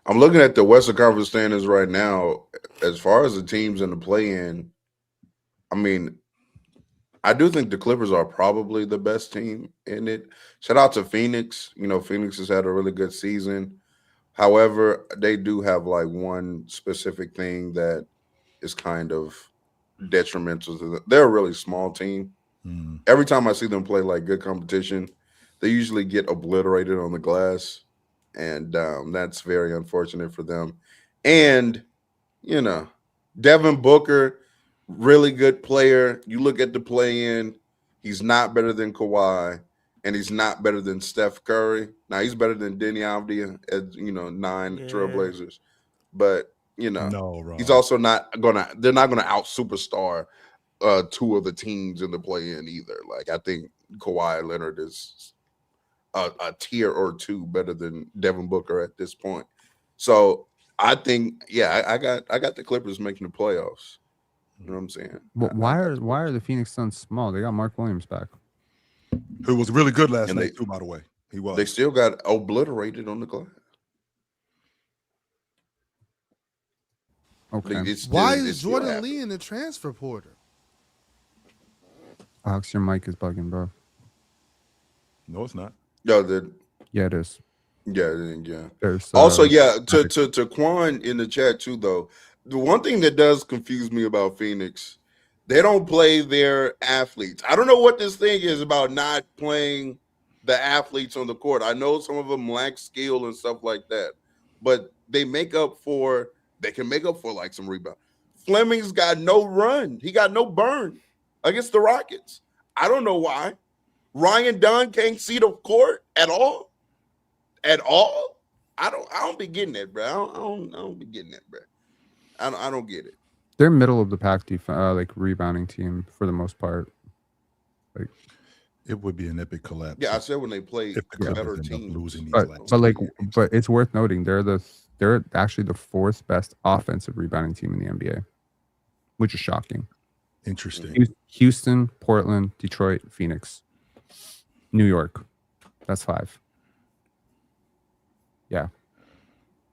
I'm looking at the Western Conference standings right now. As far as the teams in the play-in, I mean, I do think the Clippers are probably the best team in it. Shout out to Phoenix. Phoenix has had a really good season. However, they do have like one specific thing that is kind of detrimental to them. They're a really small team. Mm. Every time I see them play like good competition, they usually get obliterated on the glass, and that's very unfortunate for them. And you know, Devin Booker, really good player. You look at the play-in, he's not better than Kawhi, and he's not better than Steph Curry. Now he's better than Denny Avdia at 9 Trailblazers, but No, he's Rob. also not gonna. They're not gonna out superstar two of the teams in the play-in either. Like I think Kawhi Leonard is a tier or two better than Devin Booker at this point. So I think, I got the Clippers making the playoffs. You know what I'm saying? Well, why are the Phoenix Suns small? They got Mark Williams back. Who was really good last And night too, by the way. He was. They still got obliterated on the glass. Okay. Why is Jordan Lee in the transfer portal? Alex, your mic is bugging, bro. No, it's not. No, Yeah, it is. yeah. There's Also, to Quan in the chat too, though. The one thing that does confuse me about Phoenix, they don't play their athletes. I don't know what this thing is about not playing the athletes on the court. I know some of them lack skill and stuff like that, but they can make up for like some rebound. Fleming's got no run. He got no burn against the Rockets. I don't know why. Ryan Dunn can't see the court at all. At all? I don't be getting that, bro. I don't be getting that, bro. I don't get it. They're middle of the pack like rebounding team for the most part. Like it would be an epic collapse. Yeah, I said when they play if the better Clippers end up teams. losing these But it's worth noting they're actually the fourth best offensive rebounding team in the NBA, which is shocking. Interesting. Houston, Portland, Detroit, Phoenix, New York. That's 5. Yeah,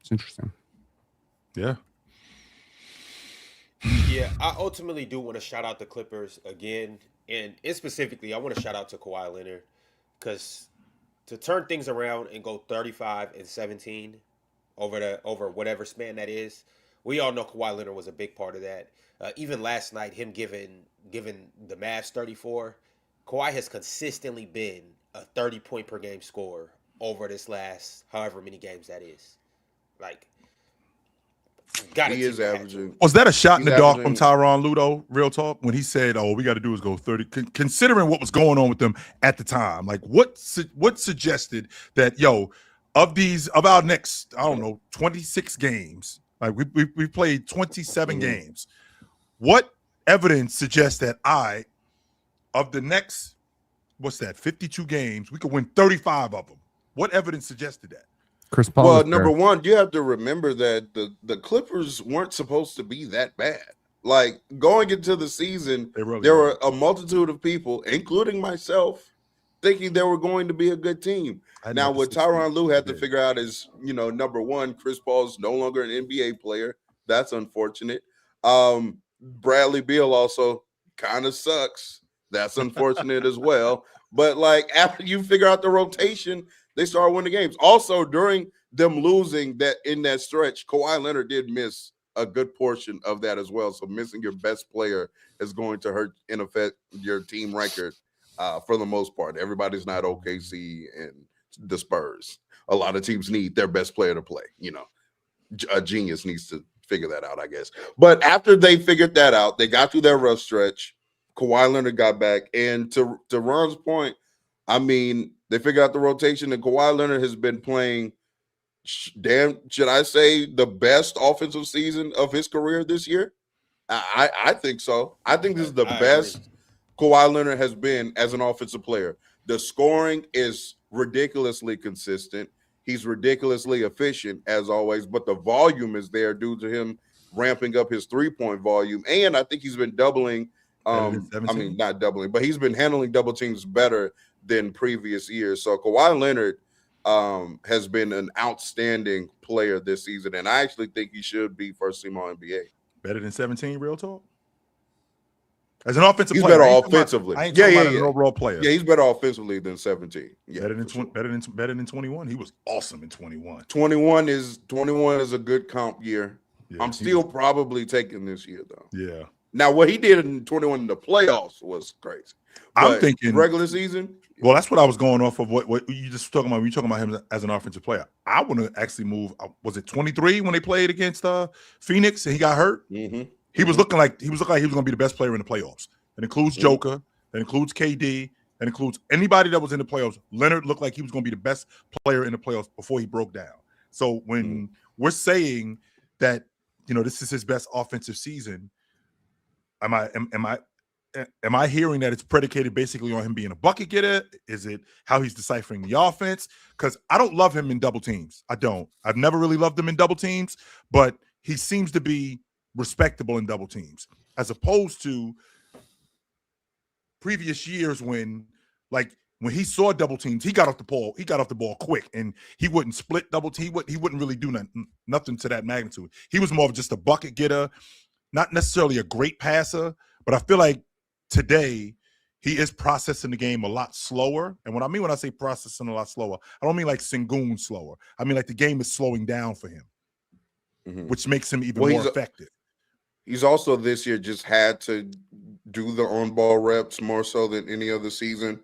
it's interesting. Yeah. Yeah, I ultimately do want to shout out the Clippers again, and specifically, I want to shout out to Kawhi Leonard because to turn things around and go 35-17 over whatever span that is, we all know Kawhi Leonard was a big part of that. Even last night, him giving the Mavs 34, Kawhi has consistently been a 30-point per game scorer over this last however many games that is. Like, he is averaging. Was that a shot in the dark from Tyronn Ludo? Real talk, when he said, "Oh, we got to do is go 30." Considering what was going on with them at the time, like what suggested that of our next 26 games, like we played 27 games. What evidence suggests that of the next 52 games, we could win 35 of them? What evidence suggested that? Chris Paul. Well, number one, you have to remember that the Clippers weren't supposed to be that bad. Like going into the season, there were a multitude of people, including myself, thinking they were going to be a good team. Now, what Tyronn Lue had to figure out is, number one, Chris Paul's no longer an NBA player. That's unfortunate. Bradley Beal also kind of sucks. That's unfortunate as well. But like after you figure out the rotation, they start winning games. Also, during them losing that in that stretch, Kawhi Leonard did miss a good portion of that as well. So missing your best player is going to hurt, in effect, your team record for the most part. Everybody's not OKC and the Spurs. A lot of teams need their best player to play. A genius needs to figure that out, I guess. But after they figured that out, they got through that rough stretch. Kawhi Leonard got back. And to Ron's point, I mean, they figured out the rotation, and Kawhi Leonard has been playing, should I say, the best offensive season of his career this year? I think so. I think this is the best Kawhi Leonard has been as an offensive player. The scoring is ridiculously consistent. He's ridiculously efficient, as always, but the volume is there due to him ramping up his three-point volume. And I think he's been doubling not doubling, but he's been handling double teams better than previous years. So Kawhi Leonard has been an outstanding player this season, and I actually think he should be first team All NBA. Better than 17, real talk? As an offensive he's player, better offensively. I ain't talking about an overall player. Yeah, he's better offensively than 17. Yeah, better than 21. He was awesome in 21. 21 is a good comp year. Yeah, I'm still probably taking this year though. Yeah. Now, what he did in 21 in the playoffs was crazy. I'm But thinking regular season. Well, that's what I was going off of. What you just talking about? You talking about him as an offensive player? I want to actually move. Was it 23 when they played against Phoenix and he got hurt? Mm-hmm. He was looking like he was going to be the best player in the playoffs. That includes Joker. That includes KD. That includes anybody that was in the playoffs. Leonard looked like he was going to be the best player in the playoffs before he broke down. So when we're saying that, this is his best offensive season, am I hearing that it's predicated basically on him being a bucket getter? Is it how he's deciphering the offense? Because I don't love him in double teams. I don't. I've never really loved him in double teams, but he seems to be respectable in double teams, as opposed to previous years when he saw double teams, he got off the ball. He got off the ball quick, and he wouldn't split double team. He wouldn't really do nothing to that magnitude. He was more of just a bucket getter, not necessarily a great passer, but I feel like today he is processing the game a lot slower. And what I mean when I say processing a lot slower, I don't mean like Sengun slower. I mean like the game is slowing down for him, which makes him even more effective. He's also this year just had to do the on-ball reps more so than any other season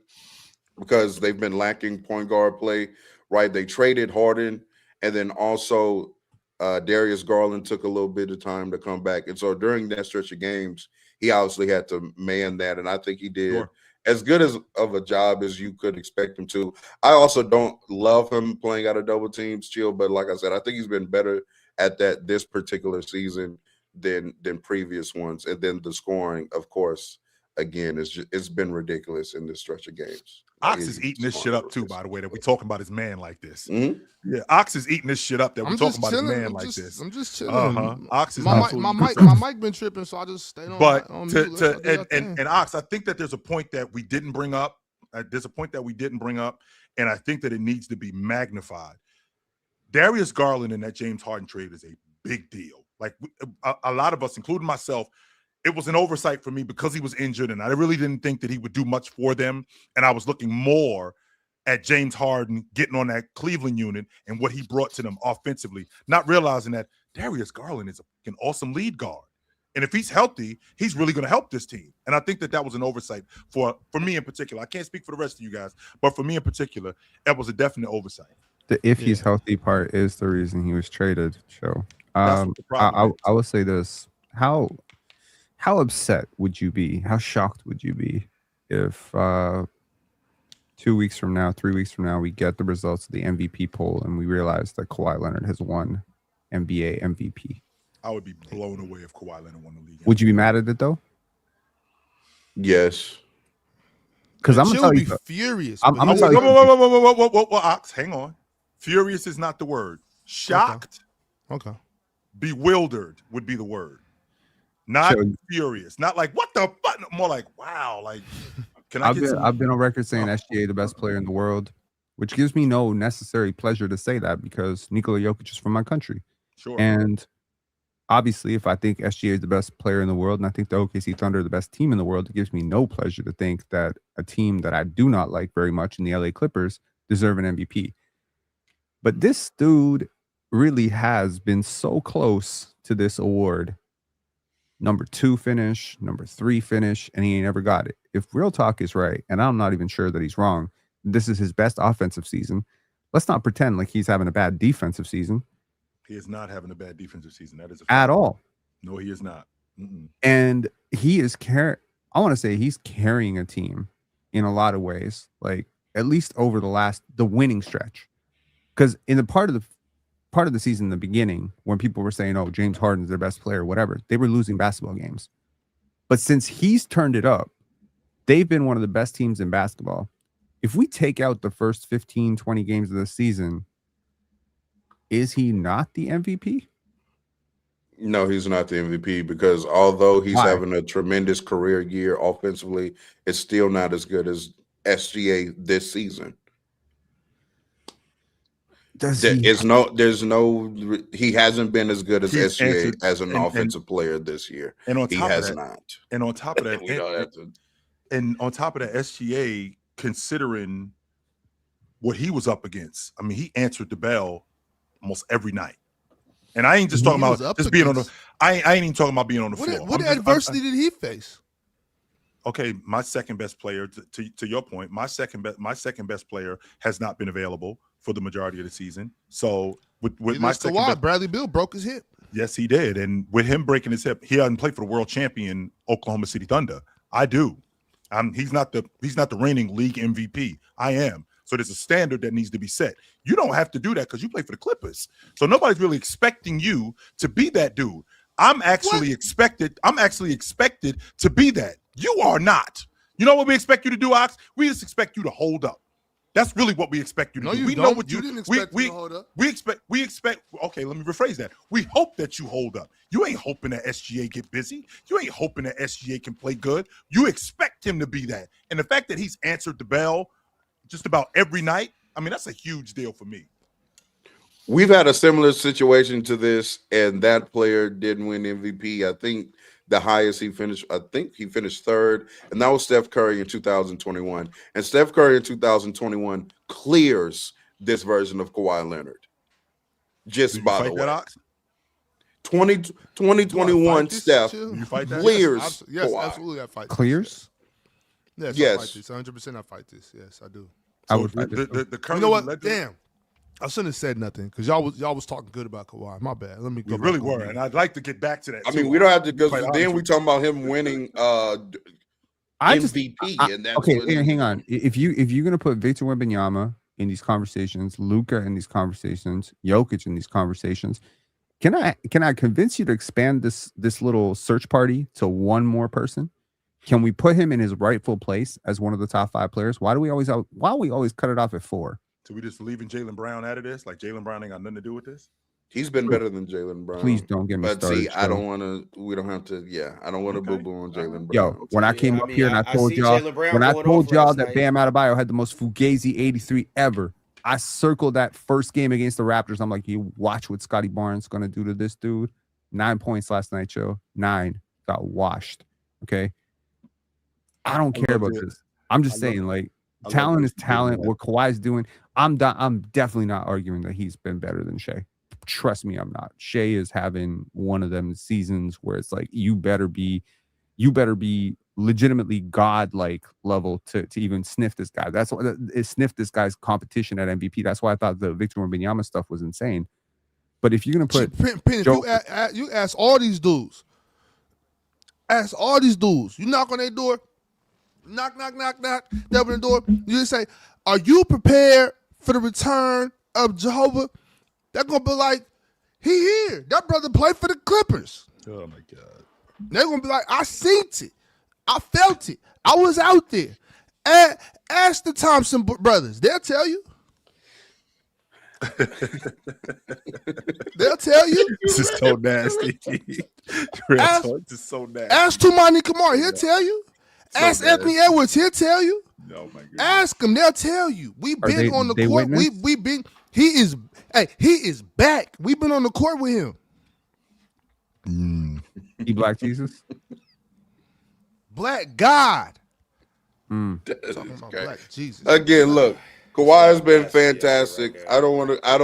because they've been lacking point guard play, right? They traded Harden, and then also Darius Garland took a little bit of time to come back. And so during that stretch of games, he obviously had to man that, and I think he did as good of a job as you could expect him to. I also don't love him playing out of double teams, Chill, but like I said, I think he's been better at that this particular season than previous ones. And then the scoring, of course, again, it's been ridiculous in this stretch of games. Ox is eating this shit up too, by the way, that we're talking about his man like this. Yeah, Ox is eating this shit up that we're talking about his man like this. I'm just chilling. Ox is my mic been tripping, so I just stayed on. But on and Ox, I think that there's a point that we didn't bring up. And I think that it needs to be magnified. Darius Garland in that James Harden trade is a big deal. Like a lot of us, including myself, it was an oversight for me because he was injured, and I really didn't think that he would do much for them. And I was looking more at James Harden getting on that Cleveland unit and what he brought to them offensively, not realizing that Darius Garland is an awesome lead guard. And if he's healthy, he's really going to help this team. And I think that was an oversight for me in particular. I can't speak for the rest of you guys, but for me in particular, that was a definite oversight. The if he's healthy part is the reason he was traded. So That's what the problem is. I will say this: how upset would you be? How shocked would you be if 2 weeks from now, 3 weeks from now, we get the results of the MVP poll and we realize that Kawhi Leonard has won NBA MVP? I would be blown away if Kawhi Leonard won the league. Would you be mad at it though? Yes. Because I'm gonna tell you, furious. I'm gonna tell you. Whoa, Ox, hang on. Furious is not the word. Shocked, okay. Bewildered would be the word. Not furious. Not like what the fuck. More like wow. Like, can I I've been on record saying SGA the best player in the world, which gives me no necessary pleasure to say that because Nikola Jokic is from my country. Sure. And obviously, if I think SGA is the best player in the world, and I think the OKC Thunder are the best team in the world, it gives me no pleasure to think that a team that I do not like very much in the LA Clippers deserve an MVP. But this dude really has been so close to this award. Number 2 finish, number 3 finish, and he ain't ever got it. If real talk is right, and I'm not even sure that he's wrong, this is his best offensive season. Let's not pretend like he's having a bad defensive season. He is not having a bad defensive season. That is at all. No, he is not. And he is I want to say he's carrying a team in a lot of ways, like at least over the winning stretch. Because in the part of the season in the beginning, when people were saying, oh, James Harden's their best player, whatever, they were losing basketball games. But since he's turned it up, they've been one of the best teams in basketball. If we take out the first 15, 20 games of the season, is he not the MVP? No, he's not the MVP because although he's having a tremendous career year offensively, it's still not as good as SGA this season. He hasn't been as good as SGA as an offensive player this year. And on top he has not. And on top of that, we don't have to. And on top of that, SGA, considering what he was up against, I mean, he answered the bell almost every night. And I ain't just He talking was about up just being on the. against- I ain't even talking about being on the floor. What adversity did he face? Okay, my second best player. To your point, my second best player has not been available for the majority of the season. So with my second Kawhi, best, Bradley Beal broke his hip. yes, he did. And with him breaking his hip, he hasn't played for the world champion Oklahoma City Thunder. I do. He's not the reigning league MVP. I am. So there's a standard that needs to be set. You don't have to do that because you play for the Clippers. So nobody's really expecting you to be that dude. I'm actually expected to be that. You are not. You know what we expect you to do, Ox? We just expect you to hold up. That's really what we expect you to do. You we don't. know what you didn't expect me to hold up. We expect. Okay, let me rephrase that. We hope that you hold up. You ain't hoping that SGA get busy. You ain't hoping that SGA can play good. You expect him to be that. And the fact that he's answered the bell just about every night, I mean, that's a huge deal for me. We've had a similar situation to this, and that player didn't win MVP. I think the highest he finished, third, and that was Steph Curry in 2021. And Steph Curry in 2021 clears this version of Kawhi Leonard. Just by the way, 2021 Steph clears. Yes, Kawhi. absolutely. I fight Clears? This. Yes. I fight this. 100%. I fight this. Yes, I do. I So would fight this. the Curry You know what? legend- Damn. I shouldn't have said nothing because y'all was talking good about Kawhi. My bad. Let me go. We back really on were, mute. and I'd like to get back to that. I too. mean, we don't have to go. Quite Then honest we with talking about him winning MVP, and that's okay. what Hang on. If you're gonna put Victor Wembanyama in these conversations, Luka in these conversations, Jokic in these conversations, can I convince you to expand this little search party to one more person? Can we put him in his rightful place as one of the top 5 players? Why do we always cut it off at 4? So we just leaving Jaylen Brown out of this? Like Jaylen Brown ain't got nothing to do with this? he's been better than Jaylen Brown. Please don't get me But started. see, I Joe. don't want to. We don't have to. Yeah, I don't want to Okay. boo boo on Jaylen Brown. Yo, when I came Yeah, I up mean, here and I told see y'all, Jaylen Brown when I going told off y'all last that night. Bam Adebayo had the most Fugazi 83 ever, I circled that first game against the Raptors. I'm like, you watch what Scotty Barnes gonna do to this dude. 9 points last night, Joe. 9 got washed. Okay, I don't care about this. I'm just saying, like, talent is talent. What Kawhi's doing, I'm definitely not arguing that he's been better than Shea. Trust me, I'm not. Shea is having one of them seasons where it's like you better be legitimately godlike level to even sniff this guy. That's what sniff this guy's competition at MVP. That's why I thought the Victor Wembanyama stuff was insane. But if you're gonna put Penny, you ask all these dudes. Ask all these dudes. You knock on their door. Knock. They open the door. You just say, "Are you prepared for the return of Jehovah?" They're gonna be like, "He here. That brother played for the Clippers." Oh my God. They're gonna be like, "I seen it. I felt it. I was out there." Ask the Thompson brothers. They'll tell you. They'll tell you. This is so nasty. Ask- This is so nasty. Ask Tumani Kamar. He'll tell you. Ask Anthony Edwards. He'll tell you. Oh my God. Ask them. They'll tell you. We've Are been they- on the they court. witness? We've been. He is back. We've been on the court with him. he Black Jesus. Black God. That Talking is about great. Black Jesus. Again, look, Kawhi has been Yeah, fantastic. right, I don't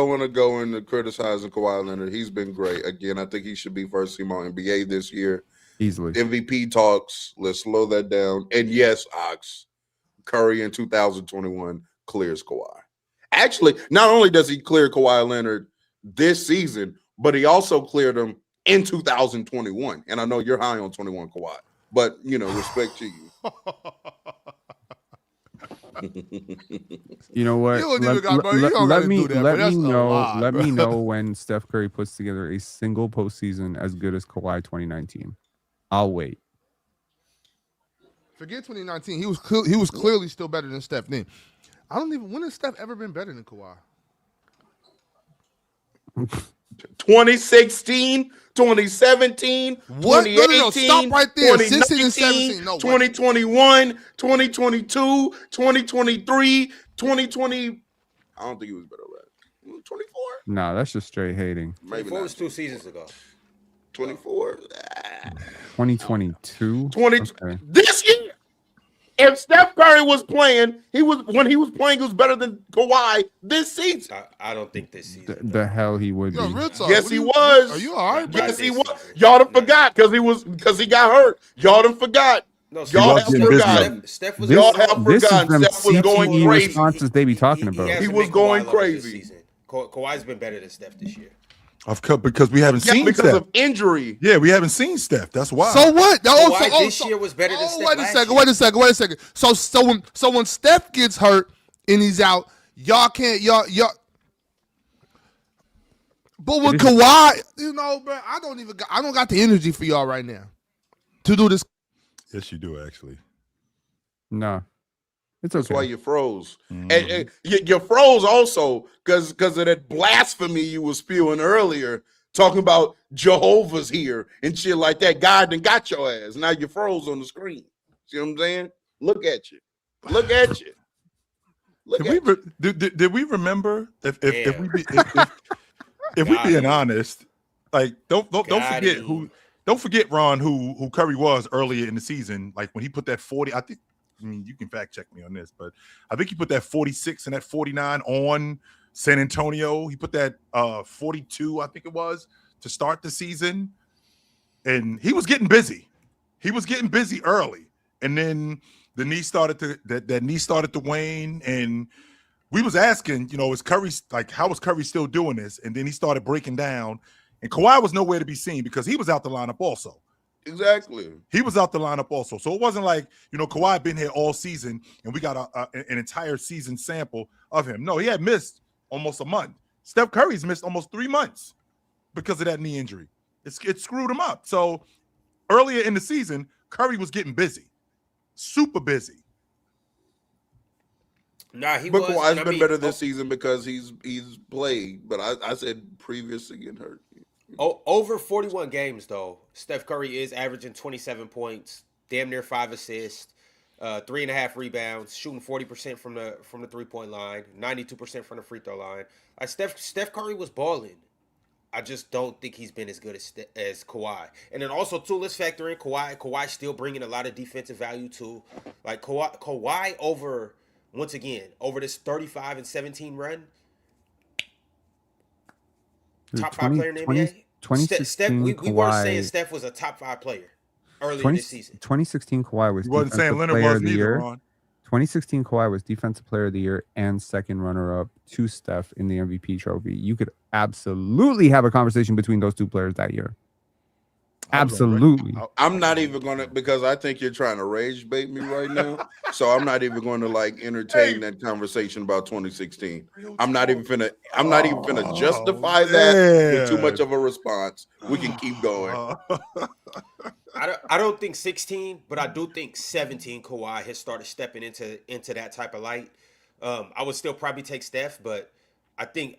want to go into criticizing Kawhi Leonard. He's been great. Again, I think he should be first team All NBA this year. Easily. MVP talks. Let's slow that down. And yes, Ox, Curry in 2021 clears Kawhi. Actually, not only does he clear Kawhi Leonard this season, but he also cleared him in 2021. And I know you're high on 21 Kawhi, but respect to you. You know what? You don't even got- bro, you don't gotta do that, bro. That's a lie, let bro. me know when Steph Curry puts together a single postseason as good as Kawhi 2019. I'll wait. Forget 2019. He was clearly still better than Steph then. When has Steph ever been better than Kawhi? 2016, 2017, What? 2018, No, stop right there. 16 and 17. No, wait. 2021, 2022, 2023, 2020. I don't think he was better at 24. Nah, that's just straight hating. Maybe Before not. was 2 seasons ago. 24. 2022. 20 Okay. this year. if Steph Curry was playing, he was better than Kawhi this season. I don't think this season. The hell he would Yo, be. real talk. Yes, he was. Are you all right, bro? Yes, he was. season. Y'all done forgot because he got hurt. Y'all done forgot. No, Y'all was have getting busy. forgotten. Steph was Y'all have This is forgotten. them Steph was going CTE crazy. responses they be talking about. hasn't He been was Kawhi going level this crazy. season. Kawhi's been better than Steph this year. Because we haven't Yeah, seen because Steph. of injury. Yeah, we haven't seen Steph. That's why. So what? Kawhi this year was better than Steph Wait a last second. year. Wait a second. So when Steph gets hurt and he's out, y'all can't y'all. But with Kawhi, bro, I don't got the energy for y'all right now to do this. Yes, you do actually. No, it's That's why okay. you froze. Mhm. And you froze also because of that blasphemy you was spewing earlier, talking about Jehovah's here and shit like that. God done got your ass. Now you froze on the screen. See what I'm saying? Look at you. Look at you. Look Did we at you. did we remember if Damn. we be, if we Got being him. honest, like don't Got forget him. don't forget Ron who Curry was earlier in the season, like when he put that 40. I mean you can fact check me on this, but I think he put that 46 and that 49 on San Antonio. He put that 42, I think it was, to start the season, and he was getting busy. He was getting busy early, and then the knee started to that knee started to wane, and we was asking, is Curry like how was Curry still doing this? And then he started breaking down, and Kawhi was nowhere to be seen because he was out the lineup also. Exactly. He was out the lineup also. So it wasn't like, Kawhi been here all season and we got an entire season sample of him. No, he had missed almost a month. Steph Curry's missed almost 3 months because of that knee injury. It screwed him up. So earlier in the season, Curry was getting busy, super busy. Nah, he But was. Kawhi's and I been mean, better this season because he's played. But I said previously getting hurt. Over 41 games though, Steph Curry is averaging 27 points, damn near 5 assists, 3.5 rebounds, shooting 40% from the 3-point line, 92% from the free throw line. Like Steph Curry was balling. I just don't think he's been as good as Kawhi. And then also too, let's factor in Kawhi. Kawhi still bringing a lot of defensive value too. Like Kawhi over this 35-17 run. Top 5 player in the NBA. 2016 we weren't saying Kawhi. Steph was a top 5 player early in this season. 2016 Kawhi was You wasn't saying defensive Leonard player of wasn't the either, year. Ron. 2016 Kawhi was defensive player of the year and second runner-up to Steph in the MVP trophy. You could absolutely have a conversation between those two players that year. Absolutely. I'm not even gonna because I think you're trying to rage bait me right now. So I'm not even going to entertain that conversation about 2016. I'm not even finna justify that with too much of a response. We can keep going. I don't think 16, but I do think 17 Kawhi has started stepping into that type of light. I would still probably take Steph, but I think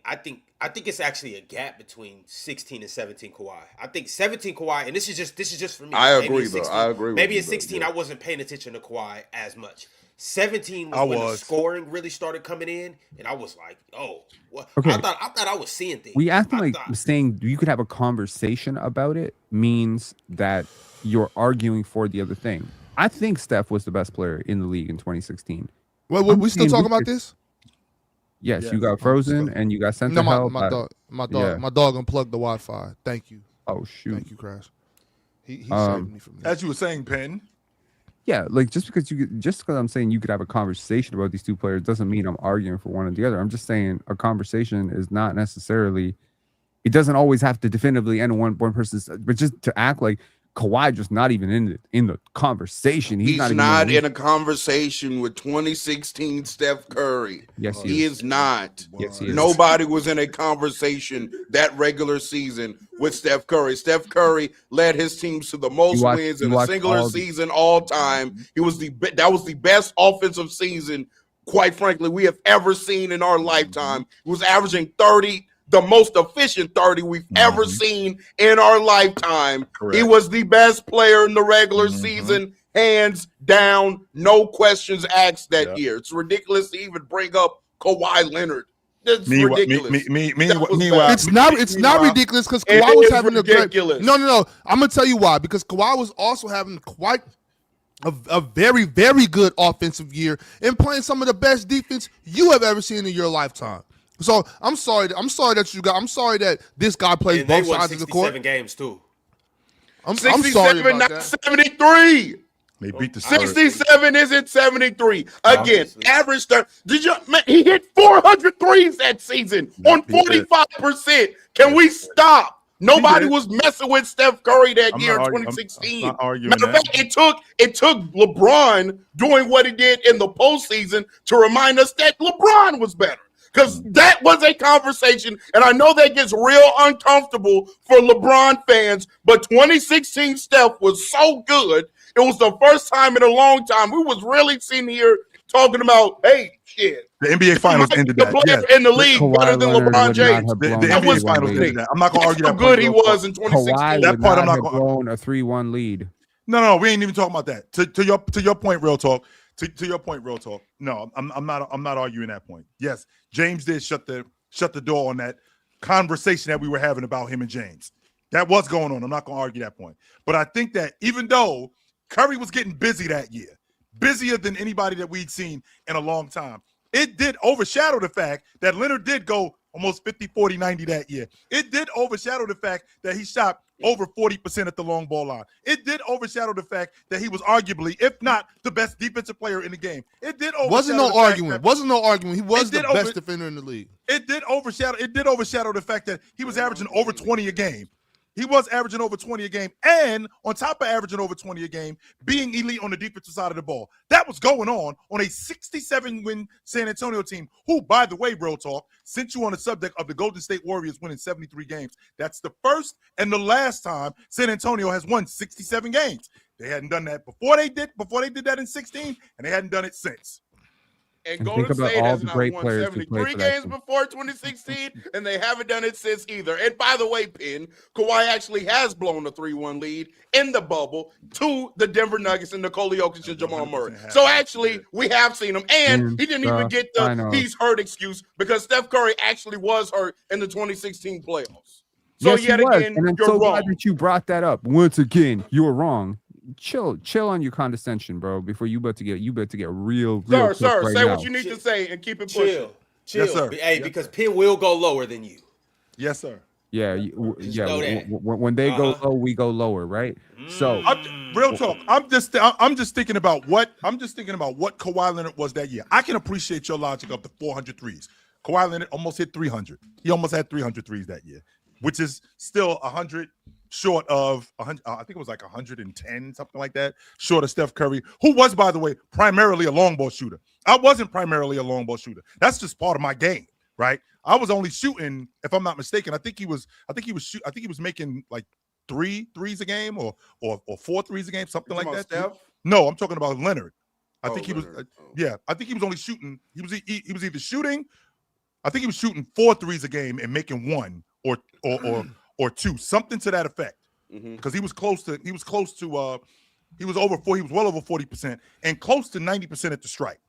it's actually a gap between 16 and 17 Kawhi. I think 17 Kawhi, and this is just for me. I Maybe agree, at though. 16 I agree with Maybe you, at though, 16, yeah. I wasn't paying attention to Kawhi as much. 17 I was when the was. scoring really started coming in, and I was like, oh, what? Okay. I thought I was seeing things. We acting I like thought- saying you could have a conversation about it means that you're arguing for the other thing. I think Steph was the best player in the league in 2016. Well, I'm we still saying talking we about could- this? Yes, Yeah, you got I'm frozen still- and you got sent No, to hell. my dog unplugged the Wi-Fi. Thank you. Oh shoot. Thank you, Crash. He saved me from that. As you were saying, Penn. Yeah, like just because I'm saying you could have a conversation about these two players doesn't mean I'm arguing for one or the other. I'm just saying a conversation is not necessarily. It doesn't always have to definitively end one person's, but just to act like Kawhi just not even in the conversation. He's not even in a conversation with 2016 Steph Curry. Yes, He is not. Yes, he is. Nobody was in a conversation that regular season with Steph Curry. Steph Curry led his teams to the most wins in a singular season all time. That was the best offensive season, quite frankly, we have ever seen in our lifetime. He was averaging 30, the most efficient 30 we've ever seen in our lifetime. Correct. He was the best player in the regular season, hands down, no questions asked that year. It's ridiculous to even bring up Kawhi Leonard. That's ridiculous. Meanwhile, It's not ridiculous because It Kawhi was is having ridiculous. No. I'm gonna tell you why. Because Kawhi was also having quite a very, very good offensive year and playing some of the best defense you have ever seen in your lifetime. So I'm sorry that this guy plays And they both won sides of the court. 67 games too. I'm sorry 67, about not that. 73. They beat the Spurs. 67 isn't 73. Again, Obviously. average. He hit 400 threes that season on he did. 45%. Can we stop? Nobody did. was messing with Steph Curry that I'm year in not argu- I'm 2016. not arguing Matter of that. fact, it took LeBron doing what he did in the postseason to remind us that LeBron was better. Because that was a conversation, and I know that gets real uncomfortable for LeBron fans, but 2016 Steph was so good. It was the first time in a long time we was really sitting here talking about, hey, shit. The NBA Finals ended The that. player Yes. in the league Kawhi better than Leonard LeBron would not James. have The blown That NBA was Finals funny. ended that. I'm not gonna That's argue how that. good he point, real was in quick. 2016. Kawhi That would part I'm not not have gonna- blown a 3-1 lead. No, we ain't even talking about that. To your point, real talk. To your point, real talk. No, I'm not arguing that point. Yes, James did shut the door on that conversation that we were having about him and James. That was going on. I'm not gonna argue that point. But I think that even though Curry was getting busy that year, busier than anybody that we'd seen in a long time, it did overshadow the fact that Leonard did go almost 50, 40, 90 that year. It did overshadow the fact that he shot over 40% at the long ball line. It did overshadow the fact that he was arguably, if not the best defensive player in the game. It did overshadow Wasn't no the fact argument. that- Wasn't no argument. He was the did over- best defender in the league. It did overshadow the fact that he was averaging over 20 a game. He was averaging over 20 a game, and on top of averaging over 20 a game, being elite on the defensive side of the ball. That was going on a 67-win San Antonio team, who, by the way, bro talk, since you on the subject of the Golden State Warriors winning 73 games, that's the first and the last time San Antonio has won 67 games. They hadn't done that before they did that in 16, and they hadn't done it since. And And Golden think about State all has the not great won players who played 73 for that games team. before 2016, and they haven't done it since either. And by the way, Penn, Kawhi actually has blown a 3-1 lead in the bubble to the Denver Nuggets and Nikola Jokic and Jamal Murray. So actually, we have seen him, and he didn't even get the he's hurt excuse because Steph Curry actually was hurt in the 2016 playoffs. So Yes, yet he was. again, And I'm you're so wrong. glad that you brought that up. Once again, you were wrong. Chill on your condescension, bro. Before you about to get real Sir, quick sir, right say now. what you need to say and keep it pushing. Chill. Yes, sir. Hey, Yes, because sir. Penn will go lower than you. Yes, sir. Yeah, Just know that. when they go low, we go lower, right? So Real talk. I'm just thinking about what Kawhi Leonard was that year. I can appreciate your logic of the 400 threes. Kawhi Leonard almost hit 300. He almost had 300 threes that year, which is still 100 short of 100. I think it was like 110, something like that, short of Steph Curry, who was, by the way, primarily a long ball shooter. I wasn't primarily a long ball shooter. That's just part of my game, right? I was only shooting, if I'm not mistaken, I think he was making like 3 threes a game or 4 threes a game, something like that. Steph? No, I'm talking about Leonard. I think he was Leonard. yeah, I think he was only shooting. He was either shooting, I think he was shooting 4 threes a game and making 1 or 2, something to that effect. Because he was well over 40% and close to 90% at the strike.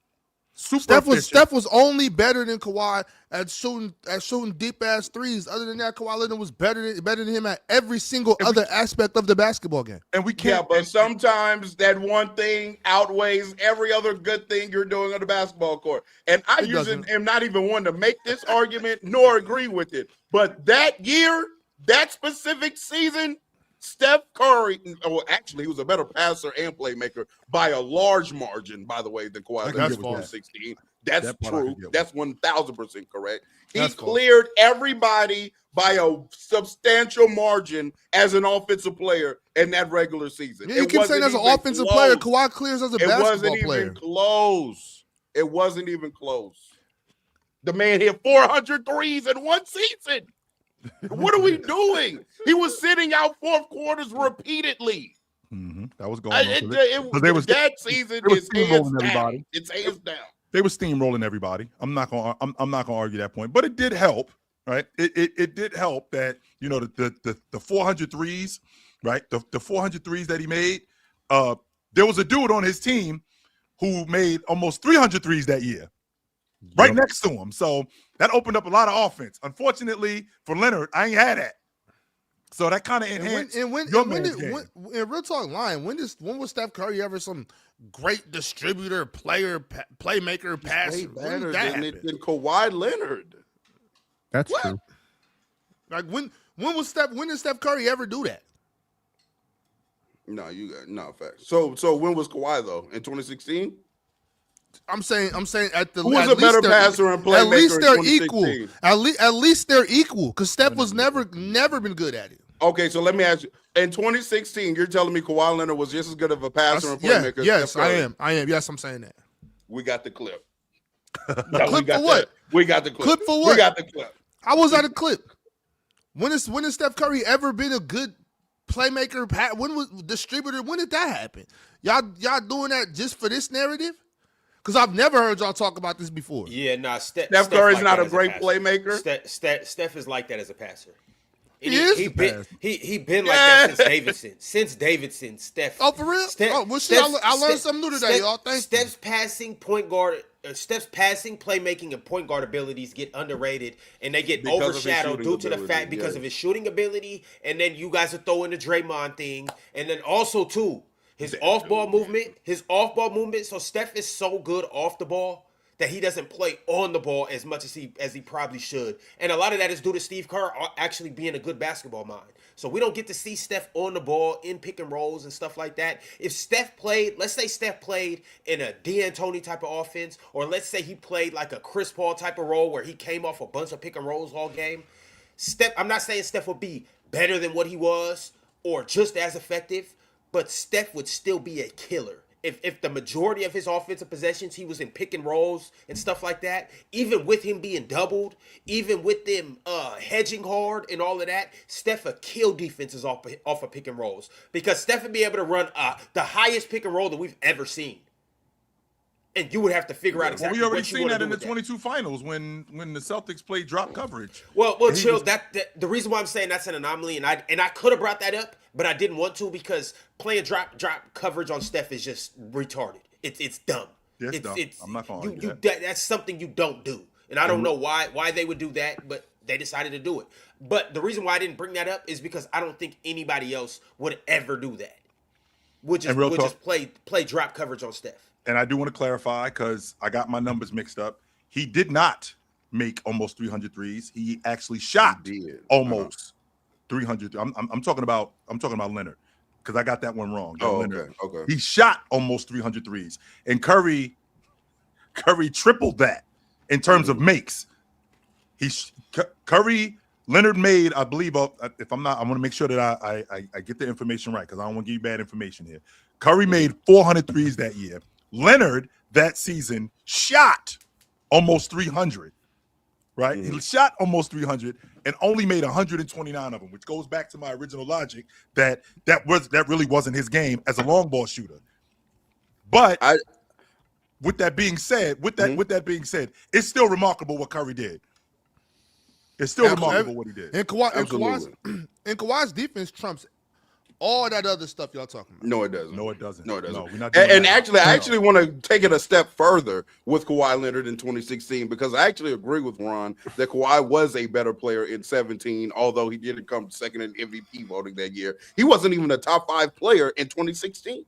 Steph was only better than Kawhi at shooting deep ass threes. Other than that, Kawhi Leonard was better than him at every single other aspect of the basketball game. And we Yeah, can't. but sometimes that one thing outweighs every other good thing you're doing on the basketball court. And I It usually doesn't. am not even one to make this argument nor agree with it. But that year, that specific season, Steph Curry, well, actually, he was a better passer and playmaker by a large margin, by the way, than Kawhi Leonard in false. 2016. That's That part I true. can get with. That's 1,000% correct. He That's false. cleared everybody by a substantial margin as an offensive player in that regular season. Yeah, you keep saying wasn't as an even offensive player, close. Kawhi clears as a It basketball wasn't player. even close. It wasn't even close. The man hit 400 threes in one season. What are we doing? He was sitting out fourth quarters repeatedly. That was going on. That season they were is hands steamrolling down. everybody. It's hands down. They were steamrolling everybody. I'm not gonna argue that point, but it did help, right? It did help that the 400 threes, right? The 400 threes that he made. There was a dude on his team who made almost 300 threes that year, right next to him. So that opened up a lot of offense. Unfortunately for Leonard, I ain't had that. So that kind of enhanced in real talk line, when was Steph Curry ever some great distributor, player, playmaker, passer. Way When better did that than happen? Kawhi Leonard. That's What? true. Like when did Steph Curry ever do that? No, you got no facts. So when was Kawhi though? In 2016? I'm saying at the Who was at a better least they're- passer and playmaker At least in they're 2016? equal. At least they're equal because Steph was never been good at it. Okay, so let me ask you. In 2016, you're telling me Kawhi Leonard was just as good of a passer and playmaker? as Yes, Steph I Curry? am. Yes, I'm saying that. We got the clip. Clip for what? We got the clip. Clip for We what? got the clip. I was at a clip. When has Steph Curry ever been a good playmaker? When was distributor? When did that happen? Y'all doing that just for this narrative? Because I've never heard y'all talk about this before. Yeah, nah. Steph Steph Curry's like not that a as great passer. playmaker. Steph is like that as a passer. And He is he a been passer. he been like that since Davidson. Since Davidson, Steph. Oh, for real? Well, shit, I learned something new today, y'all. Thank you. Steph's passing, point guard, Steph's passing, playmaking, and point guard abilities get underrated, and they get Because of his overshadowed shooting due to the ability, fact because yeah. of his shooting ability, and then you guys are throwing the Draymond thing, and then also too his off-ball movement. So Steph is so good off the ball that he doesn't play on the ball as much as he probably should. And a lot of that is due to Steve Kerr actually being a good basketball mind. So we don't get to see Steph on the ball in pick and rolls and stuff like that. If Steph played, let's say Steph played in a D'Antoni type of offense, or let's say he played like a Chris Paul type of role where he came off a bunch of pick and rolls all game. I'm not saying Steph would be better than what he was or just as effective, but Steph would still be a killer. If the majority of his offensive possessions he was in pick and rolls and stuff like that, even with him being doubled, even with them hedging hard and all of that, Steph would kill defenses off of pick and rolls because Steph would be able to run the highest pick and roll that we've ever seen. And you would have to figure out exactly Well, we already what you seen want to that do in the with that. 22 finals when the Celtics played drop coverage. Well, chill. That the reason why I'm saying that's an anomaly, and I could have brought that up, but I didn't want to because playing drop coverage on Steph is just retarded. It's dumb. Yeah, it's dumb. I'm not gonna argue that. That's something you don't do, and I don't know why they would do that, but they decided to do it. But the reason why I didn't bring that up is because I don't think anybody else would ever do that. Would just play drop coverage on Steph. And I do want to clarify because I got my numbers mixed up. He did not make almost 300 threes. He actually shot almost 300. I'm talking about Leonard because I got that one wrong. Leonard. Okay. He shot almost 300 threes, and Curry tripled that in terms of makes. Leonard made, I believe, if I'm not, I want to make sure that I get the information right because I don't want to give you bad information here. Curry made 400 threes that year. Leonard that season shot almost 300, right? He shot almost 300 and only made 129 of them, which goes back to my original logic that really wasn't his game as a long ball shooter. But with that being said, it's still remarkable what Curry did. It's still remarkable what he did. And Kawhi's defense trumps all that other stuff y'all talking about. No, it doesn't. No, we're not. And actually, I actually want to take it a step further with Kawhi Leonard in 2016 because I actually agree with Ron that Kawhi was a better player in 17, although he didn't come second in MVP voting that year. He wasn't even a top 5 player in 2016.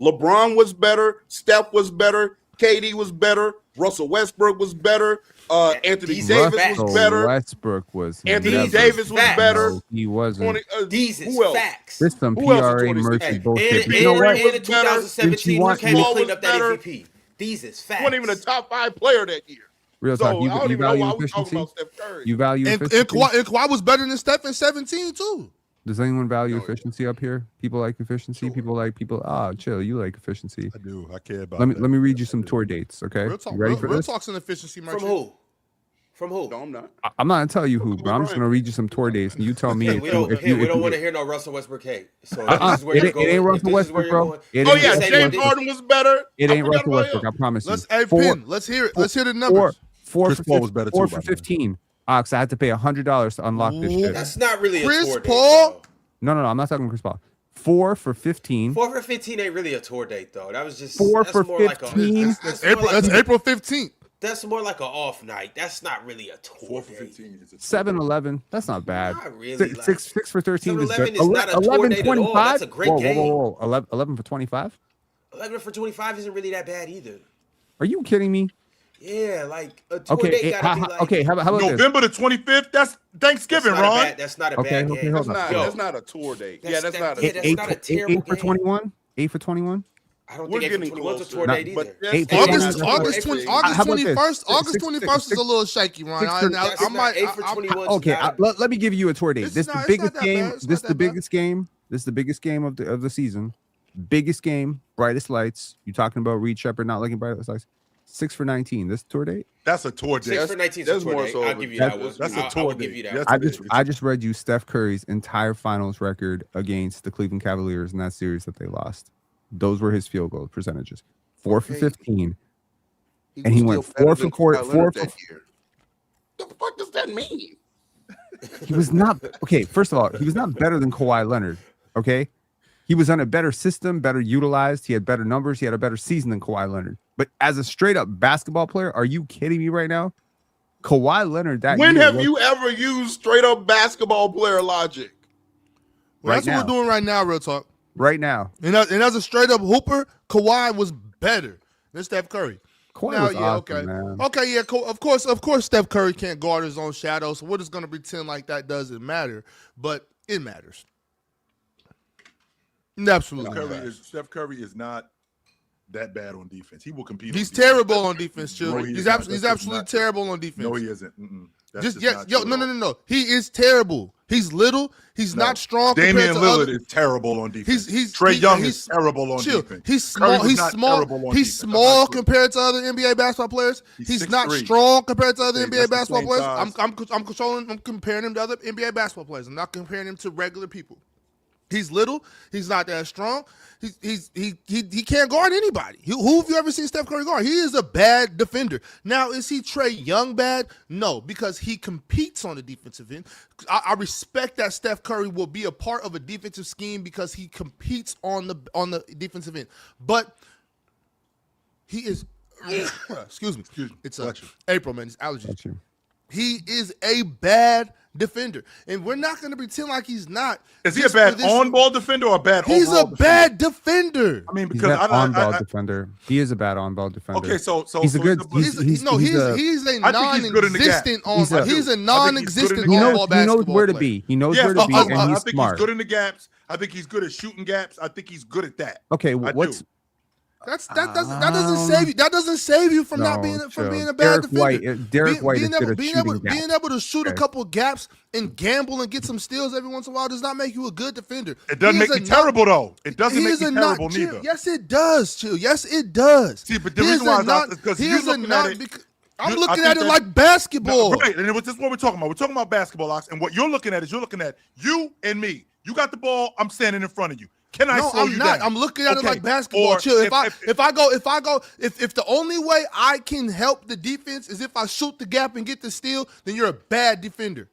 LeBron was better. Steph was better. KD was better. Russell Westbrook was better. Anthony Davis was better. Westbrook was. Anthony Davis was better. No, he wasn't. These is who else? facts. This some Who else in PRA 26? merchant Hey, bullshit. and But you know what? in 2017, who came and Paul cleaned was up that better. MVP? These is facts. He wasn't even a top 5 player that year. Real So talk. I don't You even know value why we talking efficiency. about Steph Curry. You value And efficiency. Kawhi was better than Steph in 17 too. Does anyone value No, efficiency up here? People like efficiency. Sure. Chill. You like efficiency. I do. I care about. Let me that. let me read you Yes, I some do. tour dates. Okay, Real talk. you ready Real, for real this? talk's an efficiency From merchant. who? From who? No, I'm not. I'm not gonna tell you who, but I'm just gonna read you some tour dates, and you tell me We don't want to hear no Russell Westbrook hate. So this is where it you're ain't going. If Russell this is where Westbrook, you're bro. going- It Oh ain't yeah, Russell James Westbrook. Harden was better. It I ain't forgot Russell about Westbrook. I him. promise you. Let's hear it. Let's hear the numbers. Four Chris for Paul was better too, 4 by for the way. 15. Ox, I had to pay $100 to unlock this shit. That's not really a Chris tour date. Paul? though. No, I'm not talking Chris Paul. 4 for 15. 4 for 15 ain't really a tour date though. That was just 4 that's for more like a 15? That's April 15th. That's more like an off night. That's not really a tour 4 for date. 15 is a 7-11. That's not bad. Not really, Six, like- 6 for 13 is 7-11 good. is not a tour date at all. That's a great game. Whoa. 11 for 25? 11 for 25 isn't really that bad either. Are you kidding me? Yeah, like a tour Okay, date gotta be like. okay. How about this? November the 25th. That's Thanksgiving, Ron. That's not a Okay, bad okay, game. hold That's not a tour date. That's not a that's not a terrible 8 for game. 21. 8 for 21. I don't We're think 8 for getting 21's a closer. tour date But either. that's 8 for not 21. a tour August date. How about this? 21st. August Six- 21st is a little shaky, Ron. That's I not might. 8 for 21. Okay, let me give you a tour date. It's This is not- the it's not biggest that game. bad. It's This is not the that bad. biggest game. This is the biggest game of the season. Biggest game, brightest lights. You talking about Reed Shepherd not liking brightest lights? 6 for 19. This tour date. That's a tour date. 6 for 19 is a that's tour more date. so I'll of a- give you that one. That's a I tour will give date. you that Yes, one. it is. I just read you Steph Curry's entire finals record against the Cleveland Cavaliers in that series that they lost. Those were his field goal percentages. 4 for 15. And he was went still better 4 for than 4. Kawhi 4 Leonard for. that year. What the fuck does that mean? He was not okay. First of all, he was not better than Kawhi Leonard. Okay, he was on a better system, better utilized. He had better numbers. He had a better season than Kawhi Leonard. But as a straight up basketball player, are you kidding me right now? Kawhi Leonard that When year have was- you ever used straight up basketball player logic? Well, that's Right what we're doing right now, real talk. right now? And as a straight up hooper, Kawhi was better than Steph Curry. Kawhi Now, was yeah, awesome, okay, man. okay, yeah. Of course, Steph Curry can't guard his own shadow. So we're just gonna pretend like that doesn't matter, but it matters. It absolutely matters. Steph Curry is not that bad on defense. He will compete. He's on defense. terrible on defense, Chill. No, he is he's not. absolutely, That's absolutely not- terrible on defense. No, he isn't. That's Just not yo, true at all. no. He is terrible. He's little. He's No. not strong. Damian compared to Lillard other, is terrible on defense. He's Trey Young he's- is terrible on chill. defense. He's Curry small. was He's not small. terrible on He's defense. That's small not true. compared to other NBA basketball players. He's not 6'3". strong compared to other Hey, NBA that's the basketball same players. size. I'm comparing him to other NBA basketball players. I'm not comparing him to regular people. He's little. He's not that strong. He can't guard anybody. Who have you ever seen Steph Curry guard? He is a bad defender. Now, is he Trey Young bad? No, because he competes on the defensive end. I respect that Steph Curry will be a part of a defensive scheme because he competes on the defensive end. But he is. Excuse me. It's Bless you. April, man. It's allergies. Got you. He is a bad defender, and we're not going to pretend like he's not. Is he a just bad for this- on-ball defender or a bad He's overall a defender? bad defender. I mean, He's because a bad on-ball defender. He is a bad on-ball defender. Okay, so he's a good. he's- He's a I think he's good in the gap. non-existent on. He's a- He's a I think he's good in non-existent the he gap. on-ball knows basketball where to player. be. He knows Yes, where to be, and I he's think smart. he's good in the gaps. I think he's good at shooting gaps. I think he's good at that. Okay, I what's do. That doesn't save you. That doesn't save you from not No, being chill. a bad Derek defender. White- Derek White is good at being shooting being gaps. able to shoot a Okay. couple gaps and gamble and get some steals every once in a while does not make you a good defender. It doesn't He make is me a terrible though. It doesn't He make is me a terrible Chill. neither. Yes, it does. Chill. Yes, it does. See, but the He reason is why a is non- because he you're is a looking non- at it. bec- I'm I looking think at it that- like basketball. No, right, and it's what we're talking about. We're talking about basketball, Ox, and what you're looking at is you're looking at you and me. You got the ball. I'm standing in front of you. Can I No, slow I'm you not. down? I'm looking at it Okay. like basketball. Or Chill. If the only way I can help the defense is if I shoot the gap and get the steal, then you're a bad defender.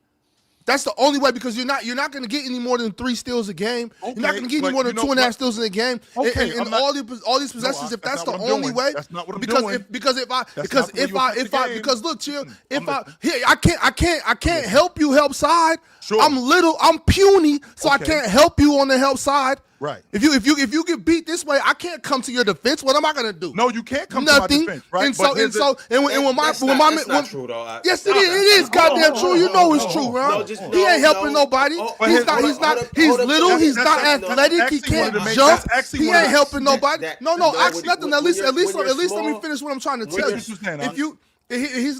That's the only way, because you're not going to get any more than 3 steals a game. You're not Okay, going to get but any more than you know 2.5 what? steals in a game. Okay, and I'm not- all these possessions, No, if that's that's the not what I'm only doing. way, That's not what I'm because doing. if because if I That's because not the way if you I affect if the I game. because look, Chill, if I'm I can't help you help side. Sure. I'm little, I'm puny, so I Okay. can't help you on the help side. Right. If you get beat this way, I can't come to your defense. What am I gonna do? No, you can't come Nothing. to my defense, right? And But so here's when my That's not true though. yes, it is. It is goddamn true. You know it's true, Ron. He ain't helping nobody. He's little. He's not athletic. He can't jump. He ain't helping nobody. No, ask nothing. At least let me finish what I'm trying to tell you. If you. He's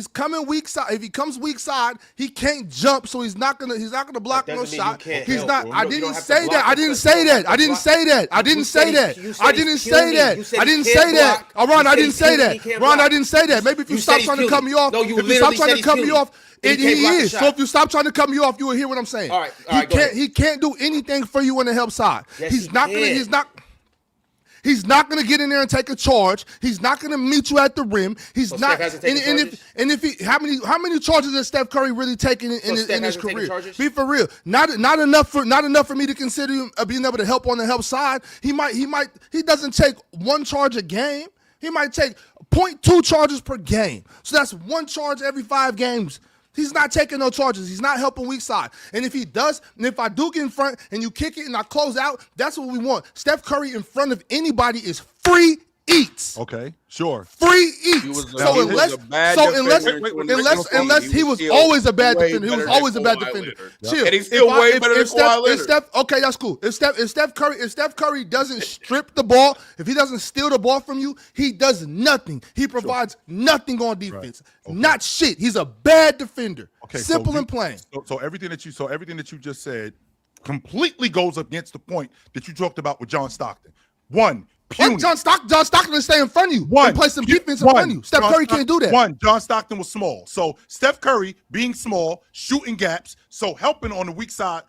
coming weak side. If he comes weak side, he can't jump, so he's not gonna block no shot. He's not. I didn't say that. I didn't say that. I didn't say that. I didn't say that. I didn't say that. I didn't say that. Ron, I didn't say that. Ron, I didn't say that. Maybe if you stop trying to cut me off, if you stop trying to cut me off, he is. So if you stop trying to cut me off, you will hear what I'm saying. All right, He can't do anything for you on the help side. Yes, He's he not can. He's not going to get in there and take a charge. He's not going to meet you at the rim. He's So not. Steph hasn't taken charges? If he how many charges has Steph Curry really taken in his Steph hasn't taken career? charges? Be for real. Not enough for me to consider him being able to help on the help side. He doesn't take 1 charge a game. He might take 0.2 charges per game. So that's 1 charge every 5 games. He's not taking no charges. He's not helping weak side. And if he does, and if I do get in front and you kick it and I close out, that's what we want. Steph Curry in front of anybody is free eats. Okay, sure. Free eats. So unless he was always a bad defender, he was always a bad defender. Chill. And he's still way better than Kawhi Leonard. Okay, that's cool. If Steph Curry doesn't strip the ball, if he doesn't steal the ball from you, he does nothing. He provides nothing on defense. Right. Okay. Not shit. He's a bad defender. Okay, simple and plain. So everything that you just said completely goes against the point that you talked about with John Stockton. One. John Stockton will stay in front of you and play some defense in front of you. Steph Curry can't do that. John Stockton was small. So Steph Curry being small, shooting gaps, so helping on the weak side,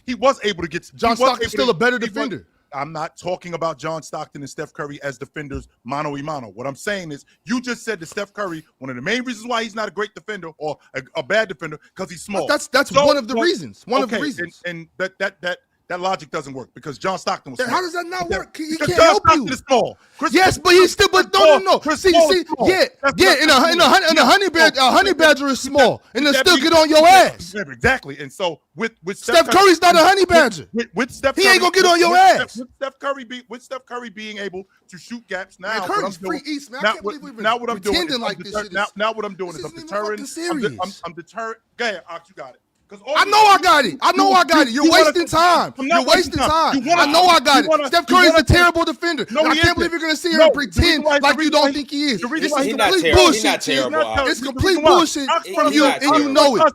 he was able to get. John Stockton's still a better defender. I'm not talking about John Stockton and Steph Curry as defenders mano a mano. What I'm saying is you just said that Steph Curry, one of the main reasons why he's not a great defender or a bad defender, because he's small. That's one of the reasons. One of the reasons. And that logic doesn't work because John Stockton was small. How does that not work? He can't John help Stockton you. Is small. Yes, but he's still. But no. See. In a honey badger is small, and they'll still get on your ass. Exactly. And so with Steph Curry's not a honey badger. With Steph, he ain't gonna get on your ass. With Steph Curry being able to shoot gaps now. Man, Curry's free east, man. I can't believe we've been pretending like this shit. Now what I'm doing is I'm deterring. I'm deterring. Go ahead, Ox, you got it. I know I got it. You're wasting time. You're wasting time. I know I got it. Steph Curry's a terrible defender. I can't believe you're going to sit here and pretend like you don't think he is. This is complete bullshit. It's complete bullshit from you, and you know it.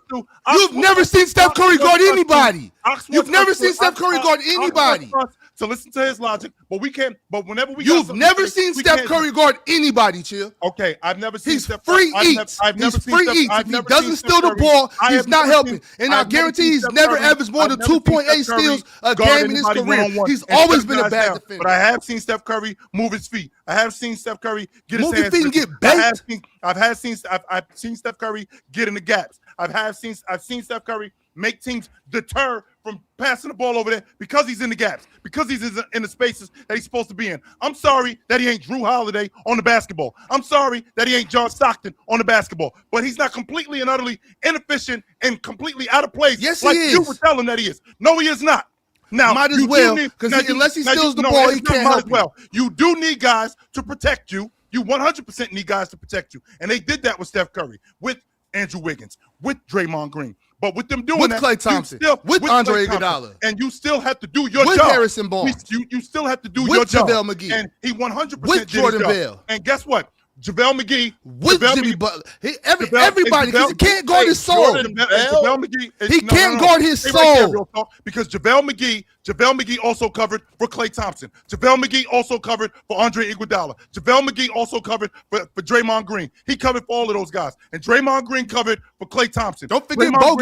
You've never seen Steph Curry guard anybody. You've never seen Steph Curry guard anybody. To listen to his logic, but we can't. But whenever we, you've never seen Steph Curry guard anybody, Chill. Okay, I've never seen. He's free eats. He's free eats. If he doesn't steal the ball, he's not helping. And I guarantee he's never averaged more than 2.8 steals a game in his career. He's always been a bad defender. But I have seen Steph Curry move his feet. I have seen Steph Curry get his hands. Move his feet and get baked. I've seen Steph Curry get in the gaps. I've seen Steph Curry make teams deter from passing the ball over there because he's in the gaps, because he's in the spaces that he's supposed to be in. I'm sorry that he ain't Drew Holiday on the basketball. I'm sorry that he ain't John Stockton on the basketball. But he's not completely and utterly inefficient and completely out of place. Yes, like he is. You would tell him that he is. No, he is not. Now, might as well, because unless he steals the ball, he can't help well. You do need guys to protect you. You 100% need guys to protect you. And they did that with Steph Curry, with Andrew Wiggins, with Draymond Green. But with them doing with that, Klay Thompson, with Andre Iguodala, and you still have to do your with job. With Harrison Barnes, you still have to do with your job. JaVale McGee, and he 100% with Jordan Bell. And guess what? JaVale McGee with Jimmy Butler. Everybody, because he can't guard his soul. He can't guard his soul because JaVale McGee also covered for Klay Thompson. JaVale McGee also covered for Andre Iguodala. JaVale McGee also covered for Draymond Green. He covered for all of those guys. And Draymond Green covered for Klay Thompson. Don't forget Draymond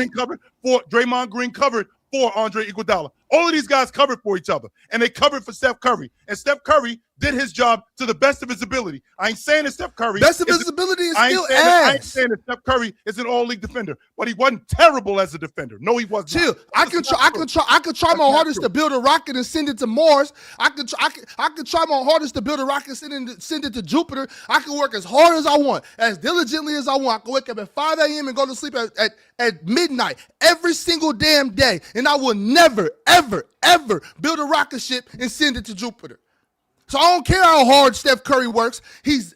Green covered for Andre Iguodala. All of these guys covered for each other, and they covered for Steph Curry. And Steph Curry did his job to the best of his ability. I ain't saying that Steph Curry best of his ability is still ass. I ain't saying that Steph Curry is an all-league defender, but he wasn't terrible as a defender. No, he wasn't. Chill. I could try my hardest to build a rocket and send it to Mars. I could try my hardest to build a rocket and send it to Jupiter. I can work as hard as I want, as diligently as I want. I can wake up at 5 a.m. and go to sleep at midnight every single damn day, and I will never, ever build a rocket ship and send it to Jupiter. So I don't care how hard Steph Curry works. He's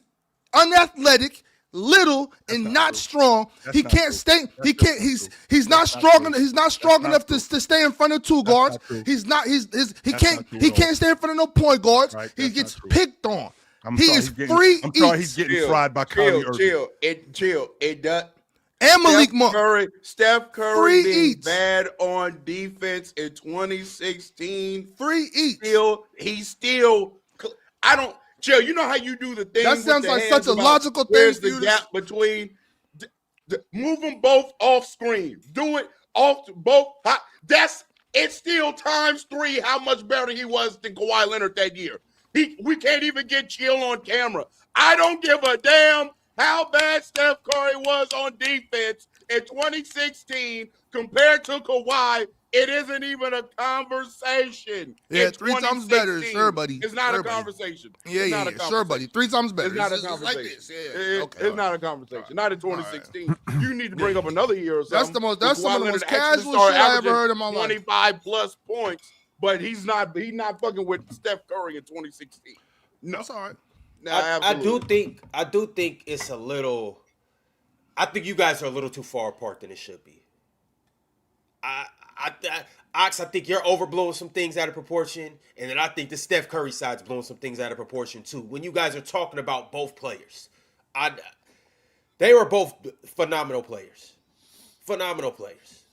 unathletic, little, and not strong. He can't stay. He can't. He's not strong. He's not strong enough to stay in front of two guards. He can't stay in front of no point guards. He gets picked on. He is free. I'm sorry, he's getting fried by Kyrie Irving. Chill. It does. And Malik Steph Curry being bad on defense in 2016. Free eats. He's still. I don't. Chill. You know how you do the thing. That sounds like such a logical thing. Where's the gap between? Move them both off screen. Do it off both. It's still times 3 how much better he was than Kawhi Leonard that year. We can't even get Chill on camera. I don't give a damn how bad Steph Curry was on defense in 2016 compared to Kawhi, it isn't even a conversation. Yeah, In 3 times better, 2016, sure, buddy. It's not Sure, a buddy. conversation. Yeah, It's yeah, not a yeah. Sure, conversation. buddy. 3 times better. It's not a just like conversation. this. Yeah. Okay, It's not a conversation. Not in All right. 2016. You need to bring up another year or something. That's some Kawhi of the Leonard most actually casual started shit I ever averaging heard in my life. 25 plus points, but he's not fucking with Steph Curry in 2016. No. That's all right. Nah, I do absolutely. think it's a little. I think you guys are a little too far apart than it should be. Ox, I think you're overblowing some things out of proportion, and then I think the Steph Curry side's blowing some things out of proportion too. When you guys are talking about both players, they were both phenomenal players. Phenomenal players.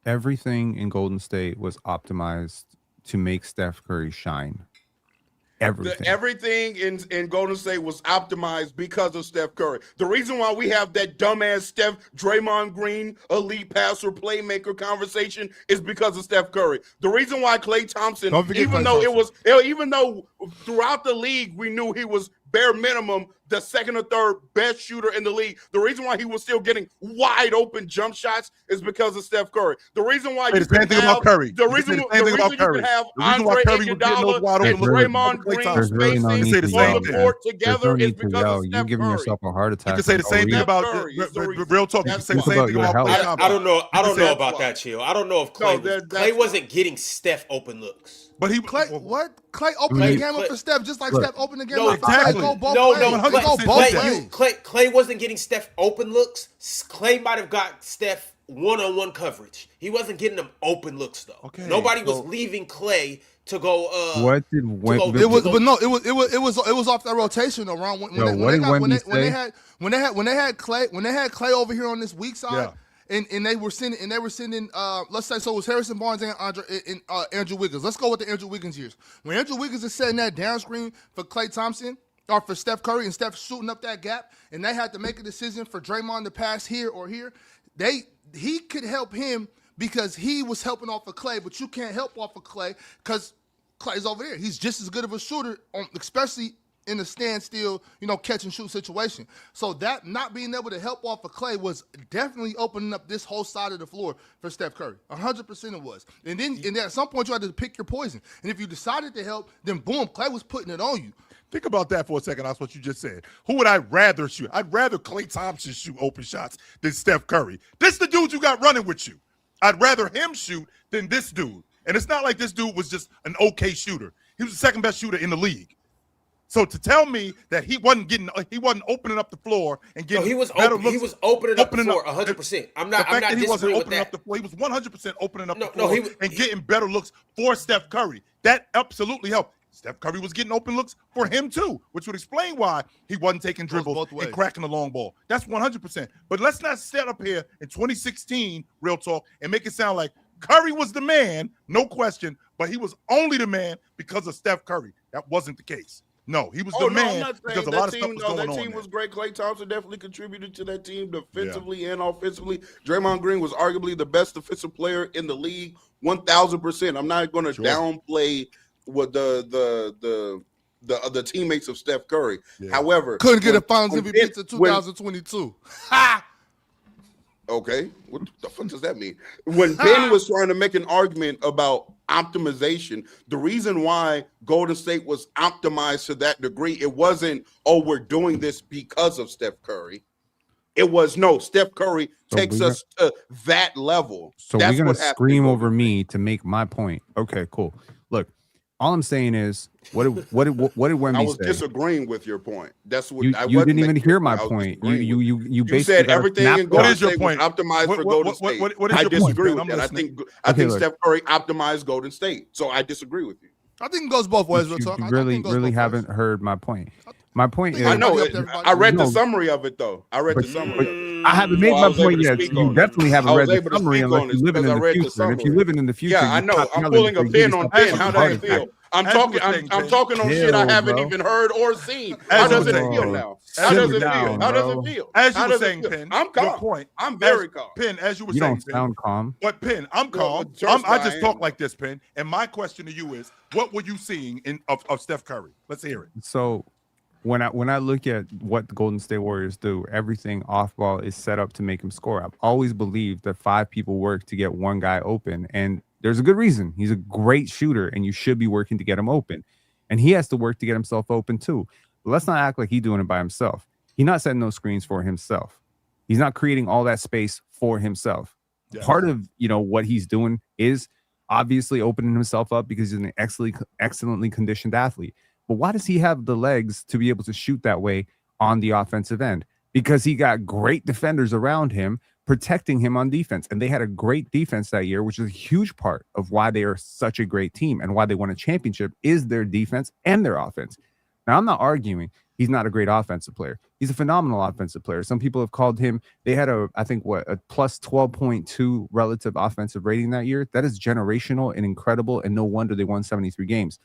Everything in Golden State was optimized to make Steph Curry shine. Everything. Everything in Golden State was optimized because of Steph Curry. The reason why we have that dumbass Steph, Draymond Green, elite passer, playmaker conversation is because of Steph Curry. The reason why Klay Thompson, even though throughout the league we knew he was bare minimum the second or third best shooter in the league, the reason why he was still getting wide open jump shots is because of Steph Curry. The reason why you can have Curry. the reason you can have Andre Iguodala and Draymond Green really no spacing need to on yell, the man. court There's together no is need to because yell. of You're Steph giving Curry. yourself a heart attack. You can say the for no same thing reason. about Curry is the reason. real talk. You can say the That's same why. thing about Your Klay health. I don't know. I don't know that's about why. that, Chill. I don't know if No, Klay that's wasn't getting Steph open looks. But he Clay, what? Clay opened Clay- the game up for Steph, just like Look. Steph opened the game No, up for Clay. exactly. Go both No, ways. no, It Clay- go both Clay- ways. Clay wasn't getting Steph open looks. Clay might have got Steph one-on-one coverage. He wasn't getting them open looks though. Okay, Nobody was so- leaving Clay to go. What did when, go- It was, but no, it was off that rotation around when they had Clay over here on this weak side, and they were sending let's say so it was Harrison Barnes and Andrew Wiggins. Let's go with the Andrew Wiggins years. When Andrew Wiggins is setting that down screen for Klay Thompson or for Steph Curry and Steph shooting up that gap, and they had to make a decision for Draymond to pass here or here, he could help him because he was helping off of Klay, but you can't help off of Klay because Klay's over there. He's just as good of a shooter, especially in the standstill, catch and shoot situation. So that not being able to help off of Klay was definitely opening up this whole side of the floor for Steph Curry. 100% it was. And then at some point you had to pick your poison. And if you decided to help, then boom, Klay was putting it on you. Think about that for a second. That's what you just said. Who would I rather shoot? I'd rather Klay Thompson shoot open shots than Steph Curry. This the dude you got running with you. I'd rather him shoot than this dude. And it's not like this dude was just an okay shooter. He was the second best shooter in the league. So to tell me that he wasn't opening up the floor and getting he was better open, looks, he was opening up the floor 100%. I'm not he wasn't disagreeing with opening that. up the floor. He was 100% opening up the No, floor and getting better looks for Steph Curry. That absolutely helped. Steph Curry was getting open looks for him too, which would explain why he wasn't taking dribbles and cracking the long ball. That's 100%. But let's not sit up here in 2016, real talk, and make it sound like Curry was the man, no question, but he was only the man because of Steph Curry. That wasn't the case. No, he was the man because a lot of stuff was going on. That team was great. Klay Thompson definitely contributed to that team defensively and offensively. Draymond Green was arguably the best defensive player in the league, 1,000%. I'm not going to downplay what the teammates of Steph Curry. Yeah. However, Couldn't get a Finals MVP to 2022. Ha! Okay, what the fuck does that mean? When Ben was trying to make an argument about optimization, the reason why Golden State was optimized to that degree, it wasn't, we're doing this because of Steph Curry. It was, no, Steph Curry takes us to that level. So we're going to scream over me to make my point. Okay, cool. Look, all I'm saying is, what did Wemby say? I was disagreeing with your point. That's what you didn't even hear my point. You basically said everything in Golden State was point? optimized for Golden State. What is I your disagree point, with Ben? that. I think Steph Curry optimized Golden State. So I disagree with you. I think it goes both ways. You really haven't heard my point. My point is, I know. I read the summary of it though. I read the summary of it. I haven't made my point yet. You definitely haven't read the summary unless you're living in the future. And if you're living in the future, yeah, I know. I'm pulling a pin on pen. How does it feel? I'm talking on shit I haven't even heard or seen. How does it feel now? How does it feel? How does it feel? As you were saying, Penn, I'm calm. I'm very calm. Penn, as you were you saying, don't sound calm. But Penn, I'm calm. I just talk like this, Penn. And my question to you is, what were you seeing of Steph Curry? Let's hear it. So, when I look at what the Golden State Warriors do, everything off ball is set up to make him score. I've always believed that 5 people work to get one guy open, and there's a good reason. He's a great shooter, and you should be working to get him open, and he has to work to get himself open too. But let's not act like he's doing it by himself. He's not setting those screens for himself. He's not creating all that space for himself. Yeah. Part of what he's doing is obviously opening himself up because he's an excellently conditioned athlete. But why does he have the legs to be able to shoot that way on the offensive end? Because he got great defenders around him protecting him on defense. And they had a great defense that year, which is a huge part of why they are such a great team and why they won a championship is their defense and their offense. Now, I'm not arguing he's not a great offensive player. He's a phenomenal offensive player. Some people have called him, they had a plus 12.2 relative offensive rating that year. That is generational and incredible. And no wonder they won 73 games.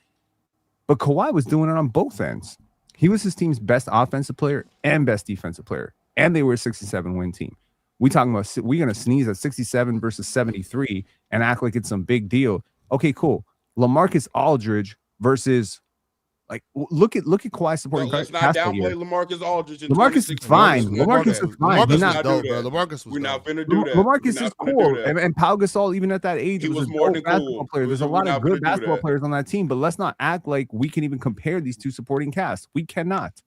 But Kawhi was doing it on both ends. He was his team's best offensive player and best defensive player. And they were a 67 win team. We're going to sneeze at 67 versus 73 and act like it's some big deal. Okay, cool. LaMarcus Aldridge versus look at Kawhi's supporting Let's not cast that downplay year. LaMarcus Aldridge. LaMarcus is fine. LaMarcus is fine. LaMarcus He's was not- dope, bro. LaMarcus was We're not dope. finna do that. LaMarcus We're is not finna cool, do that. and Pau Gasol, even at that age, He was was a more dope than basketball cool. player. There's a We're lot not of gonna good do basketball that. players on that team, but let's not act like we can even compare these two supporting casts. We cannot.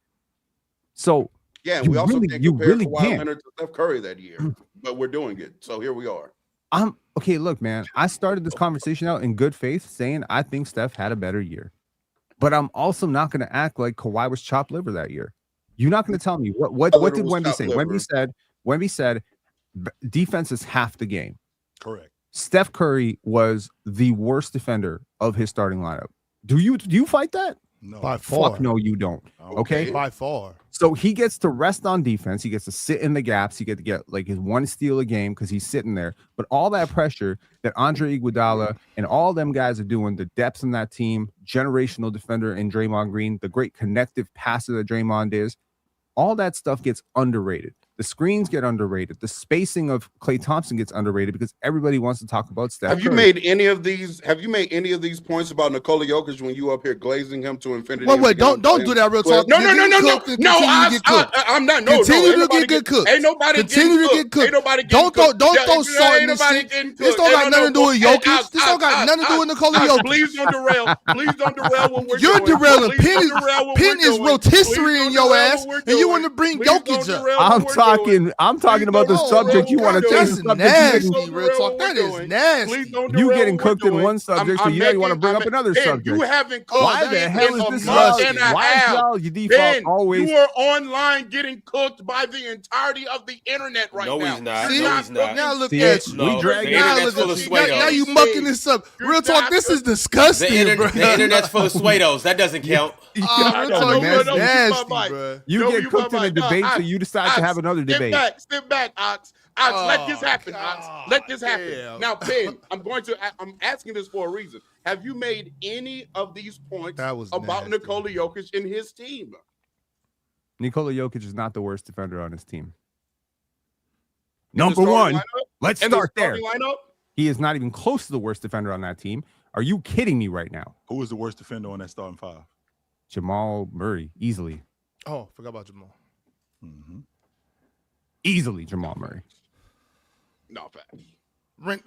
So Yeah, and You we also really- can't you compare really Kawhi can't. Leonard to Steph Curry that year, but we're doing it. So here we are. I'm okay. Look, man, I started this conversation out in good faith, saying I think Steph had a better year, but I'm also not going to act like Kawhi was chopped liver that year. You're not going to tell me what Liver did was Wemby chopped say? liver. Wemby said defense is half the game. Correct. Steph Curry was the worst defender of his starting lineup. Do you fight that? No. By far. Fuck no, you don't. Okay. By far. So he gets to rest on defense. He gets to sit in the gaps. He gets to get like his one steal a game because he's sitting there. But all that pressure that Andre Iguodala and all them guys are doing, the depth in that team, generational defender in Draymond Green, the great connective passer that Draymond is, all that stuff gets underrated. The screens get underrated. The spacing of Klay Thompson gets underrated because everybody wants to talk about Steph. Have you Curry. made any of these? Have you made any of these points about Nikola Jokic when you up here glazing him to infinity? Wait, don't do that real talk. No, You're getting cooked and continue to get cooked. I'm not. No, Continue no, to get cooked. Ain't nobody Continue to getting get cooked. Ain't nobody getting Don't cooked. throw salt in this shit. This don't got nothing to do with Jokic. This don't got nothing to do with Nikola Jokic. Please don't derail. Please don't derail what we're You're doing. derailing. Please don't derail what Penn we're is doing. rotisserie Please in don't your derail ass, what we're and you doing. want to bring Please don't Jokic up. derail what we're doing. I'm talking about the Please don't subject you derail want to what we're change That's the subject. nasty, real talk. That is nasty. Please don't You derail getting what we're cooked in doing. one subject, so you want to bring up another Ben, subject. You haven't Why cooked the in hell is a this month y'all- and a Why is half. y'all your default Ben, always? you are online getting cooked by the entirety of the internet right No, now. he's not. See? No, he's not. Now look See at it? you. No, We drag the it. Now internet's look full at of you. Now you Suedos. mucking this up. You're Real talk. This is disgusting, bro. The internet's full of Suedos. That doesn't count. Real I know, talk. man. That's nasty, bro. You No, get you cooked in my a mic. debate, No, so you decide to have another debate. Sit back, Ox. Let this happen, Ox. Let this happen. damn. Now, Ben, I'm asking this for a reason. Have you made any of these points That was about nasty. Nikola Jokic and his team? Nikola Jokic is not the worst defender on his team. In the Number starting one, lineup? let's In the start there. starting lineup? He is not even close to the worst defender on that team. Are you kidding me right now? Who was the worst defender on that starting 5? Jamal Murray, easily. Oh, forgot about Jamal. Mm-hmm. Easily Jamal Murray. No, fact.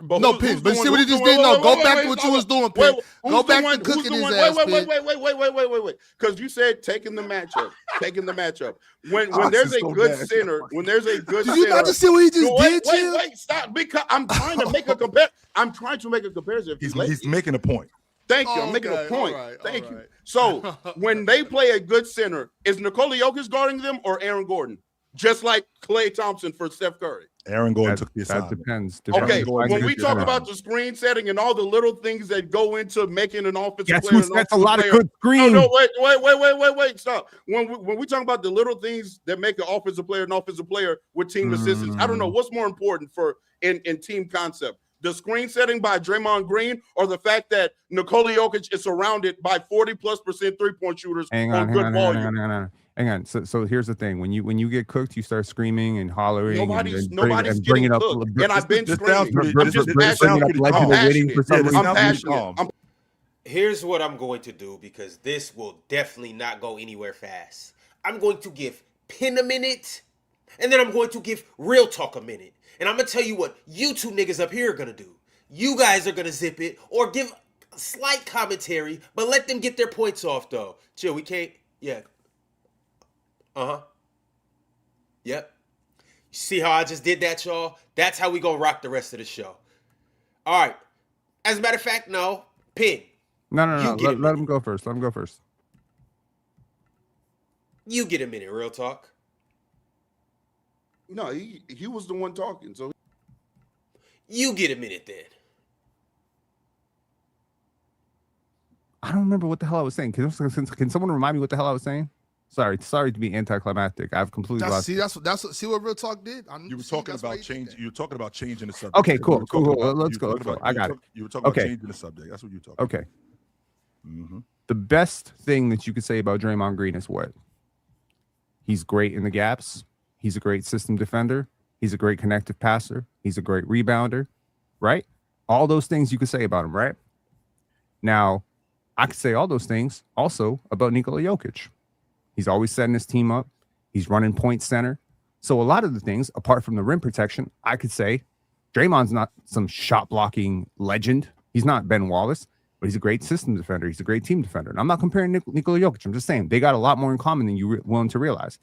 But no, Penn. But see what he just did? No, go back to what you was doing, Penn. Go back to cooking his ass, Penn. Wait. Because you said taking the matchup. When Ox there's is a so good nasty. center, when there's a good Did center. you not just see what he just No, did, Chill? wait, stop. Because I'm trying to make a compare. I'm trying to make a comparison. He's making a point. Thank you. I'm making a Okay, point. all right, Thank all you. right. So when they play a good center, is Nikola Jokic guarding them or Aaron Gordon? Just like Klay Thompson for Steph Curry. Aaron Gordon That, took the that assignment. depends. Okay, Gordon when took we the talk assignment. about the screen setting and all the little things that go into making an offensive Guess player, who sets a lot of good No, screens? no, wait, stop. When we talk about the little things that make an offensive player with team assistance, I don't know what's more important for in team concept. The screen setting by Draymond Green or the fact that Nikola Jokic is surrounded by 40+% three-point shooters Hang on on, good volume. hang on. So here's the thing: when you get cooked, you start screaming and hollering. Nobody's bringing getting up. cooked. And I've been This sounds screaming. pretty- I'm just this sounds passionate. pretty like calm. you're waiting for Yeah, this someone. sounds I'm pretty passionate. calm. Here's what I'm going to do because this will definitely not go anywhere fast. I'm going to give Pin a minute, and then I'm going to give Real Talk a minute. And I'm going to tell you what you two niggas up here are going to do. You guys are going to zip it or give slight commentary, but let them get their points off, though. Chill, we can't. Yeah. Uh-huh. Yep. See how I just did that, y'all? That's how we gonna rock the rest of the show. All right. As a matter of fact, no. Pin. No. You Let him go first. Let him go first. You get a minute, Real Talk. No, he was the one talking. So You get a minute then. I don't remember what the hell I was saying. Can someone remind me what the hell I was saying? Sorry to be anticlimactic. I've completely lost. See what Real Talk did. You were talking about change. You were talking about changing the subject. Okay, cool. Let's go. I got it. You were talking about changing the subject. That's what you were talking. Okay. The best thing that you could say about Draymond Green is what? He's great in the gaps. He's a great system defender. He's a great connective passer. He's a great rebounder, right? All those things you could say about him, right? Now, I could say all those things also about Nikola Jokic. He's always setting his team up. He's running point center. So a lot of the things, apart from the rim protection, I could say Draymond's not some shot blocking legend. He's not Ben Wallace, but he's a great system defender. He's a great team defender. And I'm not comparing Nikola Jokic. I'm just saying they got a lot more in common than you're willing to realize.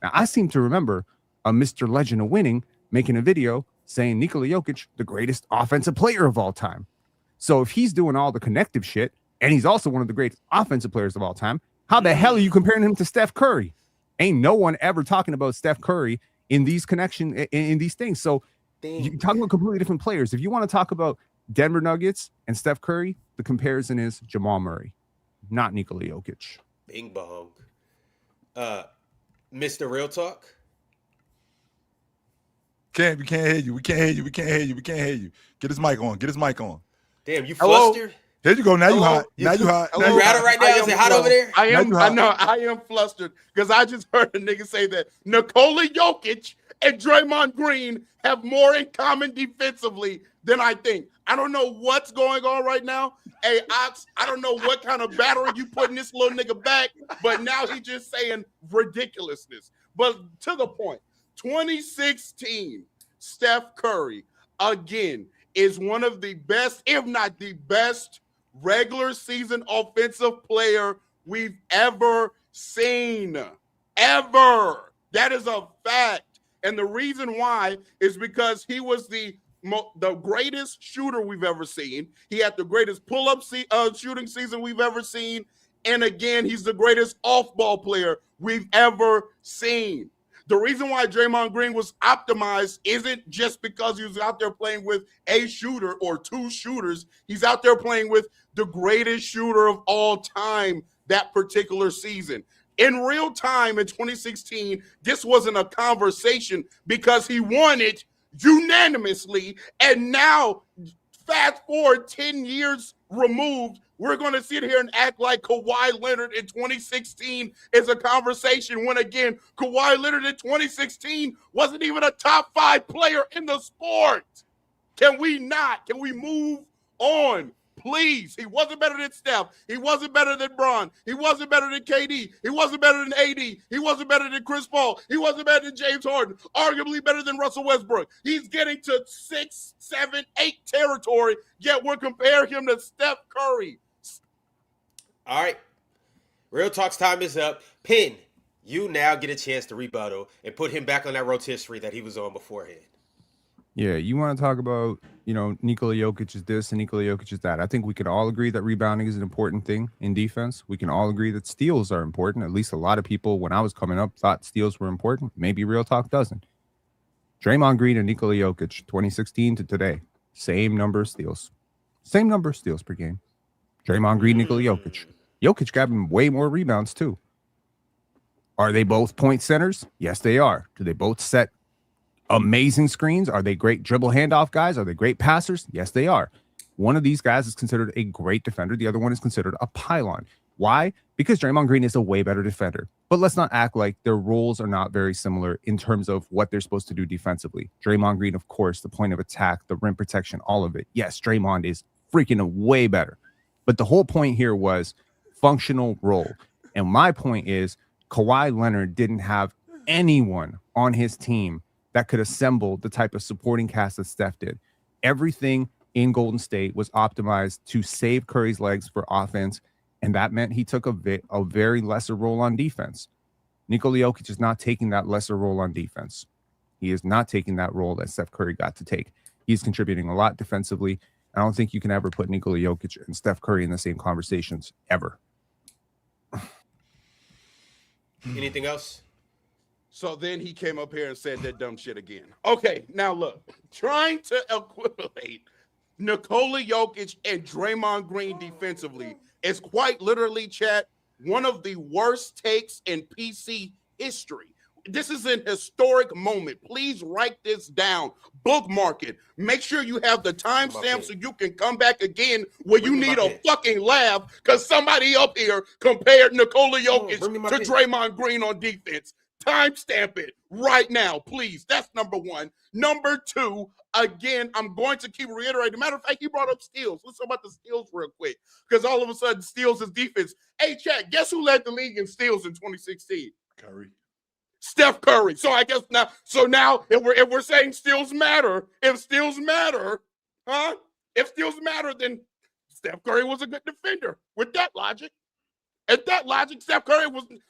Now, I seem to remember a Mr. Legend of Winning making a video saying Nikola Jokic, the greatest offensive player of all time. So if he's doing all the connective shit, and he's also one of the great offensive players of all time, how the hell are you comparing him to Steph Curry? Ain't no one ever talking about Steph Curry in these in these things. So you're talking about completely different players. If you want to talk about Denver Nuggets and Steph Curry, the comparison is Jamal Murray, not Nikola Jokic. Bing bong. Mr. Real Talk. We can't hear you. We can't hear you. Get his mic on. Damn, you Hello? flustered? There you go. Now you hot. Now you hot. You rattled right now? Is it hot over there? I am. Now you I hot. know. I am flustered because I just heard a nigga say that Nikola Jokic and Draymond Green have more in common defensively than I think. I don't know what's going on right now. Hey, Ox, I don't know what kind of battery you putting this little nigga back, but now he just saying ridiculousness. But to the point, 2016, Steph Curry, again, is one of the best, if not the best, regular season offensive player we've ever seen. Ever. That is a fact. And the reason why is because he was the greatest shooter we've ever seen. He had the greatest pull-up shooting season we've ever seen. And again, he's the greatest off-ball player we've ever seen. The reason why Draymond Green was optimized isn't just because he was out there playing with a shooter or two shooters. He's out there playing with the greatest shooter of all time that particular season. In real time in 2016, this wasn't a conversation because he won it unanimously. And now, fast forward 10 years removed, we're going to sit here and act like Kawhi Leonard in 2016 is a conversation when, again, Kawhi Leonard in 2016 wasn't even a top 5 player in the sport. Can we move on? Please. He wasn't better than Steph. He wasn't better than Bron. He wasn't better than KD. He wasn't better than AD. He wasn't better than Chris Paul. He wasn't better than James Harden. Arguably better than Russell Westbrook. He's getting to 6, 7, 8 territory, yet we're comparing him to Steph Curry. All right. Real Talk's time is up. Pin, you now get a chance to rebuttal and put him back on that rotisserie that he was on beforehand. Yeah, you want to talk about, Nikola Jokic is this and Nikola Jokic is that. I think we can all agree that rebounding is an important thing in defense. We can all agree that steals are important. At least a lot of people, when I was coming up, thought steals were important. Maybe Real Talk doesn't. Draymond Green and Nikola Jokic, 2016 to today, same number of steals. Same number of steals per game. Draymond Green, Nikola Jokic. Jokic grabbing way more rebounds, too. Are they both point centers? Yes, they are. Do they both set amazing screens? Are they great dribble handoff guys? Are they great passers? Yes, they are. One of these guys is considered a great defender. The other one is considered a pylon. Why? Because Draymond Green is a way better defender. But let's not act like their roles are not very similar in terms of what they're supposed to do defensively. Draymond Green, of course, the point of attack, the rim protection, all of it. Yes, Draymond is freaking way better. But the whole point here was functional role. And my point is Kawhi Leonard didn't have anyone on his team that could assemble the type of supporting cast that Steph did. Everything in Golden State was optimized to save Curry's legs for offense, and that meant he took a very lesser role on defense. Nikola Jokic is not taking that lesser role on defense. He is not taking that role that Steph Curry got to take. He's contributing a lot defensively. I don't think you can ever put Nikola Jokic and Steph Curry in the same conversations ever. Anything else? So then he came up here and said that dumb shit again. Okay, now look, trying to equivalate Nikola Jokic and Draymond Green defensively is quite literally, chat, one of the worst takes in PC history. This is an historic moment. Please write this down. Bookmark it. Make sure you have the timestamp so you can come back again when you need a fucking laugh because somebody up here compared Nikola Jokic to Draymond Green on defense. Timestamp it right now, please. That's number one. Number two, again, I'm going to keep reiterating. Matter of fact, he brought up steals. Let's talk about the steals real quick because all of a sudden steals is defense. Hey, chat, guess who led the league in steals in 2016? Curry. Steph Curry. So I guess now, if we're saying steals matter, if steals matter, if steals matter, then Steph Curry was a good defender. With that logic, Steph Curry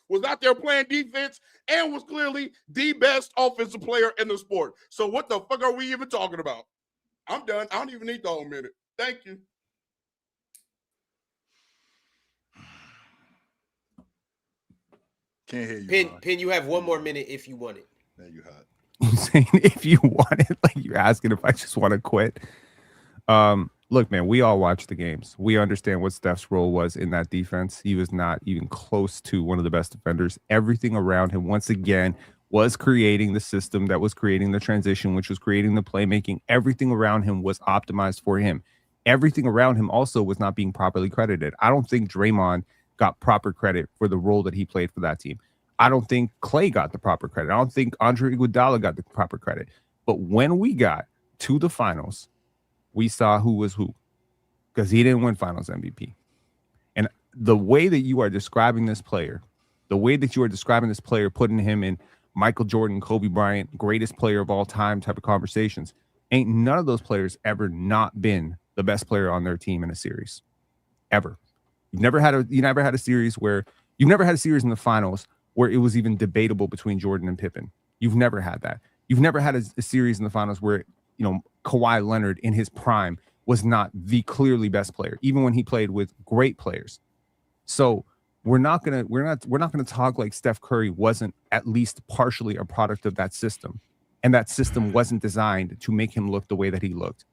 was out there playing defense and was clearly the best offensive player in the sport. So what the fuck are we even talking about? I'm done. I don't even need the whole minute. Thank you. Can't hear you. Pin, you have one more minute if you want it. There you hot. You saying if you want it, like you're asking if I just want to quit. Look, man, we all watch the games. We understand what Steph's role was in that defense. He was not even close to one of the best defenders. Everything around him, once again, was creating the system that was creating the transition, which was creating the playmaking. Everything around him was optimized for him. Everything around him also was not being properly credited. I don't think Draymond got proper credit for the role that he played for that team. I don't think Clay got the proper credit. I don't think Andre Iguodala got the proper credit. But when we got to the finals, we saw who was who because he didn't win finals MVP. And the way that you are describing this player, putting him in Michael Jordan, Kobe Bryant, greatest player of all time type of conversations, ain't none of those players ever not been the best player on their team in a series ever. You never had a series in the finals where it was even debatable between Jordan and Pippen. You've never had that. You've never had a series in the finals where, Kawhi Leonard in his prime was not the clearly best player, even when he played with great players. So we're not gonna talk like Steph Curry wasn't at least partially a product of that system, and that system wasn't designed to make him look the way that he looked.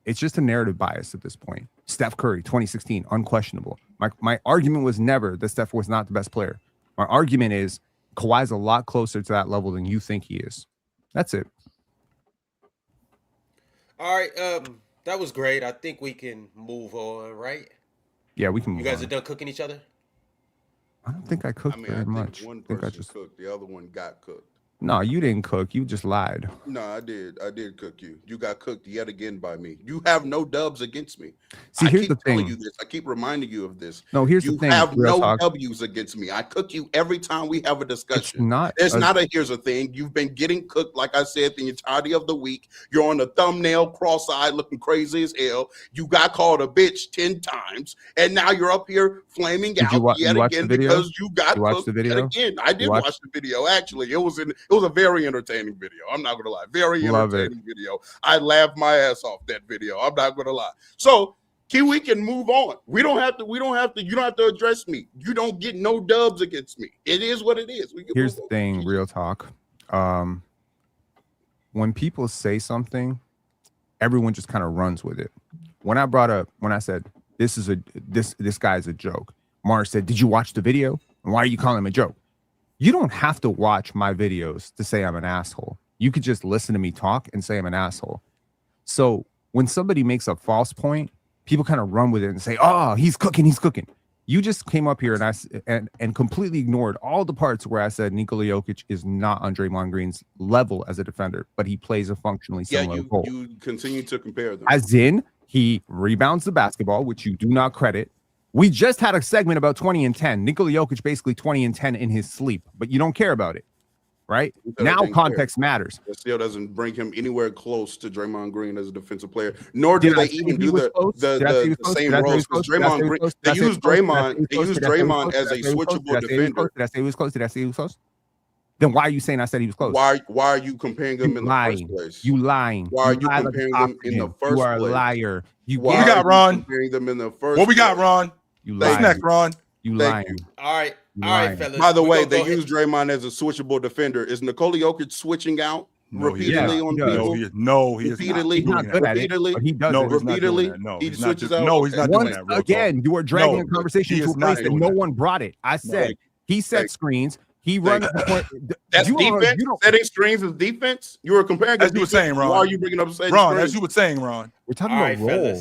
It's just a narrative bias at this point. Steph Curry, 2016, unquestionable. My argument was never that Steph was not the best player. My argument is Kawhi's a lot closer to that level than you think he is. That's it. All right, that was great. I think we can move on, right? Yeah, we can move on. You guys on. are done cooking each other? I don't think I cooked very much. One person cooked, the other one got cooked. No, you didn't cook. You just lied. No, I did. I did cook you. You got cooked yet again by me. You have no dubs against me. See, here's the thing. You this. I keep reminding you of this. No, here's the thing. You have no W's against me. I cook you every time we have a discussion. Here's a thing. You've been getting cooked, like I said, the entirety of the week. You're on the thumbnail, cross-eyed, looking crazy as hell. You got called a bitch 10 times, and now you're up here flaming out yet again because you got cooked yet again. I did watch the video, actually. It was a very entertaining video. I'm not gonna lie. Very entertaining video. I laughed my ass off that video. I'm not gonna lie. So we can move on. You don't have to address me. You don't get no dubs against me. It is what it is. Here's the thing, real talk. When people say something, everyone just kind of runs with it. When I said this guy's a joke, Mars said, "Did you watch the video? And why are you calling him a joke?" You don't have to watch my videos to say I'm an asshole. You could just listen to me talk and say I'm an asshole. So when somebody makes a false point, people kind of run with it and say, "Oh, he's cooking. You just came up here and completely ignored all the parts where I said Nikola Jokic is not on Draymond Green's level as a defender, but he plays a functionally similar role. You continue to compare them. As in, he rebounds the basketball, which you do not credit. We just had a segment about 20 and 10. Nikola Jokic basically 20 and 10 in his sleep, but you don't care about it, right? Now context matters. It still doesn't bring him anywhere close to Draymond Green as a defensive player, nor do they even do the same roles. Because Draymond Green, they use Draymond as a switchable defender. Did I say he was close? Did I say he was close? Then why are you saying I said he was close? Why are you comparing them in the first place? You lying. Why are you comparing them in the first place? You are a liar. What we got, Ron? Comparing them in the first what we got, Ron? You lying. What's next, Ron? You lying. All right, fellas. By the way, they use Draymond as a switchable defender. Is Nikola Jokic switching out repeatedly on people? No, he is repeatedly. He's not good at it. He does it. Repeatedly. No, he switches out. No, he's not doing that. Again, you are dragging a conversation to a place that no one brought it. I said he set screens. He runs the point. That's defense. Setting screens is defense. You were comparing. As you were saying, Ron. Why are you bringing up setting Ron? screens? As you were saying, Ron. We're talking about role.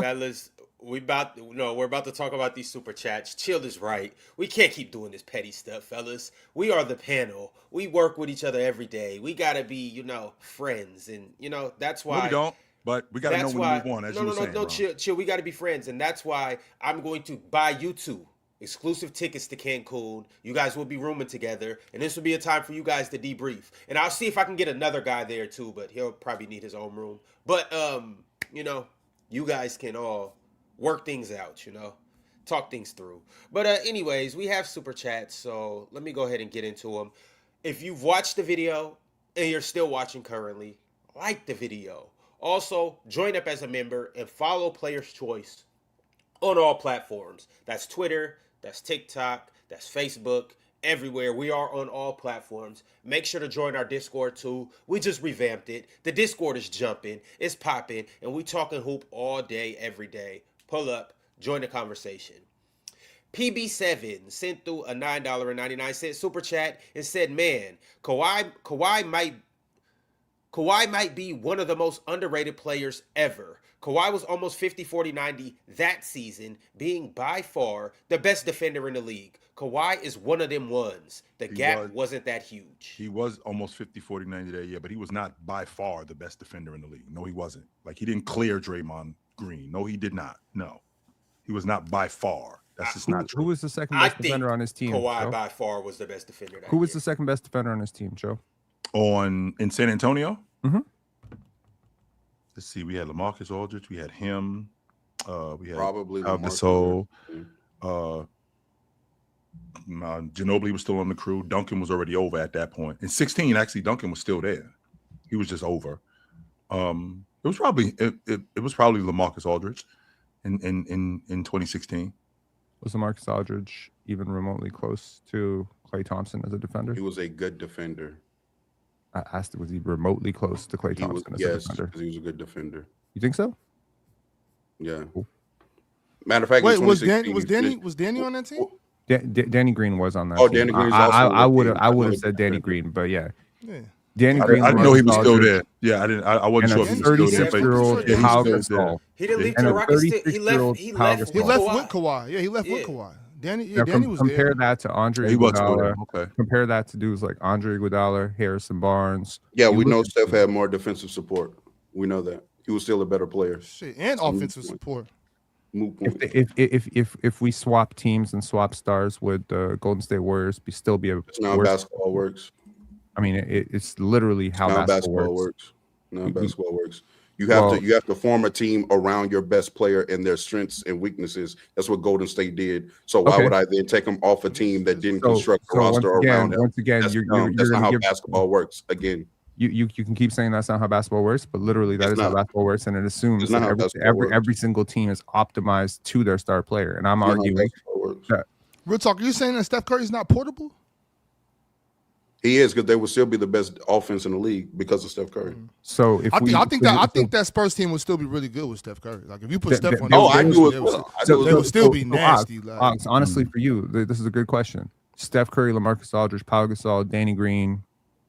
Fellas, we're about to talk about these super chats. Chill is right. We can't keep doing this petty stuff, fellas. We are the panel. We work with each other every day. We gotta be, friends, and that's why. No, we don't. But we gotta know when to move on. As you were saying, no, chill. We gotta be friends, and that's why I'm going to buy you two exclusive tickets to Cancun. You guys will be rooming together, and this will be a time for you guys to debrief. And I'll see if I can get another guy there too, but he'll probably need his own room. But you guys can all work things out, talk things through. But anyways, we have super chats, so let me go ahead and get into them. If you've watched the video and you're still watching currently, like the video. Also, join up as a member and follow Player's Choice on all platforms. That's Twitter, that's TikTok, that's Facebook, everywhere. We are on all platforms. Make sure to join our Discord too. We just revamped it. The Discord is jumping, it's popping, and we talking hoop all day, every day. Pull up, join the conversation. PB7 sent through a $9.99 super chat and said, man, Kawhi might be one of the most underrated players ever. Kawhi was almost 50-40-90 that season, being by far the best defender in the league. Kawhi is one of them ones. The gap wasn't that huge. He was almost 50-40-90 that year, but he was not by far the best defender in the league. No, he wasn't. Like, he didn't clear Draymond Green. No, he did not. No. He was not by far. That's just not true. Who was the second best defender on his team? Kawhi Joe? by far was the best defender. Who was the second best defender on his team, Joe? In San Antonio? Mm-hmm. Let's see. We had LaMarcus Aldridge. We had him. We had probably Gasol. Ginobili was still on the crew. Duncan was already over at that point. In 16, actually, Duncan was still there. He was just over. It was probably LaMarcus Aldridge in 2016. Was LaMarcus Aldridge even remotely close to Klay Thompson as a defender? He was a good defender. I asked, was he remotely close to Klay Thompson as a defender? Yes, because he was a good defender. You think so? Yeah. Cool. Matter of fact, wait, was Danny on that team? Danny Green was on that. Oh, team. Danny Green's I would have said Danny Green, but yeah. Danny I Green. didn't know he was still there. Yeah, I didn't. I wasn't sure if he was still there. 36-year-old Pau Gasol. He didn't leave the Rockets. He left with Kawhi. Yeah, he left with Kawhi. Danny was compare there. that to Andre Iguodala. Okay. Compare that to dudes like Andre Iguodala, Harrison Barnes. Yeah, we know Steph had more defensive support. We know that. He was still a better player. Shit, and offensive support. If we swap teams and swap stars, would the Golden State Warriors still be a? That's not how basketball works. I mean, it's literally how basketball works. No, basketball works. You have to form a team around your best player and their strengths and weaknesses. That's what Golden State did. So why would I then take them off a team that didn't construct a roster around them? Once again, that's not how basketball works. Again, you can keep saying that's not how basketball works, but literally that is how basketball works, and it assumes that every single team is optimized to their star player. And I'm arguing that. Real talk, are you saying that Steph Curry is not portable? He is, because they would still be the best offense in the league because of Steph Curry. So I think that Spurs team would still be really good with Steph Curry. Like if you put Steph on, I do it. They would still be nasty. Honestly, for you, this is a good question. Steph Curry, LaMarcus Aldridge, Pau Gasol, Danny Green,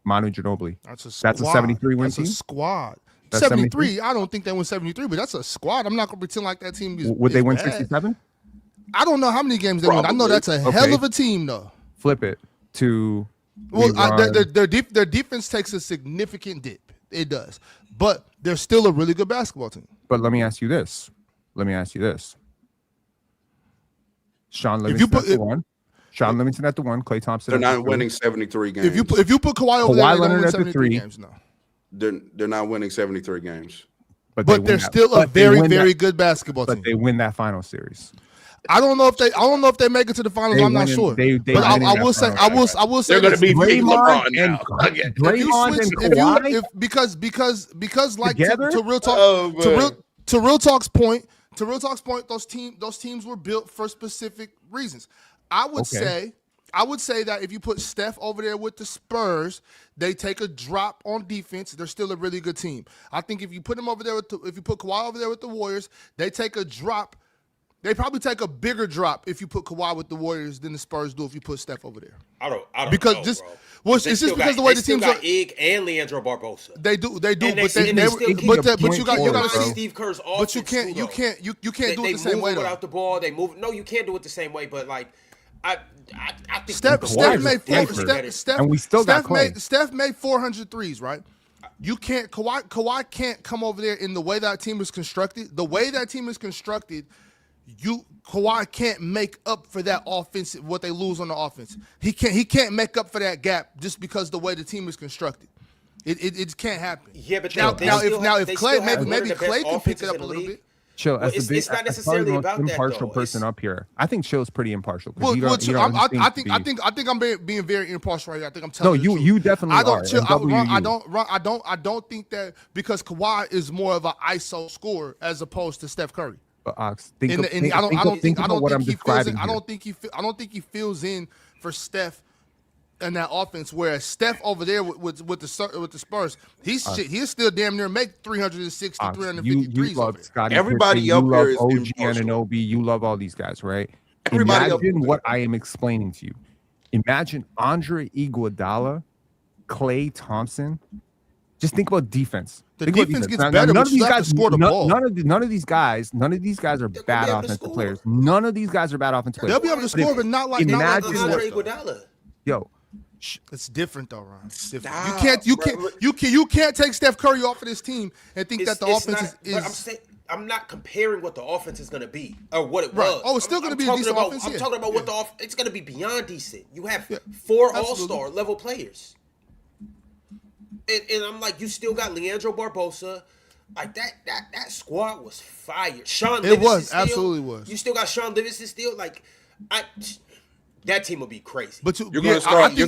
Manu Ginobili. That's a 73 win team. That's a squad. 73. I don't think they win 73, but that's a squad. I'm not gonna pretend like that team is. Would they win 67? I don't know how many games they win. I know that's a hell of a team, though. Flip it to. Well, their defense takes a significant dip. It does. But they're still a really good basketball team. But let me ask you this. Sean If you Livingston put at the 1. Sean Livingston at the 1. Klay Thompson. They're at the not 2. winning 73 games. If you put Kawhi over there, Kawhi they don't Leonard win at the 73 3. games. No, they're not winning 73 games. but win they're that- still a but they very win very that- good basketball But team. they win that final series. I don't know if they make it to the finals. They I'm not win in- sure. they but win I in that will say final. I will say They're going to this. be big Draymond LeBron now. and Okay. Draymond and Kawhi Because like together? to real talk Oh, man. to real talk's point, those teams were built for specific reasons. I would say that if you put Steph over there with the Spurs, they take a drop on defense. They're still a really good team. I think if you put them over there if you put Kawhi over there with the Warriors, they take a drop. They probably take a bigger drop if you put Kawhi with the Warriors than the Spurs do if you put Steph over there. I don't Because know, just bro. well, They it's still just because got- the way they the still teams got are. Ig and Leandro Barbosa. They do, And but they they still never. got But you got forward, to bro. see Steve Kerr's offense. But you can't too, though. you can't do it the same move way it though. without the ball. They move. No, you can't do it the same way. But like, I think Steph Kawhi's made a four, sniper. Steph, And we still got Klay. Steph made 400 threes, right? You can't Kawhi can't come over there in the way that team is constructed. The way that team is constructed, Kawhi can't make up for that offense, what they lose on the offense. He can't make up for that gap just because the way the team is constructed. It can't happen. Yeah, but now they still if they Clay still have maybe one of the Clay best can pick it offenses up in a the little league. bit. Chill. Well, it's not necessarily about that, impartial though. person It's- up here. I think Chill's pretty impartial. 'Cause Well, he don't- he don't I seem to be- think I'm being very impartial right here. I think I'm No, telling you. you definitely I don't. are. Chill, And I WU. don't think that because Kawhi is more of an ISO scorer as opposed to Steph Curry. But Ox, think And, of- and think I of- don't think of- think think about what I'm he fills describing in. I here. don't think he fills in for Steph in that offense. Whereas Steph over there with the Spurs, he's still damn near make 360, Ox, 350 you threes over love there. Scotty Everybody Pippen, up you here love is OG impartial. Anunoby, you love all these guys, right? Everybody up Imagine here. what I am explaining to you. Imagine Andre Iguodala, Klay Thompson. Just think about defense. The Think about defense gets Now, better, none but of you these have to guys, score the ball. none of these guys are bad be able to offensive score. players. None of these guys are bad offensive players. They'll be able to But if- score, but not like imagine Andre what. Iguodala. Yo, It's different though, Ron. It's different. Stop, You can't take Steph Curry off of this team and think that the It's offense not- is. But I'm saying I'm not comparing what the offense is going to be or what it Right. was. Oh, it's still I'm- gonna I'm be a talking decent about- offense, I'm yeah. talking about what Yeah. it's going to be beyond decent. You have Yeah. 4 Absolutely. all-star level players. And I'm like, you still got Leandro Barbosa. Like that squad was fire. Sean It was, Livingston still, absolutely was. You still got Sean Livingston still. Like, that team will be crazy. But You're going to start. I think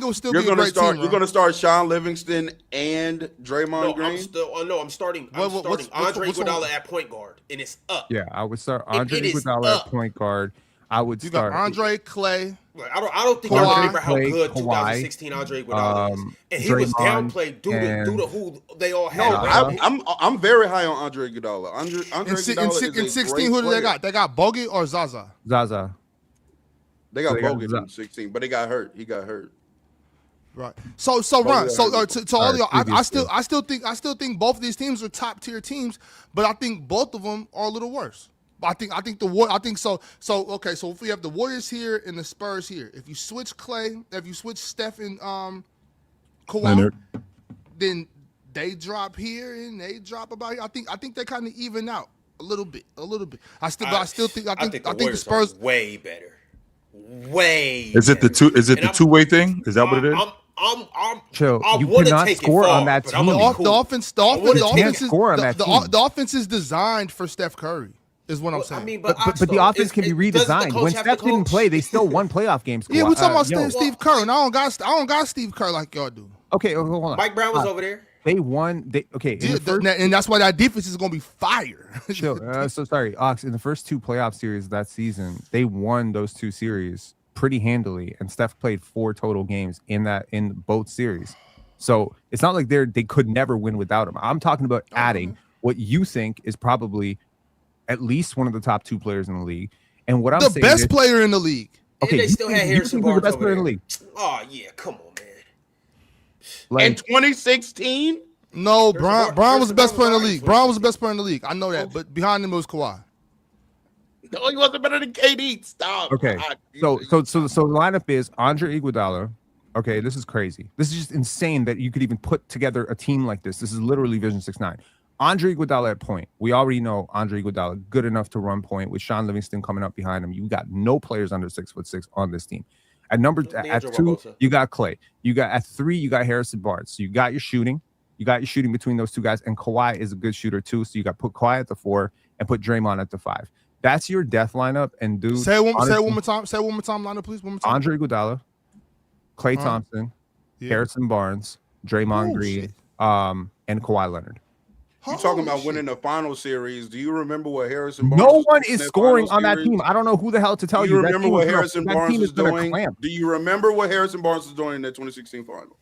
it will still be a great team. You're going to start Sean Livingston and Draymond no, Green. I'm starting What's Andre one? Iguodala at point guard, and it's up. yeah, I would start Andre it is Iguodala up. at point guard. I would You got start Andre, Clay. Like, I don't think Kawhi, I remember how Klay, good Kawhi, 2016 Andre Iguodala is, and he was Draymond, downplayed due to who they all had. No, around him. I'm very high on Andre Iguodala. Andre Iguodala In is 16, a great who do they player. got? They got Bogut or Zaza. Zaza. They got They got Bogut in Zaza. 16, but he got hurt. Right. So Ron. To all y'all, previously. I still think both of these teams are top tier teams, but I think both of them are a little worse. I think so. Okay. So if we have the Warriors here and the Spurs here, if you switch Steph and Kawhi, Leonard. then they drop here and they drop about here. I think they kind of even out a little bit. I think the Warriors Spurs. are way better. Way. Is it the better. two? Is it And the I'm- two-way thing? Is that what it is? I'm Chill. I You wanna cannot take score it far, on that but I'm gonna team. be cool. The offense is score on that team. the offense is designed for Steph Curry. Is what I'm saying. I mean, But Ox, the though, offense can be doesn't the redesigned. coach When have to Steph didn't coach? play, they still won playoff games. Yeah, we're talking about Yo, Steve Kerr, and I don't got Steve Kerr like y'all do. Okay, hold on. Mike Brown was over there. They won. Okay, in Yeah, the first, and that's why that defense is going to be fire. chill. So sorry, Ox. In the first 2 playoff series that season, they won those 2 series pretty handily, and Steph played 4 total games in both series. So it's not like they could never win without him. I'm talking about adding what you think is probably at least one of the top 2 players in the league, and what I'm The saying best is, player in the league. okay, And they you still think- had you Harrison think he's the Barnes best over player in the there. league. Oh yeah, come on, man. In Like, 2016, No, There's Brown a- was the there's best a player in the line league. for Brown you. was the best player in the league. I know that, but behind him was Kawhi. no, he wasn't better than KD. Stop. okay, so the lineup is Andre Iguodala. Okay, this is crazy. This is just insane that you could even put together a team like this. This is literally Vision 6-9. Andre Iguodala at point. We already know Andre Iguodala good enough to run point with Sean Livingston coming up behind him. You got no players under 6'6" on this team. At Leandro 2, Barbosa. you got Clay. You got at 3, you got Harrison Barnes. So you got your shooting. You got your shooting between those two guys, and Kawhi is a good shooter too. So you got put Kawhi at the 4 and put Draymond at the 5. That's your death lineup. And dude, say it one more time. Say it one more time, lineup, please. One more time. Andre Iguodala, Klay Thompson, Harrison Barnes, Draymond Green, and Kawhi Leonard. You talking about winning the final series? Do you remember what Harrison Barnes? No one is scoring on that team. I don't know who the hell to tell you. Do you remember what Harrison Barnes is doing? Do you remember what Harrison Barnes was doing in that 2016 final?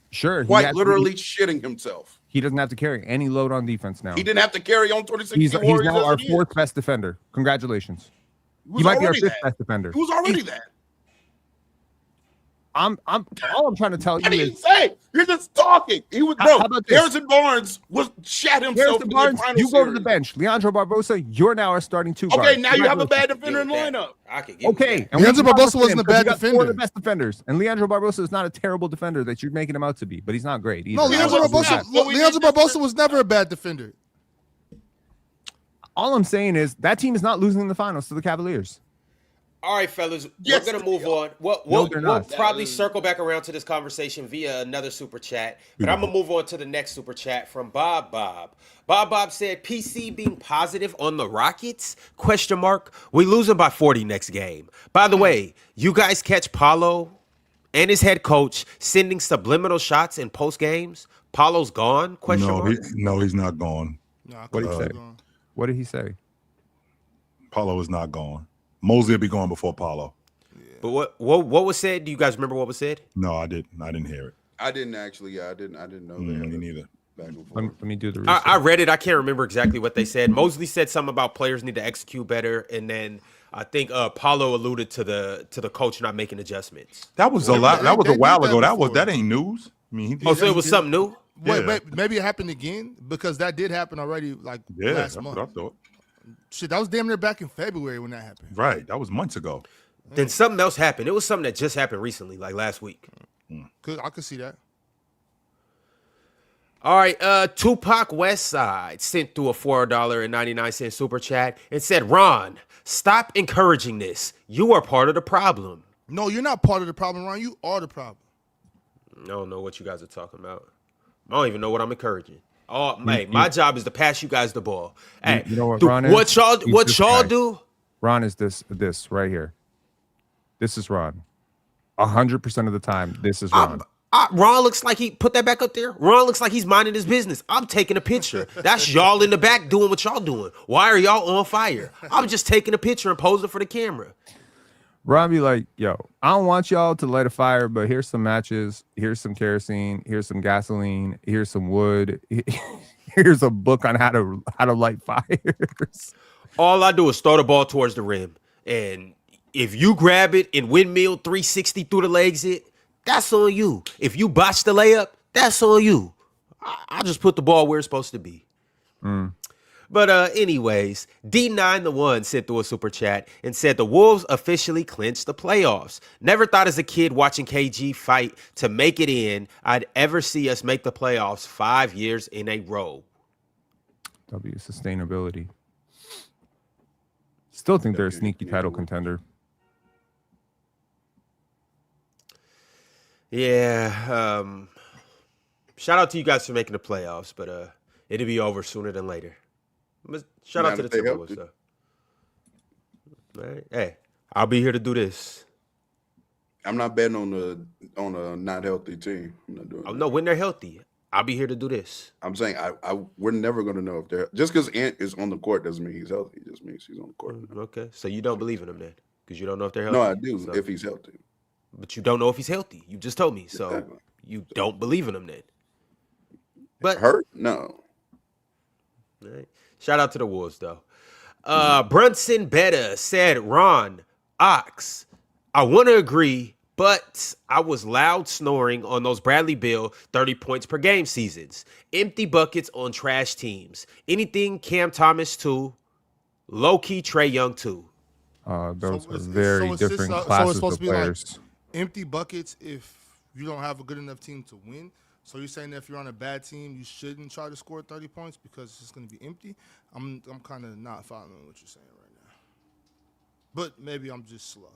Sure. Quite literally shitting himself. He doesn't have to carry any load on defense now. He didn't have to carry on 2016 He's Warriors. now our 4th best defender. Congratulations. He might be our 5th best defender. He was already that. All I'm trying to tell you What did is you say? You're just talking. He was How about this? Harrison Barnes was shat himself in the final you go to series. the bench. Leandro Barbosa, you're now our starting 2 guard. Okay, now you have a bad defender in the lineup. I can give Okay. that. Leandro Barbosa wasn't a bad Four defender. of the best defenders. And Leandro Barbosa is not a terrible defender that you're making him out to be, but he's not great either. No, Leandro Barbosa Barbosa was never a bad defender. All I'm saying is that team is not losing in the finals to the Cavaliers. All right, fellas, Yes, we're going to move on. We'll probably circle back around to this conversation via another super chat, but I'm going to move on to the next super chat from Bob. Bob said, PC being positive on the Rockets? ? We losing by 40 next game. By the way, you guys catch Paulo and his head coach sending subliminal shots in post games? Paulo's gone? ? No, he's not gone. What did he say? What did he say? Paulo is not gone. Mosley will be gone before Paulo. But what was said? Do you guys remember what was said? No, I didn't hear it. I didn't actually. Yeah, I didn't know that. Me neither. Back and forth. Let me do the research. I read it. I can't remember exactly what they said. Mosley said something about players need to execute better, and then I think Paulo alluded to the coach not making adjustments. That was a while ago. That ain't news. I mean, So it was something new? Wait, maybe it happened again because that did happen already last month. What I thought. Shit, that was damn near back in February when that happened. Right, that was months ago. Then something else happened. It was something that just happened recently, like last week. I could see that. All right, Tupac Westside sent through a $4.99 super chat and said, Ron, stop encouraging this. You are part of the problem. No, you're not part of the problem, Ron. You are the problem. I don't know what you guys are talking about. I don't even know what I'm encouraging. Oh, man, my job is to pass you guys the ball. Hey, you know what Ron is? What y'all do? Ron is this right here. This is Ron. 100% of the time, this is Ron. Ron looks like he put that back up there. Ron looks like he's minding his business. I'm taking a picture. That's y'all in the back doing what y'all doing. Why are y'all on fire? I'm just taking a picture and posing for the camera. Ron be like, yo, I don't want y'all to light a fire, but here's some matches, here's some kerosene, here's some gasoline, here's some wood, here's a book on how to light fires. All I do is throw the ball towards the rim. And if you grab it and windmill 360 through the legs, that's on you. If you botch the layup, that's on you. I just put the ball where it's supposed to be. But anyways, D9 the One sent through a super chat and said the Wolves officially clinched the playoffs. Never thought as a kid watching KG fight to make it in, I'd ever see us make the playoffs 5 years in a row. W sustainability. Still think they're a sneaky title contender. Yeah. Shout out to you guys for making the playoffs, but it'll be over sooner than later. But shout out to the Timberwolves, though. All right. Hey, I'll be here to do this. I'm not betting on a not healthy team. I'm not doing. No, when they're healthy, I'll be here to do this. I'm saying we're never going to know if they're just because Ant is on the court doesn't mean he's healthy. It just means he's on the court. Okay, so you don't believe in him then, because you don't know if they're healthy. No, I do if he's healthy. But you don't know if he's healthy. You just told me, so you don't believe in him then. But hurt? No. All right. Shout out to the Wolves though. Brunson Betta said, Ron, Ox, I want to agree, but I was loud snoring on those Bradley Beal 30 points per game seasons. Empty buckets on trash teams. Anything Cam Thomas too. Low-key Trae Young too. Those are very different classes of players. Empty buckets if you don't have a good enough team to win. So you're saying that if you're on a bad team, you shouldn't try to score 30 points because it's going to be empty? I'm kind of not following what you're saying right now. But maybe I'm just slow.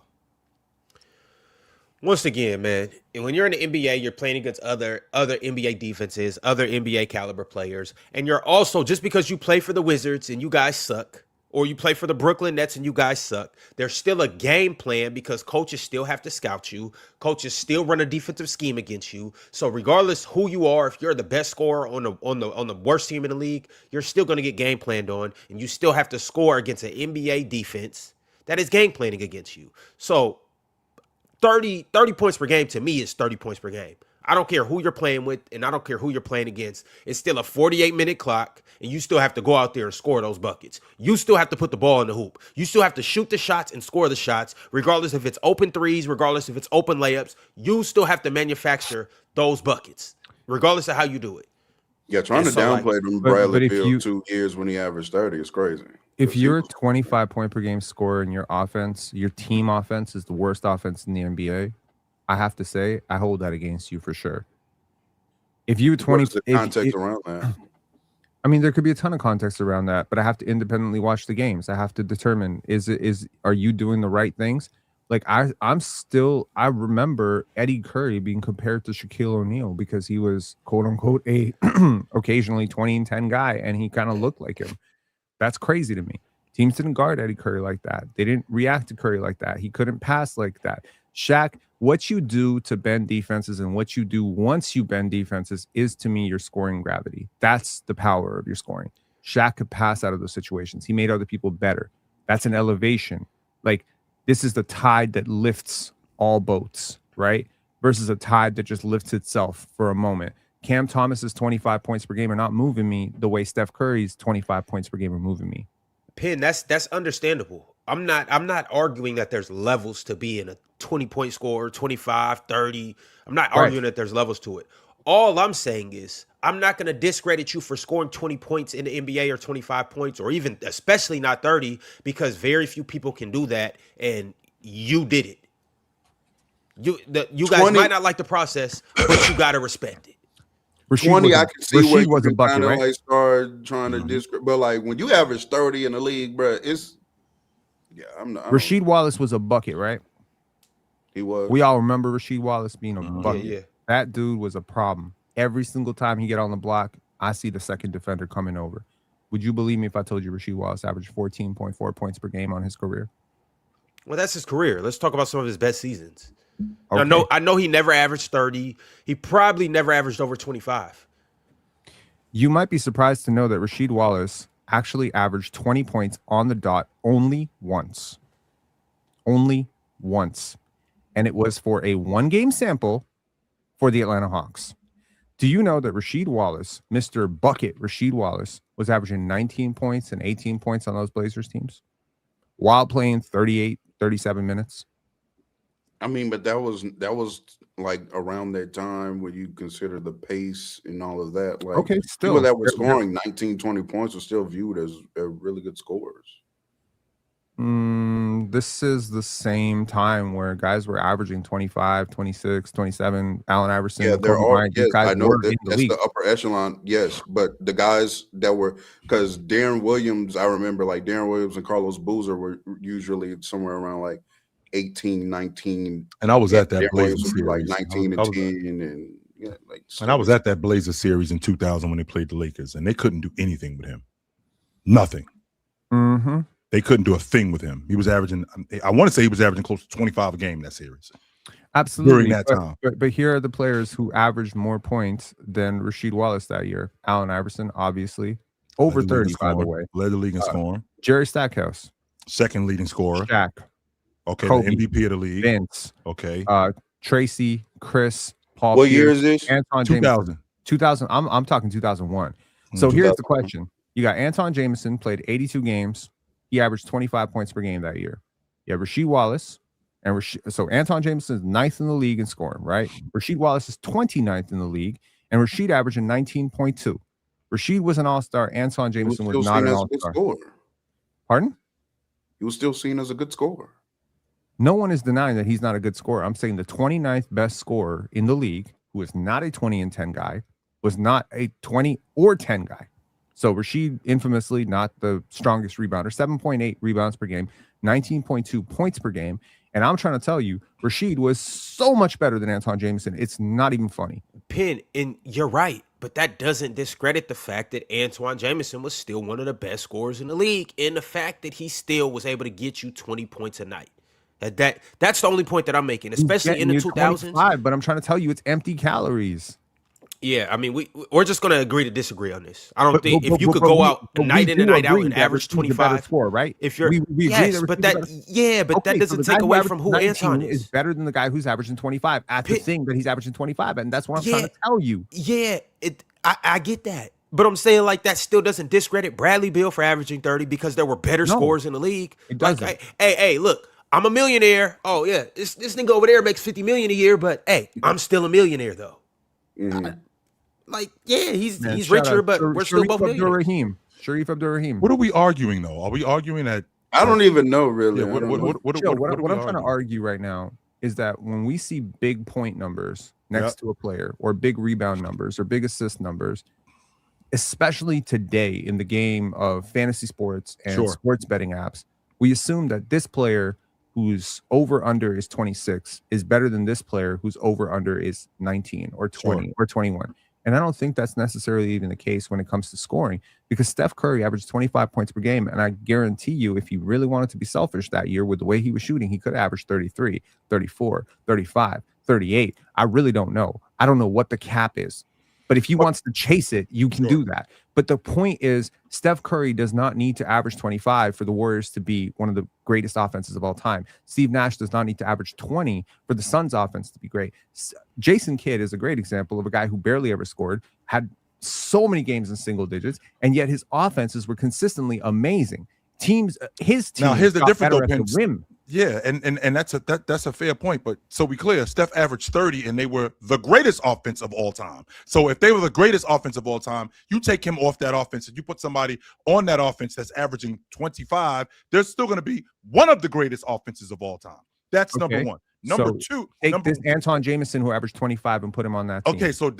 Once again, man, and when you're in the NBA, you're playing against other NBA defenses, other NBA caliber players, and you're also, just because you play for the Wizards and you guys suck, or you play for the Brooklyn Nets and you guys suck, there's still a game plan because coaches still have to scout you. Coaches still run a defensive scheme against you. So regardless who you are, if you're the best scorer on the worst team in the league, you're still going to get game planned on, and you still have to score against an NBA defense that is game planning against you. So 30 points per game to me is 30 points per game. I don't care who you're playing with, and I don't care who you're playing against. It's still a 48-minute clock, and you still have to go out there and score those buckets. You still have to put the ball in the hoop. You still have to shoot the shots and score the shots, regardless if it's open threes, regardless if it's open layups. You still have to manufacture those buckets, regardless of how you do it. Yeah, trying to downplay them Bradley Beal 2 years when he averaged 30 is crazy. If you're a 25 point per game scorer and your offense, your team offense is the worst offense in the NBA, I have to say I hold that against you for sure. If you 20, the context around that? I mean, there could be a ton of context around that, but I have to independently watch the games. I have to determine are you doing the right things? Like I remember Eddie Curry being compared to Shaquille O'Neal because he was quote unquote a occasionally 20 and 10 guy, and he kind of looked like him. That's crazy to me. Teams didn't guard Eddie Curry like that. They didn't react to Curry like that. He couldn't pass like that. Shaq, what you do to bend defenses and what you do once you bend defenses is, to me, your scoring gravity. That's the power of your scoring. Shaq could pass out of those situations. He made other people better. That's an elevation. Like, this is the tide that lifts all boats, right? Versus a tide that just lifts itself for a moment. Cam Thomas's 25 points per game are not moving me the way Steph Curry's 25 points per game are moving me. Penn, that's understandable. I'm not arguing that there's levels to being a 20-point scorer, 25, 30. I'm not arguing that there's levels to it. All I'm saying is I'm not going to discredit you for scoring 20 points in the NBA or 25 points, or even especially not 30, because very few people can do that, and you did it. You guys might not like the process, but you got to respect it. 20, I can see Rasheed where you was a can bucket, kind of right? like start trying to discredit, but like when you average 30 in the league, bro, it's I'm not. Rasheed Wallace was a bucket, right? He was. We all remember Rasheed Wallace being a bucket. Yeah. That dude was a problem. Every single time he get on the block, I see the second defender coming over. Would you believe me if I told you Rasheed Wallace averaged 14.4 points per game on his career? Well, that's his career. Let's talk about some of his best seasons. Okay. I know he never averaged 30. He probably never averaged over 25. You might be surprised to know that Rasheed Wallace actually averaged 20 points on the dot only once. Only once. And it was for a one-game sample for the Atlanta Hawks. Do you know that Rasheed Wallace, Mr. Bucket Rasheed Wallace, was averaging 19 points and 18 points on those Blazers teams while playing 38, 37 minutes? I mean, but that was like around that time where you consider the pace and all of that. Like, okay, still people that were scoring 19, 20 points were still viewed as really good scorers. This is the same time where guys were averaging 25, 26, 27. Allen Iverson. Yeah, there Kobe are. Bryant, Yes, I know that's the upper echelon. Yes, but the guys that were, because Darren Williams, I remember like Darren Williams and Carlos Boozer were usually somewhere around like 18, 19. And I was at that Darren Blazer Williams would be like series. 19 I was and 10, and yeah, like. And I was at that Blazer series in 2000 when they played the Lakers, and they couldn't do anything with him. Nothing. Mm-hmm. They couldn't do a thing with him. He was averaging, I want to say he was averaging close to 25 a game in that series. Absolutely. During that time. But here are the players who averaged more points than Rasheed Wallace that year. Allen Iverson, obviously. Over 30, by the way. Led the league in scoring. Jerry Stackhouse. Second leading scorer. Shaq. Okay, Kobe, the MVP of the league. Vince. Okay. Tracy, Chris, Paul. What Pierce, year is this? Anton 2000. Jameson. 2000. I'm talking 2001. So here's the question. You got Anton Jameson, played 82 games. He averaged 25 points per game that year. You have Rasheed Wallace. So Anton Jameson is 9th in the league in scoring, right? Rasheed Wallace is 29th in the league. And Rasheed averaging 19.2. Rasheed was an all-star. Anton Jameson was not an all-star. Pardon? He was still seen as a good scorer. No one is denying that he's not a good scorer. I'm saying the 29th best scorer in the league who is not a 20 and 10 guy, was not a 20 or 10 guy. So Rashid, infamously not the strongest rebounder, 7.8 rebounds per game, 19.2 points per game. And I'm trying to tell you, Rashid was so much better than Antawn Jamison. It's not even funny. Penn, and you're right, but that doesn't discredit the fact that Antawn Jamison was still one of the best scorers in the league, and the fact that he still was able to get you 20 points a night. That's the only point that I'm making, especially in the 2000s. But I'm trying to tell you, it's empty calories. Yeah, I mean, we're just gonna agree to disagree on this. I don't think if you could go out night in and night out and average 25 score, right? If you're we yes, but that that doesn't take away from who Antawn is better than the guy who's averaging 25 at the thing that he's averaging 25, and that's what I'm trying to tell you. Yeah, I get that, but I'm saying like that still doesn't discredit Bradley Beal for averaging 30 because there were better scorers in the league. It doesn't. Like, hey, look. I'm a millionaire. Oh yeah, this nigga over there makes $50 million a year, but hey, I'm still a millionaire though. Mhm. He's richer, but we're still both millionaires. Sharif Abdur-Rahim. What are we arguing though? Are we arguing that? I don't even know really. Yeah, what I'm trying to argue right now is that when we see big point numbers next to a player, or big rebound numbers, or big assist numbers, especially today in the game of fantasy sports and sports betting apps, we assume that this player whose over under is 26 is better than this player whose over under is 19 or 20 or 21. And I don't think that's necessarily even the case when it comes to scoring, because Steph Curry averaged 25 points per game. And I guarantee you, if he really wanted to be selfish that year with the way he was shooting, he could have averaged 33, 34, 35, 38. I really don't know. I don't know what the cap is. But if he wants to chase it, you can do that. But the point is, Steph Curry does not need to average 25 for the Warriors to be one of the greatest offenses of all time. Steve Nash does not need to average 20 for the Suns offense to be great. Jason Kidd is a great example of a guy who barely ever scored, had so many games in single digits, and yet his offenses were consistently amazing. His team now here's the difference though, the rim. Yeah, and that's a fair point. But so we clear, Steph averaged 30, and they were the greatest offense of all time. So if they were the greatest offense of all time, you take him off that offense and you put somebody on that offense that's averaging 25, they're still going to be one of the greatest offenses of all time. That's number one. Number two, take this Antawn Jamison who averaged 25 and put him on that team. Okay, so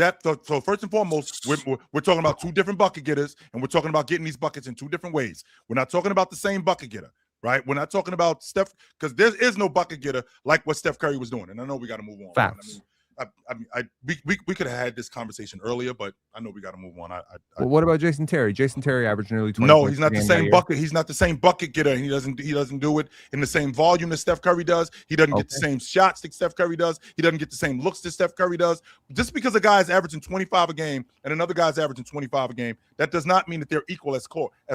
first and foremost, we're talking about two different bucket getters, and we're talking about getting these buckets in two different ways. We're not talking about the same bucket getter. Right, we're not talking about Steph, because there is no bucket getter like what Steph Curry was doing, and I know we got to move on. Facts. We could have had this conversation earlier, but I know we got to move on. Well, what about Jason Terry? Jason Terry averaged nearly 20. No, he's not the same bucket. He's not the same bucket getter. He doesn't do it in the same volume that Steph Curry does. He doesn't get the same shots that Steph Curry does. He doesn't get the same looks that Steph Curry does. Just because a guy is averaging 25 a game and another guy's averaging 25 a game, that does not mean that they're equal as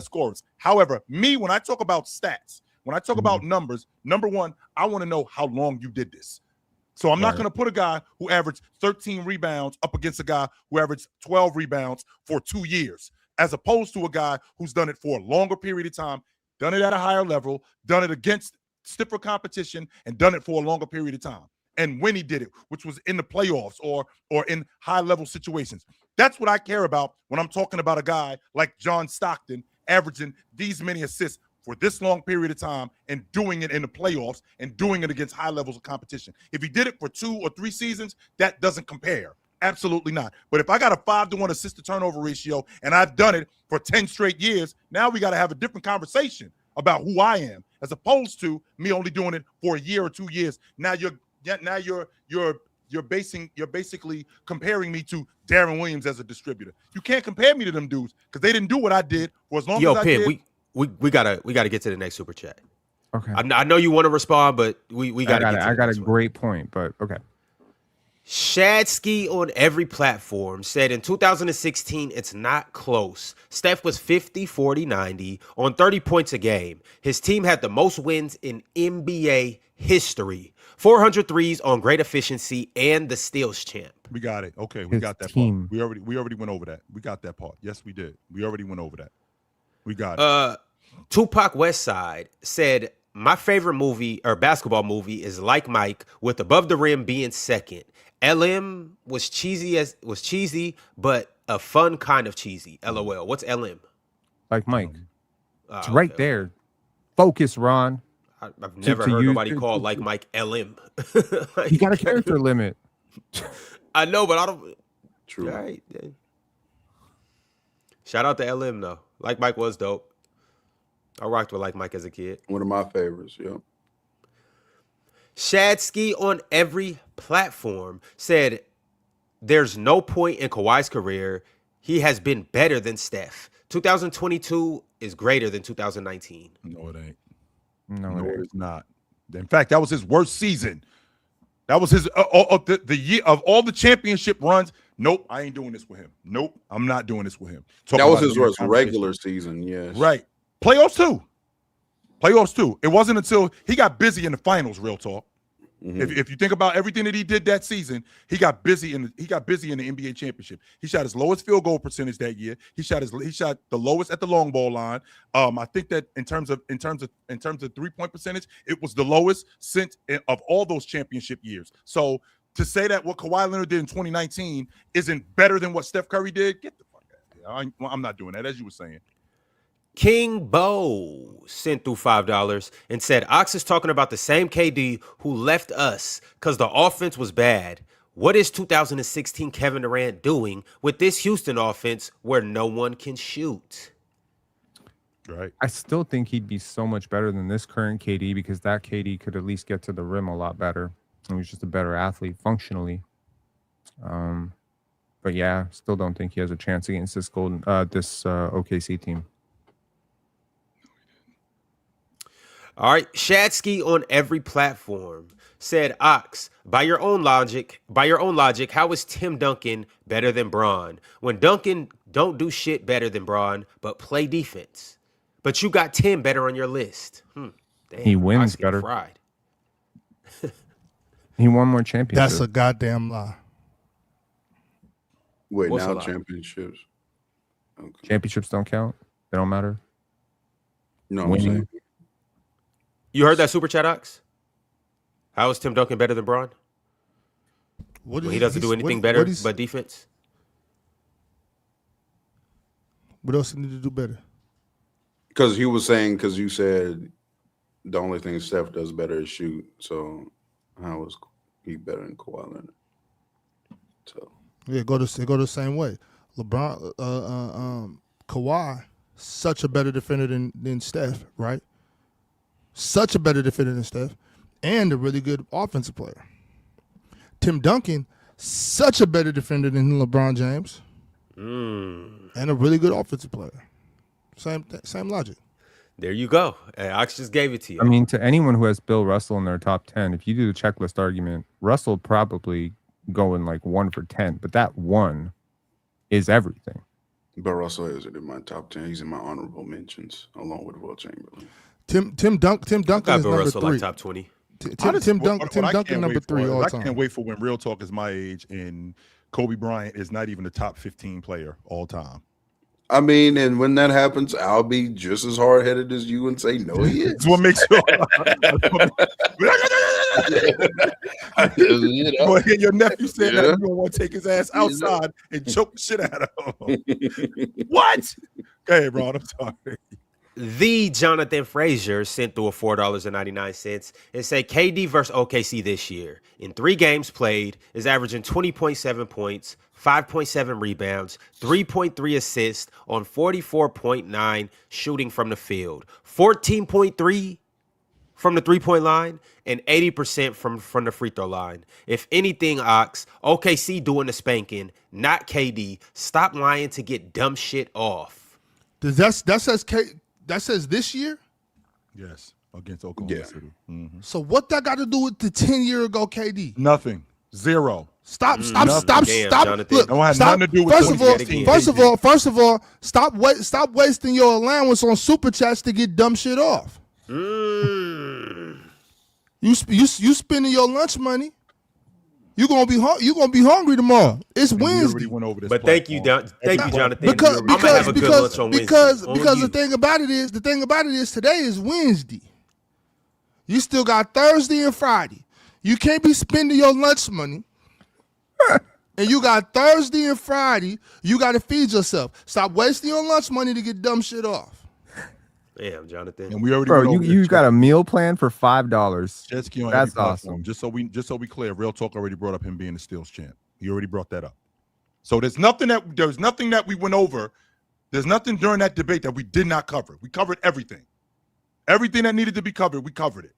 scorers. However, when I talk about stats, when I talk about numbers, number one, I want to know how long you did this. So I'm not going to put a guy who averaged 13 rebounds up against a guy who averaged 12 rebounds for 2 years, as opposed to a guy who's done it for a longer period of time, done it at a higher level, done it against stiffer competition, and done it for a longer period of time. And when he did it, which was in the playoffs or in high-level situations. That's what I care about when I'm talking about a guy like John Stockton averaging these many assists for this long period of time and doing it in the playoffs and doing it against high levels of competition. If he did it for 2 or 3 seasons, that doesn't compare. Absolutely not. But if I got a 5-to-1 assist to turnover ratio and I've done it for 10 straight years, now we got to have a different conversation about who I am, as opposed to me only doing it for a year or 2 years. Now you're basically comparing me to Darren Williams as a distributor. You can't compare me to them dudes because they didn't do what I did for as long as I did. We gotta get to the next super chat. Okay. I know you want to respond, but we gotta. I got a great point, but okay. Shadsky on every platform said in 2016 it's not close. Steph was 50, 40, 90 on 30 points a game. His team had the most wins in NBA history. 400 threes on great efficiency and the steals champ. We got it. Okay, we got that part. We already went over that. We got that part. Yes, we did. We already went over that. We got it. Tupac Westside said, my favorite movie or basketball movie is Like Mike, with Above the Rim being second. LM was cheesy, but a fun kind of cheesy. LOL. What's LM? Like Mike. It's right there. Focus, Ron. I've never heard nobody call Like Mike LM. You got a character limit. I know, but I don't. True. All right. Yeah. Shout out to LM though. Like Mike was dope. I rocked with Like Mike as a kid. One of my favorites. Yeah. Shadsky on every platform said, "There's no point in Kawhi's career. He has been better than Steph. 2022 is greater than 2019." No, it ain't. No, No, it ain't. it's not. In fact, that was his worst season. That was his the year of all the championship runs. Nope, I ain't doing this with him. Nope, I'm not doing this with him. Talking That was about his it in worst conversation. regular season. Yes. Right. Playoffs too. Playoffs too. It wasn't until he got busy in the finals. Real talk. If you think about everything that he did that season, he got busy in the NBA championship. He shot his lowest field goal percentage that year. He shot the lowest at the long ball line. I think that in terms of 3-point percentage, it was the lowest of all those championship years. So to say that what Kawhi Leonard did in 2019 isn't better than what Steph Curry did, get the fuck out of here. I'm not doing that, as you were saying. King Bo sent through $5 and said, "Ox is talking about the same KD who left us because the offense was bad. What is 2016 Kevin Durant doing with this Houston offense where no one can shoot?" Right. I still think he'd be so much better than this current KD because that KD could at least get to the rim a lot better. He was just a better athlete functionally. But yeah, still don't think he has a chance against this OKC team. All right, Shadsky on every platform said, "Ox, by your own logic, how is Tim Duncan better than Bron? When Duncan don't do shit better than Bron, but play defense. But you got Tim better on your list." Damn, He wins Ox getting better. fried. He won more championships. That's a goddamn lie. Wait, What's a now lot? championships. Okay. Championships don't count. They don't matter. No, I'm Winning. saying You heard that super chat, Ox? How is Tim Duncan better than Bron? What When he doesn't do anything better but defense? What else he need to do better? because he was saying because you said the only thing Steph does better is shoot. So how is he better than Kawhi Leonard? So Yeah, go the same way. LeBron, Kawhi, such a better defender than Steph, right? Such a better defender than Steph, and a really good offensive player. Tim Duncan, such a better defender than LeBron James, and a really good offensive player. Same logic. There you go. Ox just gave it to you. I mean, to anyone who has Bill Russell in their top 10, if you do the checklist argument, Russell probably going like 1 for 10, but that 1 is everything. but Russell isn't in my top 10. He's in my honorable mentions along with Will Chamberlain. Tim Duncan got is Bill number Russell 3. like top 20. Tim Duncan number 3 all I time. can't wait for when Real Talk is my age and Kobe Bryant is not even the top 15 player all time. I mean, and when that happens, I'll be just as hard headed as you and say no, he is. That's what makes you. Boy, your nephew said that you don't want to take his ass outside and choke the shit out of him. What? Hey, Ron, I'm sorry. The Jonathan Frazier sent through a $4.99 and said KD versus OKC this year in 3 games played is averaging 20.7 points, 5.7 rebounds, 3.3 assists on 44.9 shooting from the field, 14.3 from the 3-point line, and 80% from the free throw line. If anything, Ox, OKC doing the spanking, not KD. Stop lying to get dumb shit off. That says this year? Yes, against Oklahoma Yeah. City. Mm-hmm. So what that got to do with the 10-year ago KD? Nothing. Zero. Stop. Damn, Look, Jonathan. Don't have stop. nothing to do with First of all, 2016 first of all, stop wasting your allowance on super chats to get dumb shit off. You spending your lunch money. You gonna be hungry tomorrow. It's We already Wednesday. went over this. But thank you, platform. Jonathan. Because I'm gonna have a good lunch on Wednesday. because On the you. thing about it is today is Wednesday. You still got Thursday and Friday. You can't be spending your lunch money. And you got Thursday and Friday. You got to feed yourself. Stop wasting your lunch money to get dumb shit off. Damn, Jonathan. And we already Bro, went over you this. got a meal plan for $5. Jet ski on That's every platform. awesome. Just so we clear, Real Talk already brought up him being the steals champ. You already brought that up. So there's nothing that we went over. There's nothing during that debate that we did not cover. We covered everything. Everything that needed to be covered, we covered it.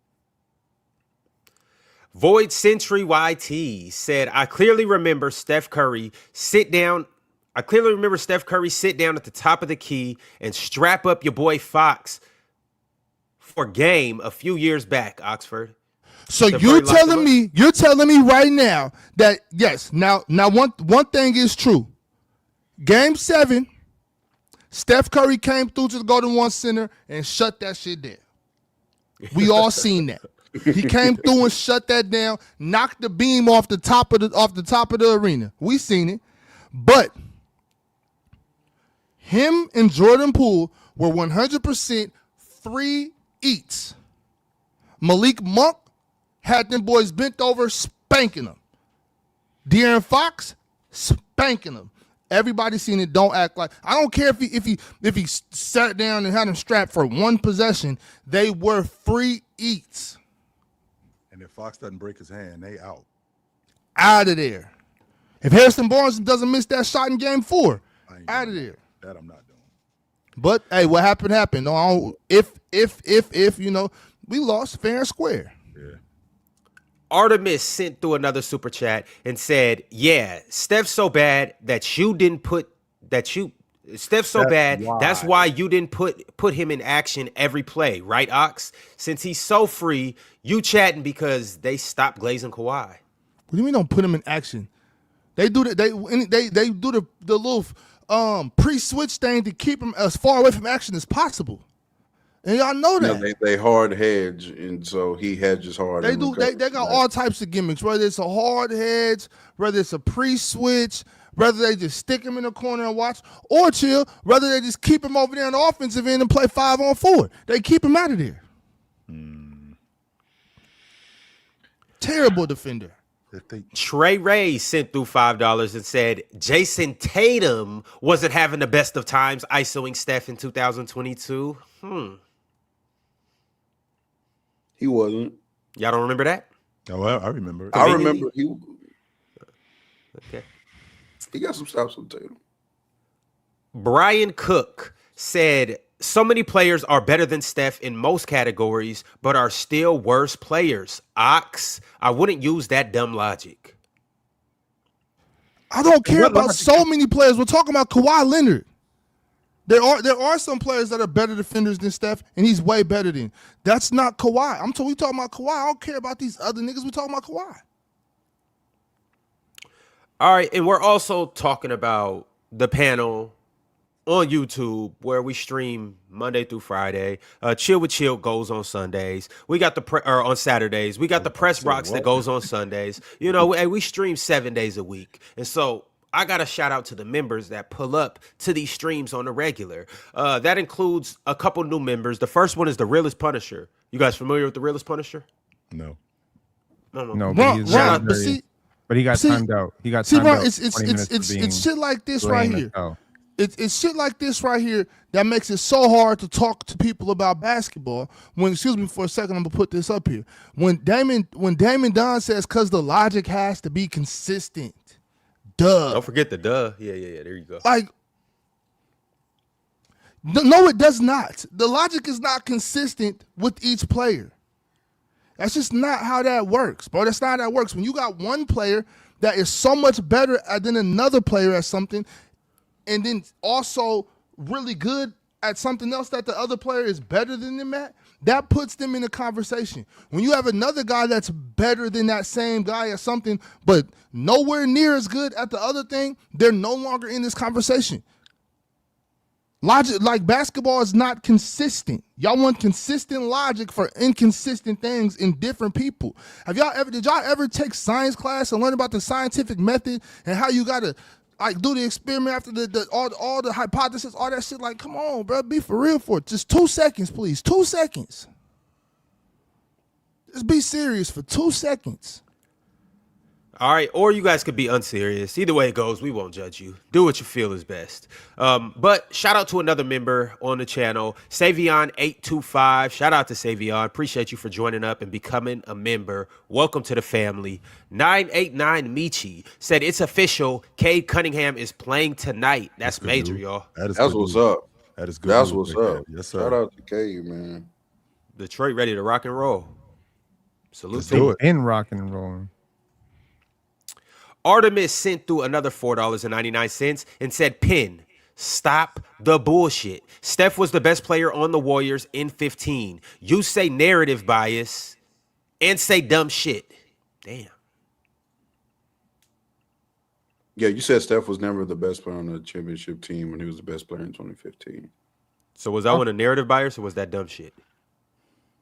Void Century YT said, I clearly remember Steph Curry sit down at the top of the key and strap up your boy Fox for game a few years back, Oxford. So Steph you're Curry telling me right now that yes, now one thing is true. Game 7, Steph Curry came through to the Golden One Center and shut that shit down. We all seen that. He came through and shut that down, knocked the beam off the top of the arena. We seen it. But him and Jordan Poole were 100% free eats. Malik Monk had them boys bent over spanking them. De'Aaron Fox spanking them. Everybody seen it. Don't act like I don't care if he sat down and had them strapped for one possession. They were free eats. And if Fox doesn't break his hand, they out. Out of there. If Harrison Barnes doesn't miss that shot in game 4, out of there. That I'm not doing. But hey, what happened. No, if we lost fair and square. Yeah. Artemis sent through another super chat and said, yeah, Steph's so bad that you didn't that's why you didn't put him in action every play, right, Ox? Since he's so free, you chatting because they stopped glazing Kawhi. What do you mean don't put him in action? They do the little pre-switch thing to keep him as far away from action as possible. And y'all know that. Yeah, they hard hedge, and so he hedges hard. They do. They got all types of gimmicks, whether it's a hard hedge, whether it's a pre-switch, whether they just stick him in the corner and watch, or chill, whether they just keep him over there in the offensive end and play 5-on-4. They keep him out of there. Terrible defender. Trey Ray sent through $5 and said, Jason Tatum wasn't having the best of times ISOing Steph in 2022. He wasn't. Y'all don't remember that? Oh, I remember it. I remember he got some stops on Tatum. Brian Cook said, so many players are better than Steph in most categories, but are still worse players. Ox, I wouldn't use that dumb logic. I don't care about so many players. We're talking about Kawhi Leonard. There are some players that are better defenders than Steph, and he's way better than. That's not Kawhi. We talking about Kawhi. I don't care about these other niggas. We talking about Kawhi. All right, and we're also talking about the panel on YouTube where we stream Monday through Friday. Chill with Chill goes on Sundays. We got on Saturdays. We got the press box that goes on Sundays. We stream 7 days a week, and so I got to shout out to the members that pull up to these streams on the regular. That includes a couple new members. The first one is the Realest Punisher. You guys familiar with the Realest Punisher? No. No, but he got timed out. He got timed out. It's shit like this right here. It's shit like this right here that makes it so hard to talk to people about basketball. Excuse me for a second, I'm gonna put this up here. When Damon Don says, "Cause the logic has to be consistent." Duh. Don't forget the duh. Yeah. There you go. Like, no, it does not. The logic is not consistent with each player. That's just not how that works, bro. That's not how that works. When you got one player that is so much better than another player at something, and then also really good at something else that the other player is better than them at, that puts them in a conversation. When you have another guy that's better than that same guy at something, but nowhere near as good at the other thing, they're no longer in this conversation. Logic, like basketball, is not consistent. Y'all want consistent logic for inconsistent things in different people. Did y'all ever take science class and learn about the scientific method and how you gotta do the experiment after all the hypothesis, all that shit? Like, come on, bro, be for real for it. Just 2 seconds, please. 2 seconds. Just be serious for 2 seconds. All right, or you guys could be unserious. Either way it goes, we won't judge you. Do what you feel is best. But shout out to another member on the channel, Savion825. Shout out to Savion. Appreciate you for joining up and becoming a member. Welcome to the family. 989 Michi said it's official. Cade Cunningham is playing tonight. That's major, news. y'all. That's what's up. That is good. That's news what's right up. there. Yes, sir. Shout out to K, man. Detroit ready to rock and roll. Salute Let's to do you. it. In rocking and rolling. Artemis sent through another $4.99 and said, Pin, stop the bullshit. Steph was the best player on the Warriors in 15. You say narrative bias and say dumb shit. Damn. Yeah, you said Steph was never the best player on the championship team when he was the best player in 2015. So was that one a narrative bias or was that dumb shit?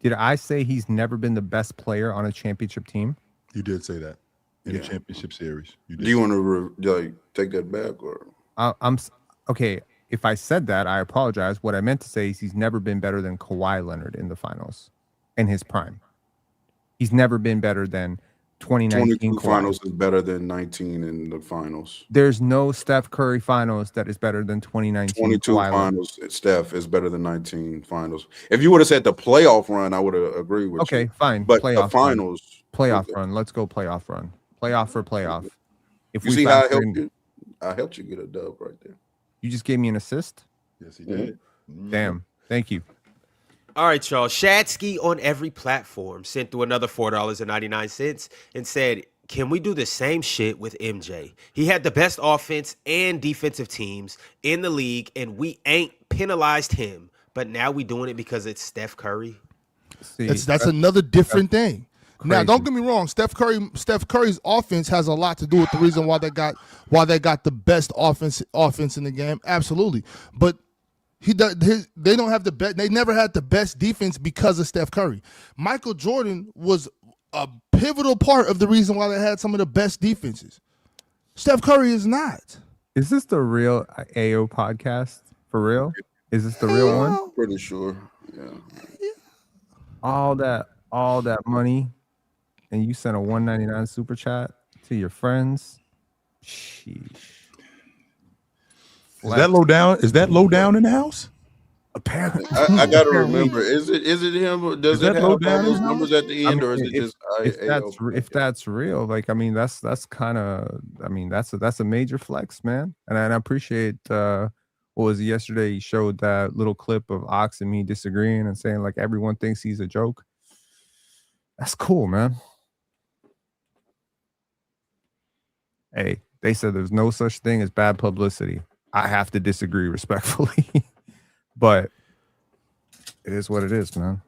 Did I say he's never been the best player on a championship team? You did say that in Yeah. the championship series. You did. Do you want to take that back or? Okay. If I said that, I apologize. What I meant to say is he's never been better than Kawhi Leonard in the finals in his prime. He's never been better than 2019 22 Kawhi. finals is better than 19 in the finals. There's no Steph Curry finals that is better than 2019 22 Kawhi Leonard. finals, Steph is better than 19 finals. If you would have said the playoff run, I would have agreed with you. Okay, fine. But playoff the finals, playoff okay. run. Let's go playoff run. Playoff for playoff. If You see how I factor helped in- you? I helped you get a dub right there. You just gave me an assist. Yes, he did. Damn. Thank you. All right, y'all. Shadsky on every platform sent through another $4.99 and said, can we do the same shit with MJ? He had the best offense and defensive teams in the league, and we ain't penalized him. But now we doing it because it's Steph Curry. See, That's another different thing. Now, crazy. don't get me wrong. Steph Curry's offense has a lot to do with the reason why they got the best offense in the game. Absolutely, but they don't have the best. They never had the best defense because of Steph Curry. Michael Jordan was a pivotal part of the reason why they had some of the best defenses. Steph Curry is not. Is this the real AO podcast? For real? Is this the real one? Pretty sure. Yeah. All that money, and you sent a $1.99 super chat to your friends. Sheesh. Is that low down? Is that low down in the house? Apparently, I got to remember. Is it him? Or does Is it that low have down all those now? numbers at the end, or is it just if that's real, like, I mean, that's kind of, I mean, that's a major flex, man. And I appreciate what was it yesterday? He showed that little clip of Ox and me disagreeing and saying like everyone thinks he's a joke. That's cool, man. Hey, they said there's no such thing as bad publicity. I have to disagree respectfully, but it is what it is, man.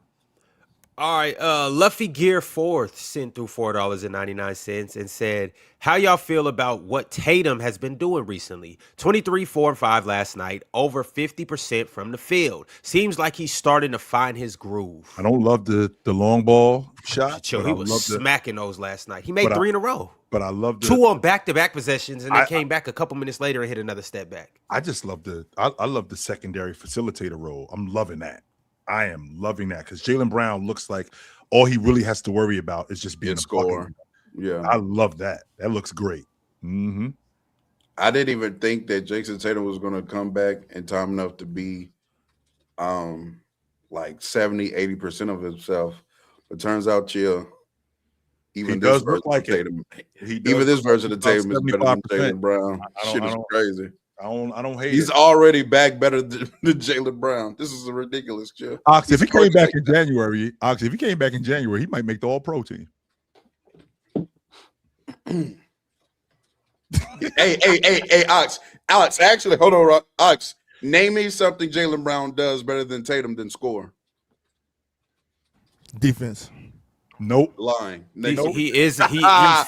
All right, Luffy Gear 4th sent through $4.99 and said, how y'all feel about what Tatum has been doing recently? 23, 4, and 5 last night, over 50% from the field. Seems like he's starting to find his groove. I don't love the long ball shot. Chill, but he I was love smacking those last night. He made but 3 in a row. But I love the 2 on back-to-back possessions, and then came back a couple minutes later and hit another step back. I just love I love the secondary facilitator role. I'm loving that. I am loving that because Jaylen Brown looks like all he really has to worry about is just being a score. bucket. Yeah, I love that. That looks great. Mm-hmm. I didn't even think that Jason Tatum was going to come back in time enough to be like 70-80% of himself. It turns out, chill. Even He this does version look like of it. Tatum, He does even this look version of about Tatum is better than 75%. Jaylen Brown. I Shit is don't- crazy. I don't hate He's it. already back better than Jaylen Brown. This is ridiculous, Chill. Ox, if he He's came back crazy. in January, he might make the All-Pro team. Hey, Ox. Alex, actually, hold on, Ox. Name me something Jaylen Brown does better than Tatum than score. Defense. Nope. Lying. He's Nope. definitely a Ah,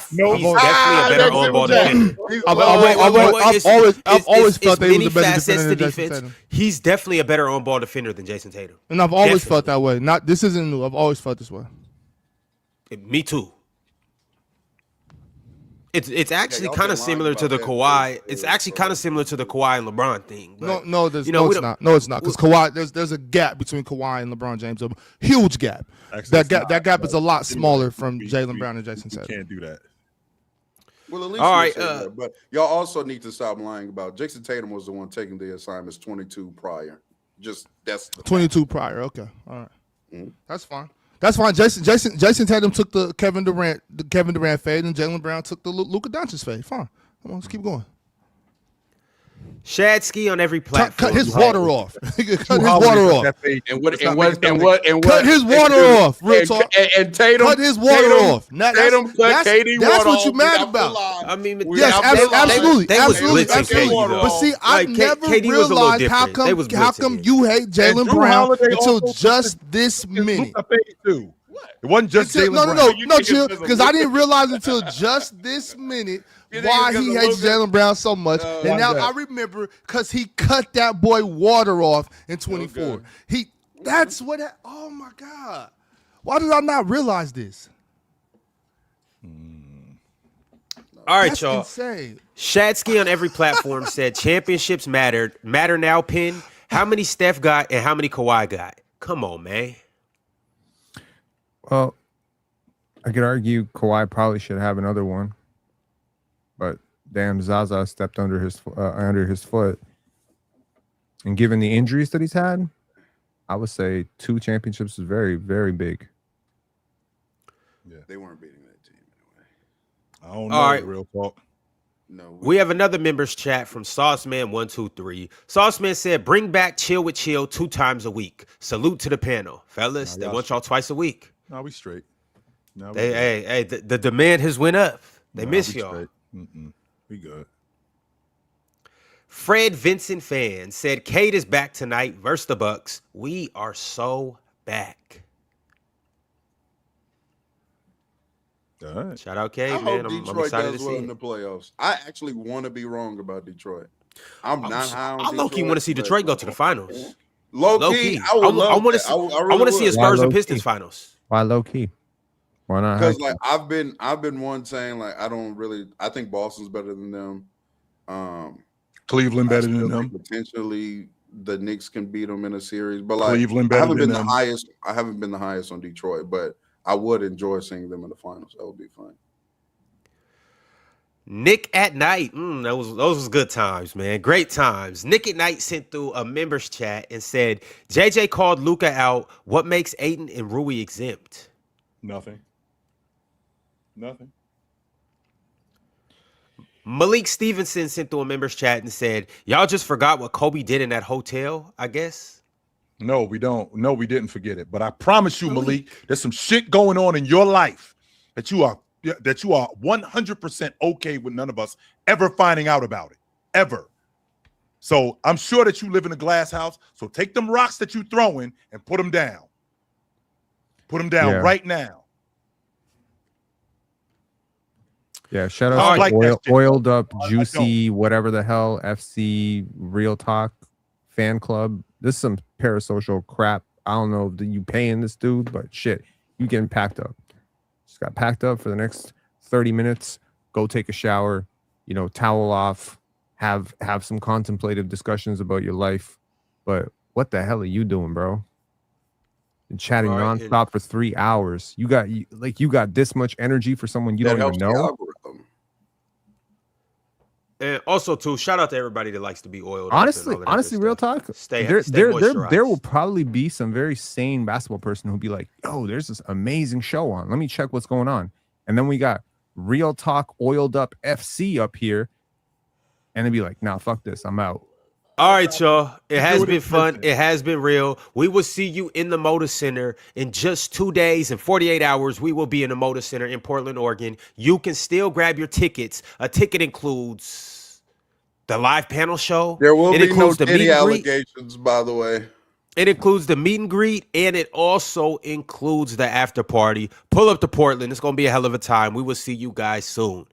better that's on-ball it, Jack. defender. He's I've lying. always felt that he was many a better facets defender to than Jason defense. Tatum. He's definitely a better on-ball defender than Jason Tatum. And I've always Definitely. felt that way. Not this isn't new. I've always felt this way. Me too. It's actually y'all kind been of lying similar to about the that Kawhi. for- It's actually kind of similar to the Kawhi and LeBron thing. But, No, we it's don't- not. No, it's not. Because Kawhi, there's a gap between Kawhi and LeBron James. A huge gap. Actually, it's not, That gap is a lot but smaller from we- Jaylen we- Brown and Jason we Tatum. can't do that. Well, at least All you'll right, say that. But y'all also need to stop lying about Jason Tatum was the one taking the assignments 22 prior. Just that's the 22 prior. Okay, all right, Mhm. that's fine. That's fine. Jason Tatum took the Kevin Durant fade, and Jaylen Brown took the Luka Doncic fade. Fine. Come on, let's keep going. Shadsky on every platform. Cut his water off. Cut his Drew water Holiday off. got that fade. And what Let's and not what make it and sound what and Cut what his water off. Real talk. And Tatum Cut his water off. Now, Tatum cut that's KD that's water what you off. mad We about. I mean, Yes, absolutely, They was absolutely, blitzing absolutely. KD, though. But see, I Like, never KD was a little realized how different. They was come blitzing you hate Jaylen Drew Brown Holiday until also just took this minute. Luka fade too. It wasn't just Until, Jaylen Brown. no, chill, because I didn't realize until just this minute why he hates Jaylen Brown so much. And now I remember because he cut that boy water off in 24. That's what. Oh my God! Why did I not realize this? all right, That's y'all. insane. Shadsky on every platform said championships matter now. Pin. How many Steph got and how many Kawhi got? Come on, man. Well, I could argue Kawhi probably should have another one, but damn, Zaza stepped under his foot. And given the injuries that he's had, I would say 2 championships is very, very big. They weren't beating that team anyway. I don't know. All right. Real talk. No, We have another members chat from Sauceman123. Sauceman said, "Bring back Chill with Chill 2 times a week. Salute to the panel, fellas. They want y'all twice a week. No, we straight. No, we Hey, the demand has went up. They Nah, miss we y'all." straight. We good. Fred Vincent fan said, "Cade is back tonight versus the Bucks. We are so back." All right. Shout out Cade, I man. hope I'm Detroit excited to does see well in it. the playoffs. I actually want to be wrong about Detroit. I'm not high on I low key Detroit, want to see but- Detroit go to the finals. Low Low key, key, I would love want to that. see. I I want to see a would. Spurs Why and low Pistons key? finals. Why low key? Why not? Because high like key? I've been one saying like I think Boston's better than them. Cleveland I better than still them. think potentially the Knicks can beat them in a series, but like Cleveland I better haven't than been them. the highest. I haven't been the highest on Detroit, but I would enjoy seeing them in the finals. That would be fun. Nick at Night. Those was good times, man. Great times. Nick at Night sent through a members chat and said, "JJ called Luka out. What makes Ayton and Rui exempt?" Nothing. Malik Stevenson sent through a members chat and said, "Y'all just forgot what Kobe did in that hotel, I guess." No, we don't. No, we didn't forget it. But I promise you, Malik, there's some shit going on in your life that you are 100% okay with none of us ever finding out about it. Ever. So I'm sure that you live in a glass house. So take them rocks that you throwing and put them down. Put them down Yeah. right now. Yeah, shout I out don't to like that shit. oiled up, I juicy, whatever the hell, FC Real Talk fan club. This is some parasocial crap. I don't know if you paying this dude, but shit, you getting packed up. Just got packed up for the next 30 minutes. Go take a shower, towel off, have some contemplative discussions about your life. But what the hell are you doing, bro? And chatting All right, nonstop for 3 hours. You got this much energy for someone you That don't even helps the know. algorithm. And also, too, shout out to everybody that likes to be oiled. up and Honestly, all of that good real stuff. talk. Stay There moisturized. will probably be some very sane basketball person who'll be like, "Oh, there's this amazing show on. Let me check what's going on." And then we got Real Talk Oiled Up FC up here, and they'd be like, "Nah, fuck this. I'm out." All right, y'all. It has it been in fun. person. It has been real. We will see you in the MODA Center in just 2 days and 48 hours. We will be in the MODA Center in Portland, Oregon. You can still grab your tickets. A ticket includes the live panel show. There will it be no includes the meet Diddy and greet. allegations, by the way. It includes the meet and greet, and it also includes the after party. Pull up to Portland. It's going to be a hell of a time. We will see you guys soon.